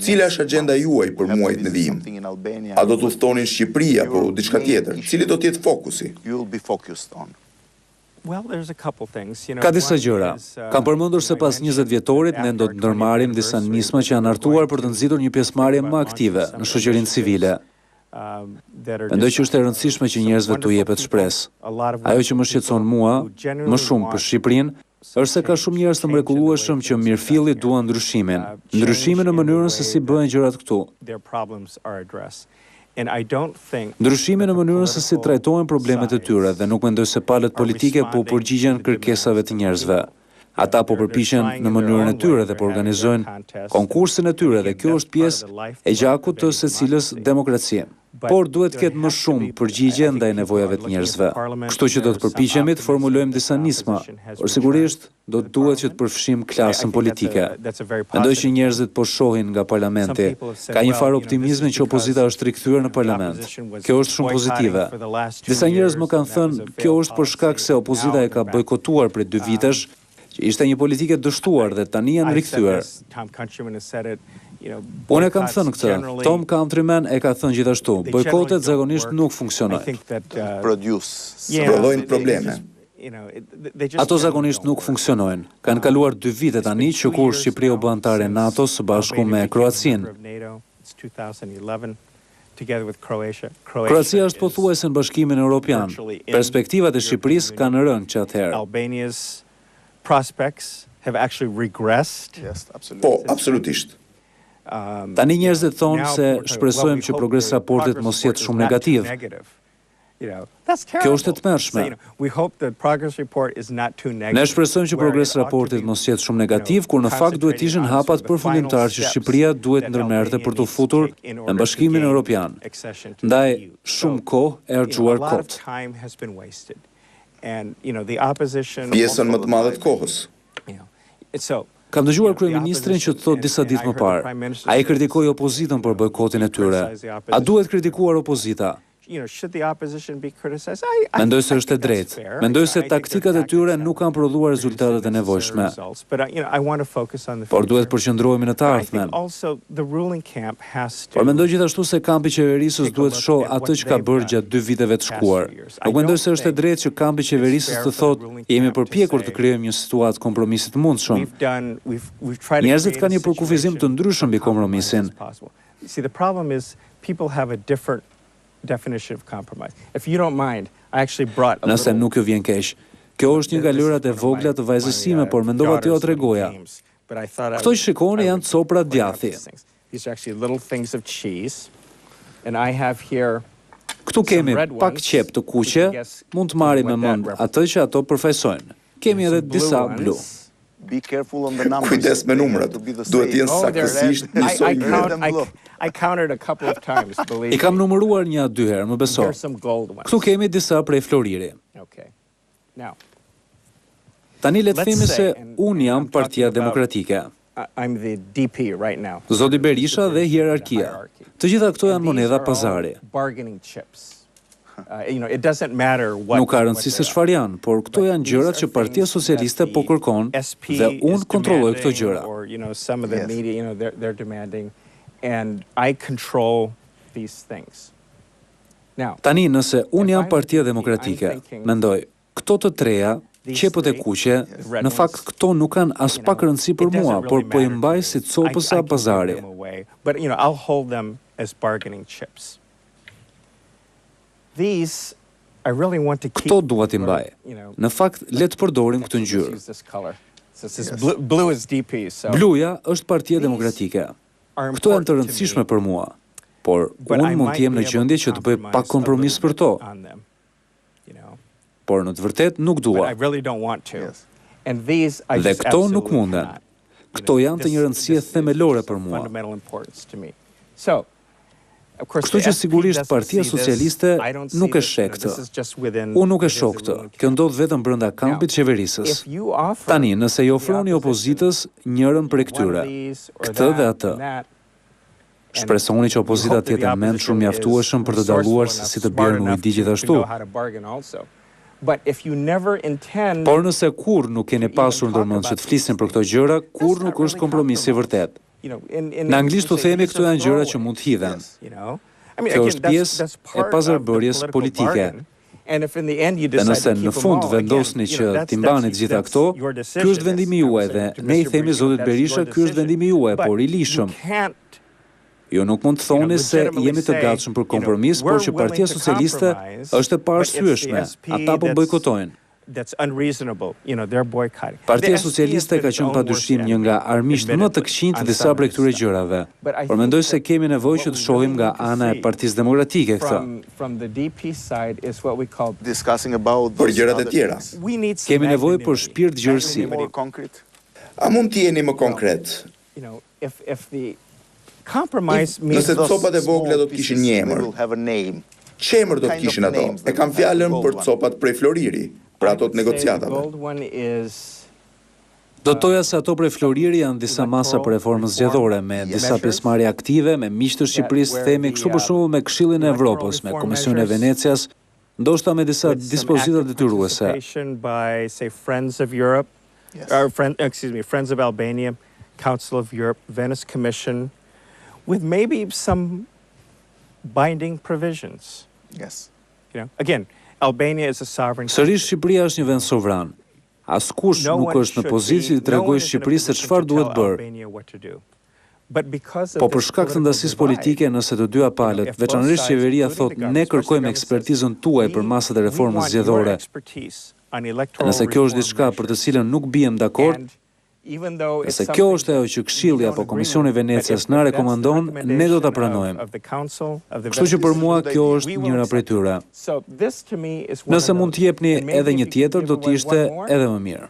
Cila është agenda juaj për muajt në vijim? A do të udhtonin Shqipëri apo diçka tjetër? Cili do të jetë fokusi? Ka disa gjëra. Kam përmendur se pas 20 vjetorit ne do të ndërmarrim disa nisma që janë hartuar për të nxitur një pjesëmarrje më aktive në shoqërinë civile. Mendoj që është e rëndësishme që njerëzve t'u jepet shpresë. Ajo që më shqetëson mua, më shumë për Shqipërinë, është se ka shumë njerëz të mrekullueshëm që mirëfilli duan ndryshimin. Ndryshimin në mënyrën se si bëhen gjërat këtu. Ndryshime në mënyrën se si trajtohen problemet e tyre dhe nuk mendoj se palët politike po përgjigjen kërkesave të njerëzve. Ata po përpiqen në mënyrën e tyre dhe po organizojnë konkursin e tyre dhe kjo është pjesë e gjakut të secilës demokracie. Por duhet të ketë më shumë përgjigje ndaj nevojave të njerëzve. Kështu që do të përpiqemi të formulojmë disa nisma, por sigurisht do të duhet që të përfshijmë klasën politike. Mendoj që njerëzit po shohin nga parlamenti, ka një farë optimizmi që opozita është rikthyer në parlament. Kjo është shumë pozitive. Disa njerëz më kanë thënë, kjo është për shkak se opozita e ka bojkotuar prej 2 vitesh, që ishte një politike dështuar dhe tani janë rikthyer. Unë e kam thënë këtë, Tom Countryman e ka thënë gjithashtu, bojkotet zakonisht nuk funksionojnë. Prodhojnë probleme. Ato zakonisht nuk funksionojnë. Kanë kaluar 2 vite tani që kur Shqipëria u bë anëtare e NATO-s së bashku me Kroacinë. Kroacia është pothuajse në Bashkimin Evropian. Perspektivat e Shqipërisë kanë rënë që atëherë. Po, absolutisht. Tani njerëzit thonë se shpresojmë që progres raportit mos jetë shumë negativ. Kjo është e tmerrshme. Ne shpresojmë që progres raportit mos jetë shumë negativ, kur në fakt duhet ishin hapat përfundimtar që Shqipëria duhet ndërmerrte për të futur në Bashkimin Evropian. Ndaj shumë kohë e harxuar kot. Pjesën më të madhe të kohës. Kam dëgjuar kryeministrin që të thotë disa ditë më parë. Ai kritikoi opozitën për bojkotin e tyre. A duhet kritikuar opozita? should the opposition be criticized? Mendoj se është e drejtë. Mendoj se taktikat e tyre nuk kanë prodhuar rezultatet e nevojshme. Por duhet përqendrohemi në të ardhmen. Por mendoj gjithashtu se kampi qeverisës duhet shoh atë që ka bërë gjatë 2 viteve të shkuar. Nuk mendoj se është e drejtë që kampi qeverisës të thotë jemi përpjekur të krijojmë një situatë kompromisi të mundshëm. Njerëzit kanë një përkufizim të ndryshëm mbi kompromisin. See, the problem is people have a different definition of compromise. If you don't mind, I actually brought a Nëse nuk ju vjen keq. Kjo është një nga lërat e vogla të vajzës sime, por mendova t'ju tregoja. Këto që shikoni janë copra djathi. These are actually little things of cheese. And I have here Këtu kemi pak qep të kuqe, mund të marrim me mend atë që ato përfaqësojnë. Kemi edhe disa blu. Be careful on the numbers. Kujdes me numrat. Duhet të jenë saktësisht njësoj ngjyrë. I counted a couple of times, believe I kam numëruar 1-2 herë, më beso. There's some gold ones. Këtu kemi disa prej floriri. Okay. Now, Tani le të themi se unë jam Partia Demokratike. I'm the DP right now. Zoti Berisha dhe hierarkia. Të gjitha këto janë monedha pazari. Bargaining chips. It doesn't matter what. Nuk ka rëndësi se çfarë janë, por këto janë gjërat që Partia Socialiste po kërkon dhe unë kontrolloj këto gjëra. Or some of the media, they're demanding, and I control these things. Now, Tani nëse unë jam Partia Demokratike, mendoj, këto të treja, qepët e kuqe, në fakt këto nuk kanë as pak rëndësi për mua, por po i mbaj si copësa pazari. But I'll hold them as bargaining chips. These I really want to keep. Këto dua t'i mbaj. Në fakt, le të përdorim këtë ngjyrë. This is blue is DP, so. Bluja është Partia Demokratike. Këto janë të rëndësishme për mua, por unë mund të jem në gjendje që të bëj pak kompromis për to. Por në të vërtet nuk dua. Dhe këto nuk munden. Këto janë të një rëndësie themelore për mua. Kështu që sigurisht Partia Socialiste nuk e sheh këtë. Unë nuk e shoh këtë. Kjo ndodh vetëm brenda kampit qeverisës. Tani, nëse i ofroni opozitës njërin prej këtyre, këtë dhe atë, shpresoni që opozita të jetë mendshëm mjaftueshëm për të dalluar se si të bjerë në ujdi gjithashtu. Por nëse kur nuk keni pasur ndërmend që të flisin për këto gjëra, kur nuk është kompromisi i vërtet. Në anglisht të themi këto janë gjëra që mund të hidhen. Kjo është pjesë e pazarbërjes politike. Dhe nëse në fund vendosni që t'i mbani të gjitha këto, ky është vendimi juaj dhe ne i themi zotit Berisha, ky është vendimi juaj, por i lishëm. Jo nuk mund të thoni se jemi të gatshëm për kompromis, por që Partia Socialiste është e paarsyeshme, ata po bojkotojnë. Partia Socialiste ka qenë padyshim një nga armiqtë më të këqij të disa prej këtyre gjërave, por mendoj se kemi nevojë që të shohim nga ana e Partisë Demokratike këtë. Për gjërat e tjera. Kemi nevojë për shpirt gjërësi. A mund të jeni më konkret? Nëse copat e vogla do të kishin një emër, ç'emër do të kishin ato? E kam fjalën për copat prej Floriri, për ato të negociatave. Do toja se ato prej Floriri janë disa masa për reformën zgjedhore, me disa pjesëmarrje aktive, me miq të Shqipërisë, themi kështu për shembull me Këshillin e Evropës, me Komisionin e Venecias, ndoshta me disa dispozita detyruese. Friends of Albania, Council of Europe, Venice Commission, with maybe some binding provisions. Yes. Again, Albania is a sovereign country. Sërish Shqipëria është një vend sovran. Askush nuk është në pozicion të tregojë Shqipërisë se çfarë duhet bërë. Po për shkak të ndasisë politike, nëse të dyja palët, veçanërisht qeveria thotë ne kërkojmë ekspertizën tuaj për masat e reformës zgjedhore. Nëse kjo është diçka për të cilën nuk bijem dakord, nëse kjo është ajo që Këshilli apo Komisioni i Venecias na rekomandon, ne do ta pranojmë. Kështu që për mua kjo është njëra prej tyre. Nëse mund të jepni edhe një tjetër, do të ishte edhe më mirë.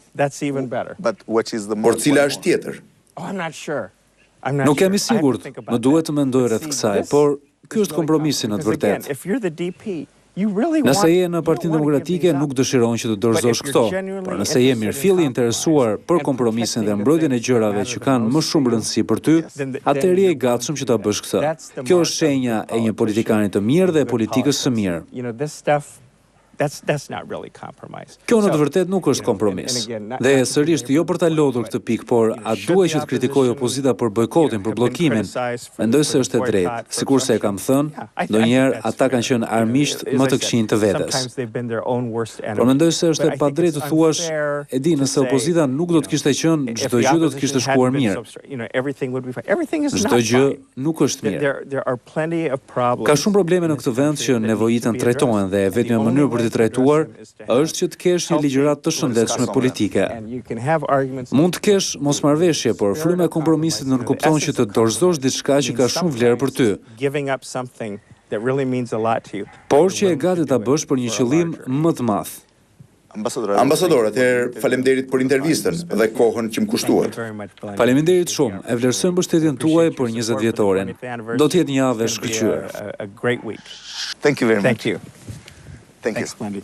Por cila është tjetër? Nuk jam i sigurt, më duhet të mendoj rreth kësaj, por ky është kompromisi në të vërtetë. Nëse je në Partinë Demokratike, nuk dëshiron që të dorëzosh këto, por nëse je mirëfilli interesuar për kompromisin dhe mbrojtjen e gjërave që kanë më shumë rëndësi për ty, atëherë je i gatshëm që ta bësh këtë. Kjo është shenja e një politikani të mirë dhe e politikës së mirë. That's not really compromise. Kjo në të vërtet nuk është kompromis. Dhe sërish jo për ta lodhur këtë pikë, por a duhet që të kritikojë opozita për bojkotin, për bllokimin? Mendoj se është e drejtë. Sikurse e kam thënë, ndonjëherë ata kanë qenë armiqt më të këqij të vetes. Por mendoj se është e padrejtë të thuash, e di, nëse opozita nuk do të kishte qenë, çdo gjë do të kishte shkuar mirë. Çdo gjë nuk është mirë. Ka shumë probleme në këtë vend që nevojitën trajtohen dhe vetmja mënyrë për të trajtuar është që të kesh një ligjëratë të shëndetshme politike. Mund të kesh mosmarrveshje, por fryma e kompromisit nënkupton që të dorëzosh diçka që ka shumë vlerë për ty, por që e gati ta bësh për një qëllim më të madh. Ambasador, atëherë faleminderit për intervistën dhe kohën që më kushtuat. Faleminderit shumë. E vlerësojmë mbështetjen tuaj për 20 vjetorin. Do të jetë një javë e shkëlqyer. Thank you very much. Thank you. Thank you. Splendid.